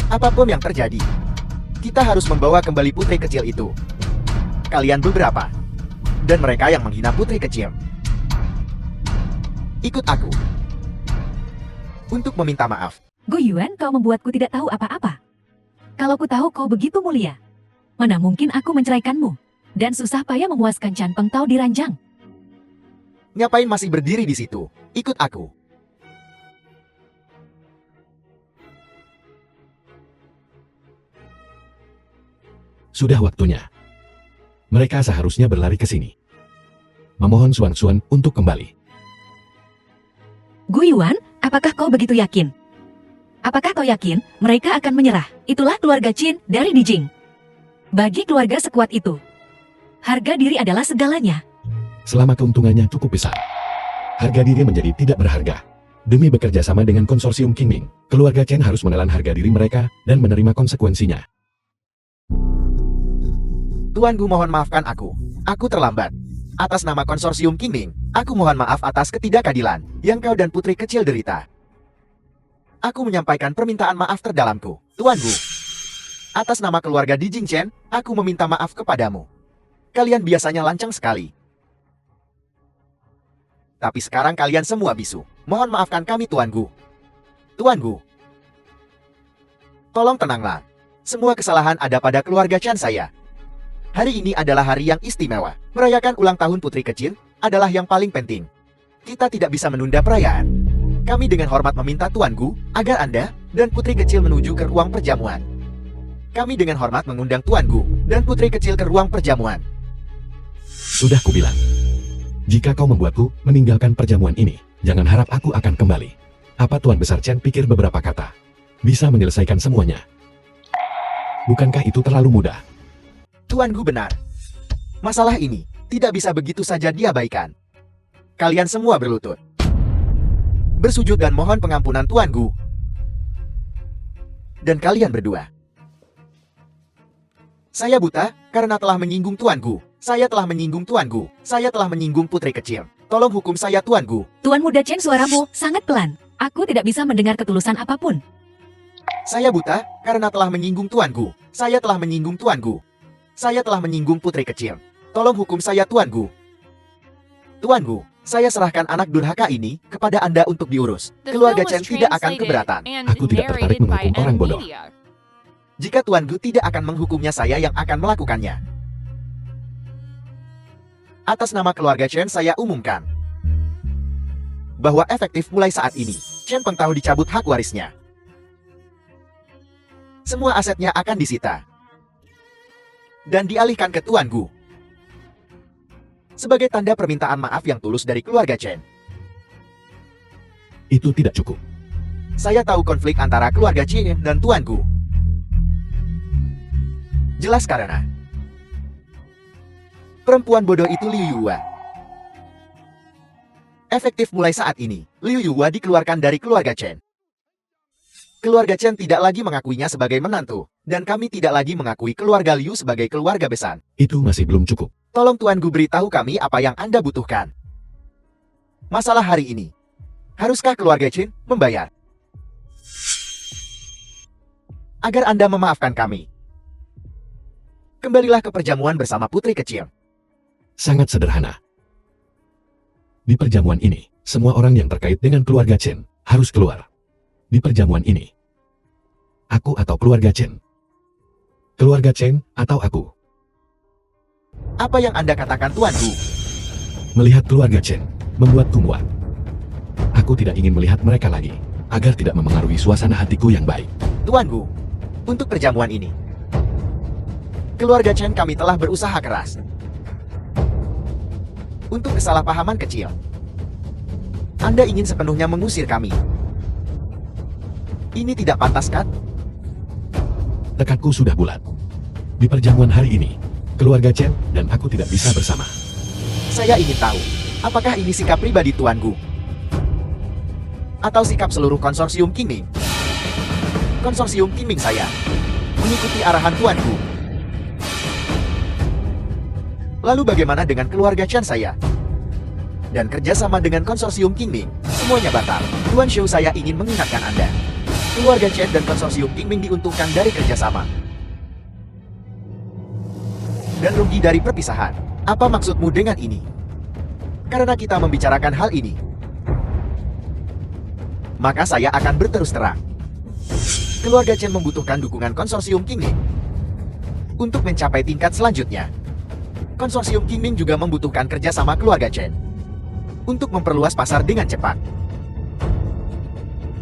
Apapun yang terjadi, kita harus membawa kembali putri kecil itu. Kalian beberapa, dan mereka yang menghina putri kecil. Ikut aku untuk meminta maaf.
Gu Yuan, kau membuatku tidak tahu apa-apa. Kalau ku tahu kau begitu mulia, mana mungkin aku menceraikanmu? Dan susah payah memuaskan Chan Peng Tao di ranjang.
Ngapain masih berdiri di situ? Ikut aku.
Sudah waktunya. Mereka seharusnya berlari ke sini. Memohon Xuan untuk kembali.
Gu Yuan, apakah kau begitu yakin? Apakah kau yakin mereka akan menyerah? Itulah keluarga Qin dari Dijing. Bagi keluarga sekuat itu, harga diri adalah segalanya.
Selama keuntungannya cukup besar, harga diri menjadi tidak berharga. Demi bekerja sama dengan konsorsium Qingming, keluarga Chen harus menelan harga diri mereka dan menerima konsekuensinya.
Tuan Gu, mohon maafkan aku. Aku terlambat. Atas nama konsorsium Qingming, aku mohon maaf atas ketidakadilan yang kau dan putri kecil derita. Aku menyampaikan permintaan maaf terdalamku. Tuan Gu, atas nama keluarga Dijing Chen, aku meminta maaf kepadamu. Kalian biasanya lancang sekali. Tapi sekarang kalian semua bisu. Mohon maafkan kami, Tuan Gu. Tuan Gu, tolong tenanglah. Semua kesalahan ada pada keluarga Chen saya. Hari ini adalah hari yang istimewa. Merayakan ulang tahun putri kecil adalah yang paling penting. Kita tidak bisa menunda perayaan. Kami dengan hormat meminta Tuan Gu, agar Anda dan putri kecil menuju ke ruang perjamuan. Kami dengan hormat mengundang Tuan Gu dan putri kecil ke ruang perjamuan.
Sudah kubilang. Jika kau membuatku meninggalkan perjamuan ini, jangan harap aku akan kembali. Apa Tuan Besar Chen pikir beberapa kata bisa menyelesaikan semuanya? Bukankah itu terlalu mudah?
Tuan Gu benar. Masalah ini tidak bisa begitu saja diabaikan. Kalian semua berlutut, bersujud dan mohon pengampunan Tuan Gu. Dan kalian berdua. Saya buta karena telah menyinggung Tuan Gu. Saya telah menyinggung Tuan Gu. Saya telah menyinggung putri kecil. Tolong hukum saya Tuan Gu.
Tuan Muda Chen, suaramu sangat pelan. Aku tidak bisa mendengar ketulusan apapun.
Saya buta karena telah menyinggung Tuan Gu. Saya telah menyinggung Tuan Gu. Saya telah menyinggung putri kecil. Tolong hukum saya Tuan Gu. Tuan Gu, saya serahkan anak durhaka ini kepada Anda untuk diurus.
The
Keluarga
film
Chen
was
tidak akan
translated
keberatan.
and
Aku tidak tertarik
narrated by
menghukum orang bodoh.
Media.
Jika Tuan Gu tidak akan menghukumnya, saya yang akan melakukannya. Atas nama keluarga Chen saya umumkan bahwa efektif mulai saat ini, Chen Peng Tao dicabut hak warisnya. Semua asetnya akan disita dan dialihkan ke Tuan Gu sebagai tanda permintaan maaf yang tulus dari keluarga Chen.
Itu tidak cukup.
Saya tahu konflik antara keluarga Chen dan Tuan Gu. Jelas karena perempuan bodoh itu Liu Yuwa. Efektif mulai saat ini, Liu Yuwa dikeluarkan dari keluarga Chen. Keluarga Chen tidak lagi mengakuinya sebagai menantu, dan kami tidak lagi mengakui keluarga Liu sebagai keluarga besar.
Itu masih belum cukup.
Tolong Tuan Gu beritahu kami apa yang Anda butuhkan. Masalah hari ini, haruskah keluarga Chen membayar? Agar Anda memaafkan kami. Kembalilah ke perjamuan bersama putri kecil.
Sangat sederhana. Di perjamuan ini, semua orang yang terkait dengan keluarga Chen harus keluar. Di perjamuan ini, aku atau keluarga Chen? Keluarga Chen atau aku?
Apa yang Anda katakan Tuan Gu?
Melihat keluarga Chen membuatku muak. Aku tidak ingin melihat mereka lagi, agar tidak memengaruhi suasana hatiku yang baik.
Tuan Gu, untuk perjamuan ini, keluarga Chen kami telah berusaha keras. Untuk kesalahpahaman kecil, Anda ingin sepenuhnya mengusir kami. Ini tidak pantas, kan?
Tekadku sudah bulat. Di perjamuan hari ini, keluarga Chen dan aku tidak bisa bersama.
Saya ingin tahu, apakah ini sikap pribadi Tuan Gu? Atau sikap seluruh konsorsium Qingming? Konsorsium Qingming saya mengikuti arahan Tuan Gu. Lalu bagaimana dengan keluarga Chen saya? Dan kerjasama dengan konsorsium Qingming, semuanya batal. Tuan Xiu, saya ingin mengingatkan Anda. Keluarga Chen dan konsorsium Qingming diuntungkan dari kerjasama dan rugi dari perpisahan. Apa maksudmu dengan ini? Karena kita membicarakan hal ini, maka saya akan berterus terang. Keluarga Chen membutuhkan dukungan konsorsium Qingming untuk mencapai tingkat selanjutnya. Konsorsium Qingming juga membutuhkan kerjasama keluarga Chen untuk memperluas pasar dengan cepat.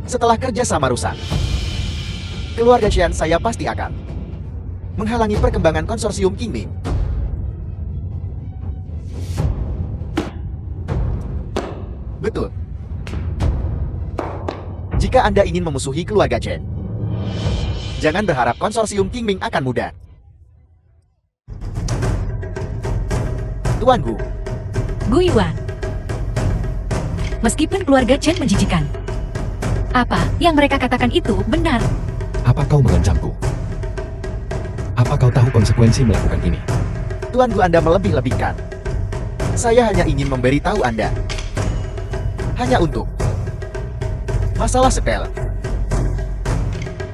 Setelah kerjasama rusak, keluarga Chen saya pasti akan menghalangi perkembangan konsorsium Qingming. Betul. Jika Anda ingin memusuhi keluarga Chen, jangan berharap konsorsium Qingming akan mudah. Tuan Gu,
Gu Yuan. Meskipun keluarga Chen menjijikan, apa yang mereka katakan itu benar.
Apa kau mengancamku? Apa kau tahu konsekuensi melakukan ini?
Tuan Gu, Anda melebih-lebihkan. Saya hanya ingin memberitahu Anda. Hanya untuk masalah sepele.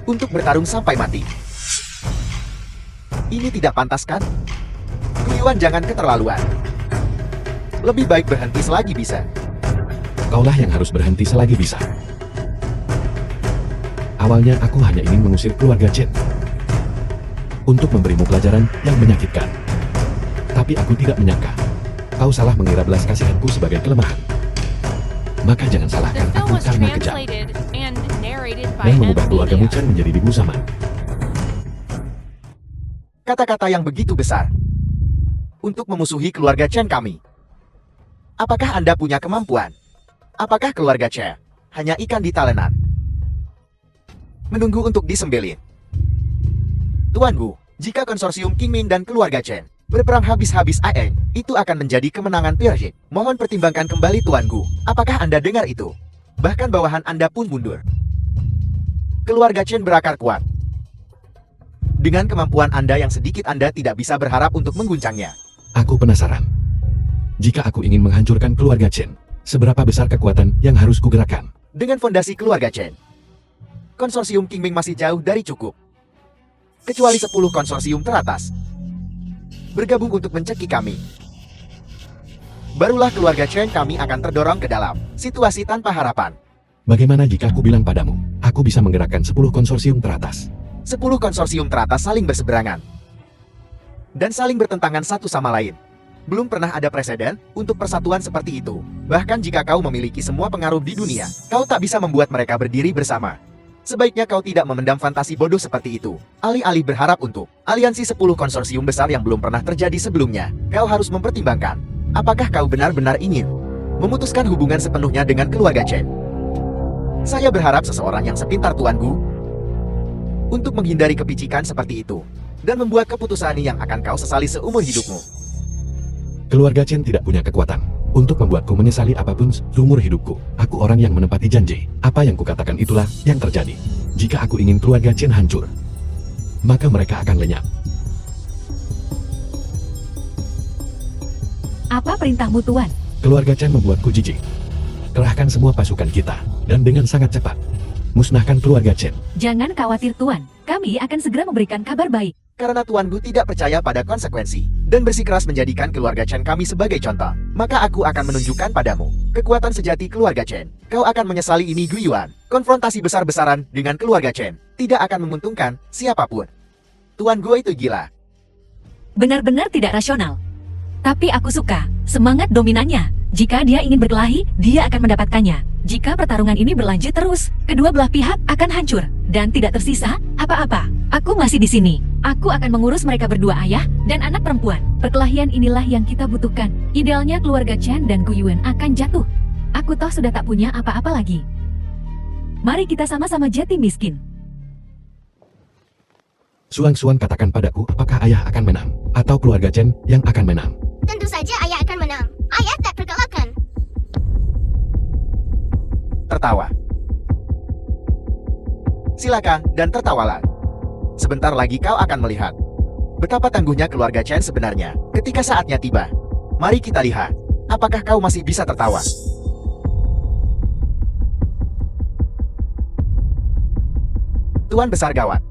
Untuk bertarung sampai mati. Ini tidak pantas, kan? Gu Yuan, jangan keterlaluan. Lebih baik berhenti selagi bisa.
Kaulah yang harus berhenti selagi bisa. Awalnya aku hanya ingin mengusir keluarga Chen untuk memberimu pelajaran yang menyakitkan. Tapi aku tidak menyangka kau salah mengira belas kasihanku sebagai kelemahan. Maka jangan
The
salahkan
film
aku
was
karena kejam
translated and narrated by
dan mengubah keluargamu
Media.
Chen menjadi Debu Zaman.
Kata-kata yang begitu besar untuk memusuhi keluarga Chen kami. Apakah Anda punya kemampuan? Apakah keluarga Chen hanya ikan di talenan? Menunggu untuk disembelih. Tuan Gu, jika konsorsium Qingming dan keluarga Chen berperang habis-habis Aeng, itu akan menjadi kemenangan Pershing. Mohon pertimbangkan kembali Tuan Gu. Apakah Anda dengar itu? Bahkan bawahan Anda pun mundur. Keluarga Chen berakar kuat. Dengan kemampuan Anda yang sedikit Anda tidak bisa berharap untuk mengguncangnya.
Aku penasaran. Jika aku ingin menghancurkan keluarga Chen, seberapa besar kekuatan yang harus kugerakkan?
Dengan fondasi keluarga Chen, konsorsium Qingming masih jauh dari cukup. Kecuali 10 konsorsium teratas bergabung untuk mencekik kami. Barulah keluarga Chen kami akan terdorong ke dalam situasi tanpa harapan.
Bagaimana jika aku bilang padamu, aku bisa menggerakkan 10 konsorsium teratas?
10 konsorsium teratas saling berseberangan dan saling bertentangan satu sama lain. Belum pernah ada preseden untuk persatuan seperti itu. Bahkan jika kau memiliki semua pengaruh di dunia, kau tak bisa membuat mereka berdiri bersama. Sebaiknya kau tidak memendam fantasi bodoh seperti itu. Alih-alih berharap untuk aliansi 10 konsorsium besar yang belum pernah terjadi sebelumnya, kau harus mempertimbangkan, apakah kau benar-benar ingin memutuskan hubungan sepenuhnya dengan keluarga Chen. Saya berharap seseorang yang sepintar Tuan Gu untuk menghindari kepicikan seperti itu dan membuat keputusan yang akan kau sesali seumur hidupmu.
Keluarga Chen tidak punya kekuatan untuk membuatku menyesali apapun seumur hidupku. Aku orang yang menepati janji. Apa yang kukatakan itulah yang terjadi. Jika aku ingin keluarga Chen hancur, maka mereka akan lenyap.
Apa perintahmu, Tuan?
Keluarga Chen membuatku jijik. Kerahkan semua pasukan kita, dan dengan sangat cepat, musnahkan keluarga Chen.
Jangan khawatir, Tuan. Kami akan segera memberikan kabar baik.
Karena Tuan Gu tidak percaya pada konsekuensi dan bersikeras menjadikan keluarga Chen kami sebagai contoh, maka aku akan menunjukkan padamu kekuatan sejati keluarga Chen. Kau akan menyesali ini, Gu Yuan. Konfrontasi besar-besaran dengan keluarga Chen tidak akan menguntungkan siapapun. Tuan Gu itu gila.
Benar-benar tidak rasional. Tapi aku suka semangat dominannya. Jika dia ingin berkelahi, dia akan mendapatkannya. Jika pertarungan ini berlanjut terus, kedua belah pihak akan hancur dan tidak tersisa apa-apa. Aku masih di sini. Aku akan mengurus mereka berdua, ayah dan anak perempuan. Perkelahian inilah yang kita butuhkan. Idealnya keluarga Chen dan Gu Yuan akan jatuh. Aku toh sudah tak punya apa-apa lagi. Mari kita sama-sama jati miskin.
Suang-suang katakan padaku apakah ayah akan menang, atau keluarga Chen yang akan menang.
Tentu saja ayah akan menang. Ayah tak pergolakan.
Tertawa. Silakan dan tertawalah. Sebentar lagi kau akan melihat betapa tangguhnya keluarga Chen sebenarnya ketika saatnya tiba. Mari kita lihat, apakah kau masih bisa tertawa? Tuan Besar Gawat.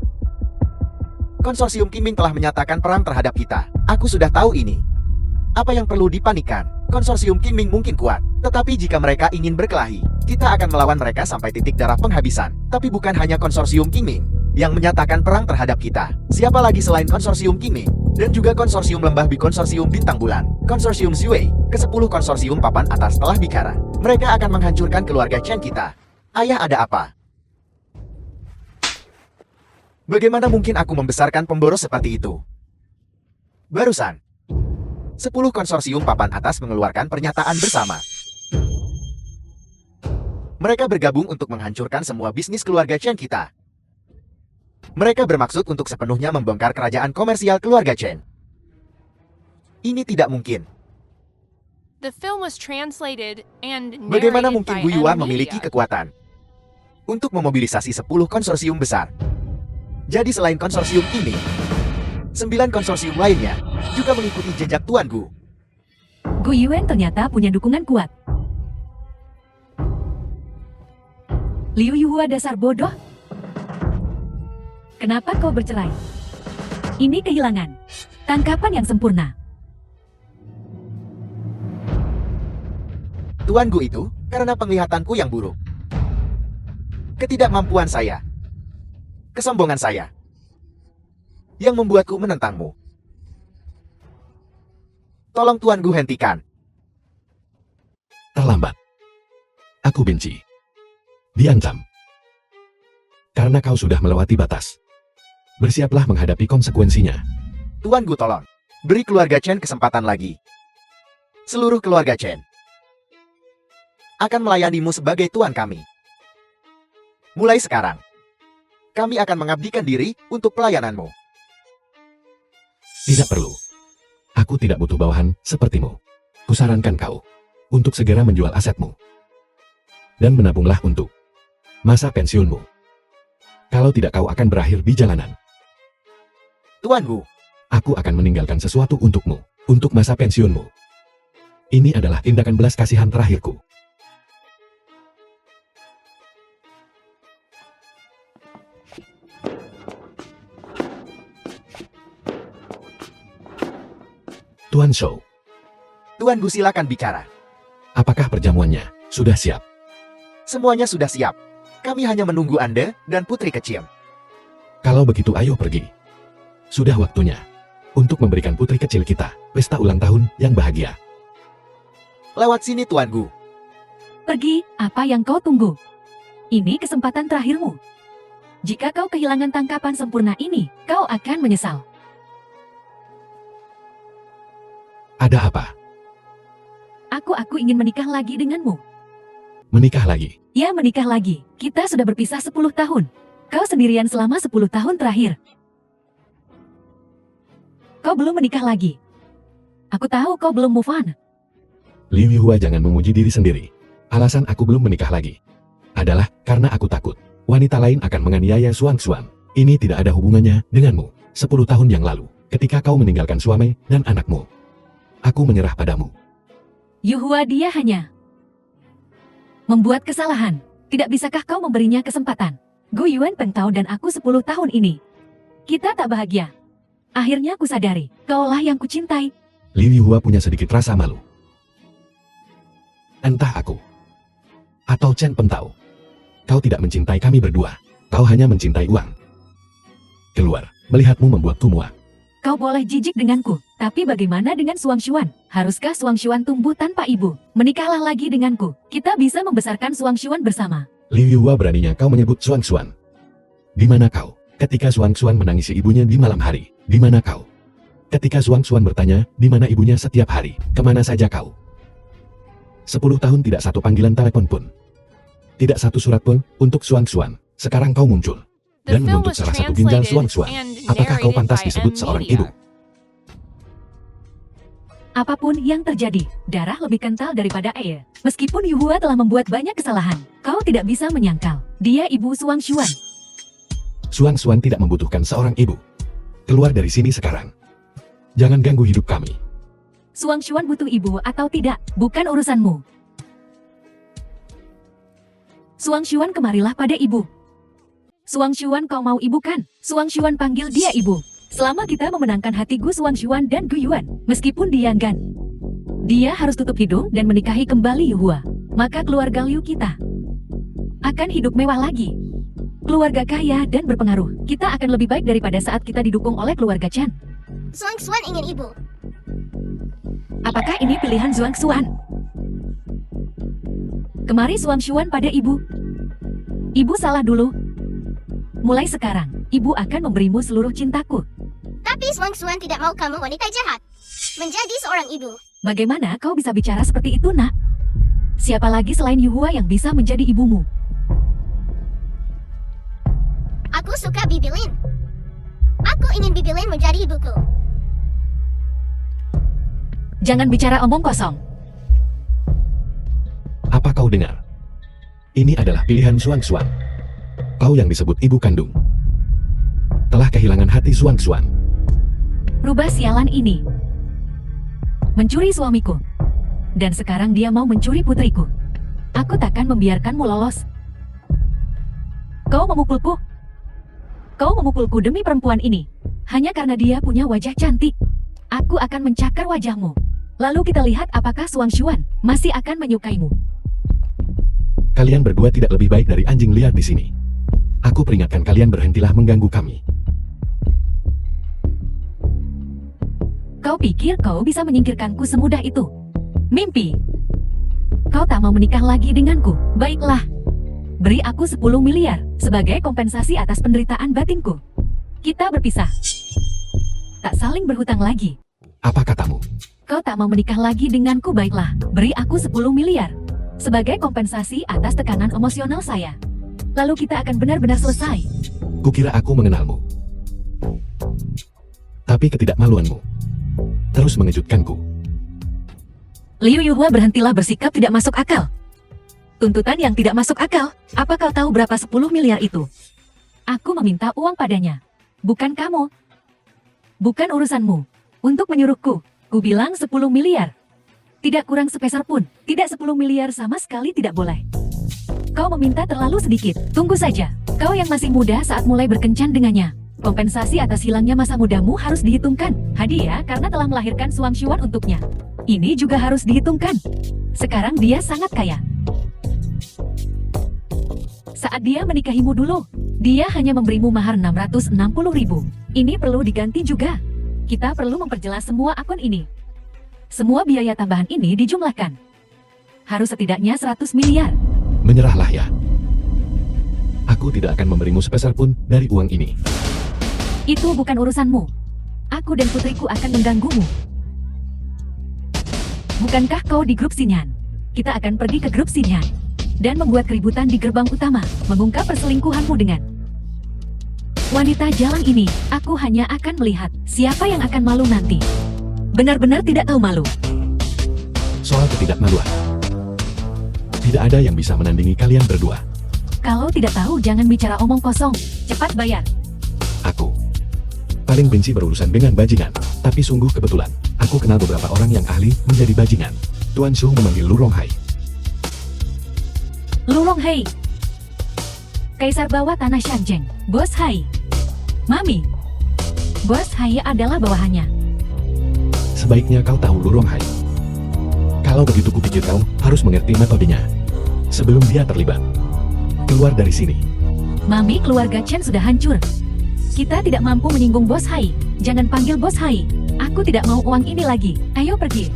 Konsorsium Qingming telah menyatakan perang terhadap kita. Aku sudah tahu ini. Apa yang perlu dipanikkan? Konsorsium Qingming mungkin kuat, tetapi jika mereka ingin berkelahi, kita akan melawan mereka sampai titik darah penghabisan. Tapi bukan hanya konsorsium Qingming yang menyatakan perang terhadap kita. Siapa lagi selain konsorsium Qingming? Dan juga konsorsium Lembah Bi, konsorsium Bintang Bulan, konsorsium Zhuai, ke-10 konsorsium papan atas telah bicara. Mereka akan menghancurkan keluarga Chen kita. Ayah, ada apa? Bagaimana mungkin aku membesarkan pemboros seperti itu? Barusan 10 konsorsium papan atas mengeluarkan pernyataan bersama. Mereka bergabung untuk menghancurkan semua bisnis keluarga Chen kita. Mereka bermaksud untuk sepenuhnya membongkar kerajaan komersial keluarga Chen. Ini tidak mungkin.
The film was translated and
Bagaimana
narrated
mungkin
by
Gu Yuan
Media.
memiliki kekuatan untuk memobilisasi 10 konsorsium besar? Jadi selain konsorsium ini, 9 konsorsium lainnya juga mengikuti jejak Tuan Gu.
Gu Yuan ternyata punya dukungan kuat. Liu Yuhua dasar bodoh. Kenapa kau bercerai? Ini kehilangan tangkapan yang sempurna.
Tuan Gu itu karena penglihatanku yang buruk. Ketidakmampuan saya. Kesombongan saya. Yang membuatku menentangmu. Tolong Tuan Gu hentikan.
Terlambat. Aku benci. Diancam. Karena kau sudah melewati batas. Bersiaplah menghadapi konsekuensinya.
Tuan Gu tolong. Beri keluarga Chen kesempatan lagi. Seluruh keluarga Chen akan melayanimu sebagai tuan kami. Mulai sekarang, kami akan mengabdikan diri untuk pelayananmu.
Tidak perlu. Aku tidak butuh bawahan sepertimu. Kusarankan kau untuk segera menjual asetmu. Dan menabunglah untuk masa pensiunmu. Kalau tidak kau akan berakhir di jalanan.
Tuan Gu,
Aku akan meninggalkan sesuatu untukmu, untuk masa pensiunmu. Ini adalah tindakan belas kasihan terakhirku. Tuan Shou,
Tuan Gu silakan bicara.
apakah perjamuannya sudah siap?
Semuanya sudah siap. Kami hanya menunggu Anda dan putri kecil.
Kalau begitu ayo pergi. Sudah waktunya untuk memberikan putri kecil kita pesta ulang tahun yang bahagia.
Lewat sini Tuan Gu.
Pergi, apa yang kau tunggu? Ini kesempatan terakhirmu. Jika kau kehilangan tangkapan sempurna ini, kau akan menyesal.
Ada apa?
Aku ingin menikah lagi denganmu.
Menikah lagi?
Ya, menikah lagi. Kita sudah berpisah 10 tahun. Kau sendirian selama 10 tahun terakhir. Kau belum menikah lagi. Aku tahu kau belum move on.
Liu Yuhua jangan memuji diri sendiri. Alasan aku belum menikah lagi adalah karena aku takut wanita lain akan menganiaya Xuan. Ini tidak ada hubungannya denganmu. 10 tahun yang lalu, ketika kau meninggalkan suami dan anakmu, aku menyerah padamu.
Yuhua, dia hanya membuat kesalahan. Tidak bisakah kau memberinya kesempatan? Gu Yuan Peng Tao dan aku 10 tahun ini. Kita tak bahagia. Akhirnya aku sadari, kaulah yang kucintai.
Liu Yuhua punya sedikit rasa malu. Entah aku atau Chen Peng Tao, kau tidak mencintai kami berdua. Kau hanya mencintai uang. Keluar, melihatmu membuatku muak.
Kau boleh jijik denganku, tapi bagaimana dengan Suang Xuan? Haruskah Suang Xuan tumbuh tanpa ibu? Menikahlah lagi denganku. Kita bisa membesarkan Suang Xuan bersama.
Liu Yuhua beraninya kau menyebut Xuan. Di mana kau ketika Xuan menangisi ibunya di malam hari? Di mana kau ketika Xuan bertanya di mana ibunya setiap hari? Kemana saja kau? 10 tahun tidak satu panggilan telepon pun. Tidak satu surat pun untuk Xuan. Sekarang kau muncul
The
dan
film
menuntut
was
salah satu ginjal
translated
Xuan.
and
Apakah kau
narrated
pantas
by
disebut
M
seorang
Media.
ibu?
Apapun yang terjadi, darah lebih kental daripada air. Meskipun Yuhua telah membuat banyak kesalahan, kau tidak bisa menyangkal. Dia ibu Suang Xuan.
Xuan tidak membutuhkan seorang ibu. Keluar dari sini sekarang. Jangan ganggu hidup kami.
Suang Xuan butuh ibu atau tidak, bukan urusanmu. Suang Xuan, kemarilah pada ibu. Suang Xuan, kau mau ibu kan? Suang Xuan panggil dia ibu. Selama kita memenangkan hati Gu Suang Xuan dan Gu Yuan, meskipun dia enggan, dia harus tutup hidung dan menikahi kembali Yuhua. Maka keluarga Liu kita akan hidup mewah lagi. Keluarga kaya dan berpengaruh. Kita akan lebih baik daripada saat kita didukung oleh keluarga Chen.
Suang Xuan ingin ibu.
Apakah ini pilihan Suang Xuan? Kemari Suang Xuan pada ibu. Ibu salah dulu. Mulai sekarang, ibu akan memberimu seluruh cintaku.
Tapi Suang Xuan tidak mau kamu wanita jahat. Menjadi seorang ibu.
Bagaimana kau bisa bicara seperti itu, nak? Siapa lagi selain Yuhua yang bisa menjadi ibumu?
Aku suka Bibi Lin. Aku ingin Bibi Lin menjadi ibuku.
Jangan bicara omong kosong.
Apa kau dengar? Ini adalah pilihan Xuan. Kau yang disebut ibu kandung telah kehilangan hati Xuan.
Rubah sialan ini. Mencuri suamiku. Dan sekarang dia mau mencuri putriku. Aku takkan membiarkanmu lolos. Kau memukulku. Kau memukulku demi perempuan ini. Hanya karena dia punya wajah cantik. Aku akan mencakar wajahmu. Lalu kita lihat apakah Suang Xuan masih akan menyukaimu.
Kalian berdua tidak lebih baik dari anjing liar di sini. Aku peringatkan kalian, berhentilah mengganggu kami.
Kau pikir kau bisa menyingkirkanku semudah itu? Mimpi. Kau tak mau menikah lagi denganku. Baiklah. Beri aku 10 miliar sebagai kompensasi atas penderitaan batinku. Kita berpisah. Tak saling berhutang lagi.
Apa katamu?
Kau tak mau menikah lagi denganku, baiklah. Beri aku 10 miliar sebagai kompensasi atas tekanan emosional saya. Lalu kita akan benar-benar selesai.
Kukira aku mengenalmu. Tapi ketidakmaluanmu terus mengejutkanku.
Liu Yuhua, berhentilah bersikap tidak masuk akal. Tuntutan yang tidak masuk akal. Apa kau tahu berapa 10 miliar itu? Aku meminta uang padanya. Bukan kamu. Bukan urusanmu. Untuk menyuruhku. Ku bilang 10 miliar. Tidak kurang sepeser pun. Tidak 10 miliar sama sekali tidak boleh. Kau meminta terlalu sedikit. Tunggu saja. Kau yang masih muda saat mulai berkencan dengannya. Kompensasi atas hilangnya masa mudamu harus dihitungkan. Hadiah karena telah melahirkan Suang Xuan untuknya. Ini juga harus dihitungkan. Sekarang dia sangat kaya. Saat dia menikahimu dulu, dia hanya memberimu mahar 660.000. Ini perlu diganti juga. Kita perlu memperjelas semua akun ini. Semua biaya tambahan ini dijumlahkan. Harus setidaknya 100 miliar.
Menyerahlah ya. Aku tidak akan memberimu sepeser pun dari uang ini.
Itu bukan urusanmu. Aku dan putriku akan mengganggumu. Bukankah kau di grup Xinyan? Kita akan pergi ke grup Xinyan dan membuat keributan di gerbang utama, mengungkap perselingkuhanmu dengan wanita jalan ini. Aku hanya akan melihat siapa yang akan malu nanti. Benar-benar tidak tahu malu.
Soal ketidakmaluan, tidak ada yang bisa menandingi kalian berdua.
Kalau tidak tahu jangan bicara omong kosong. Cepat bayar.
Aku paling benci berurusan dengan bajingan, tapi sungguh kebetulan. Aku kenal beberapa orang yang ahli menjadi bajingan. Tuan Su memanggil Lu Ronghai.
Lu Ronghai, Kaisar bawah tanah Shangjeng. Bos Hai. Mami. Bos Hai adalah bawahannya.
Sebaiknya kau tahu Lu Ronghai. Kalau begitu kupikir kau harus mengerti metodenya sebelum dia terlibat. Keluar dari sini.
Mami, keluarga Chen sudah hancur. Kita tidak mampu menyinggung Bos Hai. Jangan panggil Bos Hai. Aku tidak mau uang ini lagi. Ayo pergi.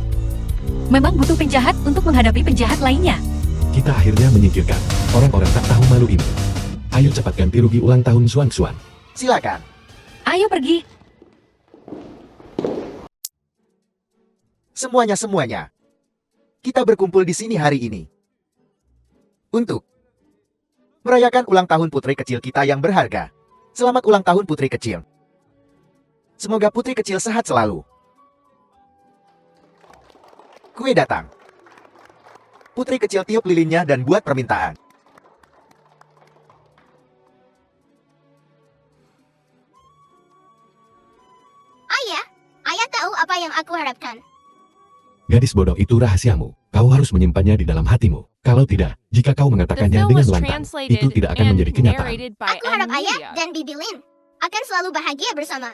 Memang butuh penjahat untuk menghadapi penjahat lainnya.
Kita akhirnya menyingkirkan orang-orang tak tahu malu ini. Ayo cepat ganti rugi ulang tahun Suang Xuan.
Silakan.
Ayo pergi.
Semuanya. Kita berkumpul di sini hari ini untuk merayakan ulang tahun putri kecil kita yang berharga. Selamat ulang tahun putri kecil. Semoga putri kecil sehat selalu. Kue datang. Putri kecil tiup lilinnya dan buat permintaan.
Ayah tahu apa yang aku harapkan.
Gadis bodoh itu rahasiamu. Kau harus menyimpannya di dalam hatimu. Kalau tidak, jika kau
The
mengatakannya
film
dengan
was
lantang,
translated
itu tidak akan
and
menjadi kenyataan.
narrated by
Aku harap ayah
Media.
dan Bibi Lin akan selalu bahagia bersama.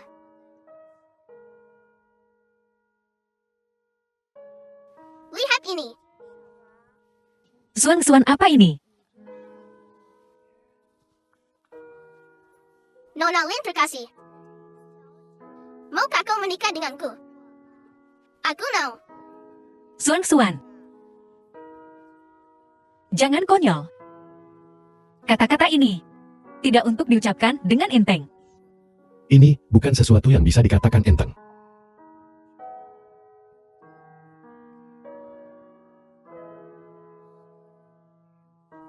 Lihat ini.
Suang Xuan apa ini?
Nona Lin terkasih. Maukah kau menikah denganku? Aku mau.
Suang Xuan. Jangan konyol. Kata-kata ini tidak untuk diucapkan dengan enteng.
Ini bukan sesuatu yang bisa dikatakan enteng.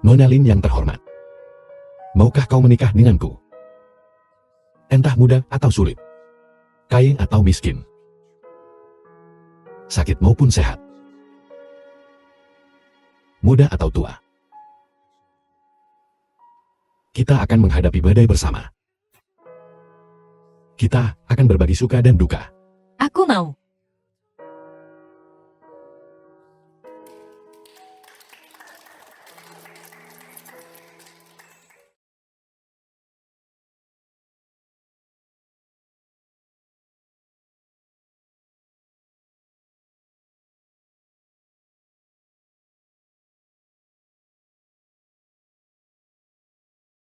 Nona Lin yang terhormat. Maukah kau menikah denganku? Entah muda atau sulit. Kaya atau miskin. Sakit maupun sehat. Muda atau tua. Kita akan menghadapi badai bersama. Kita akan berbagi suka dan duka.
Aku mau.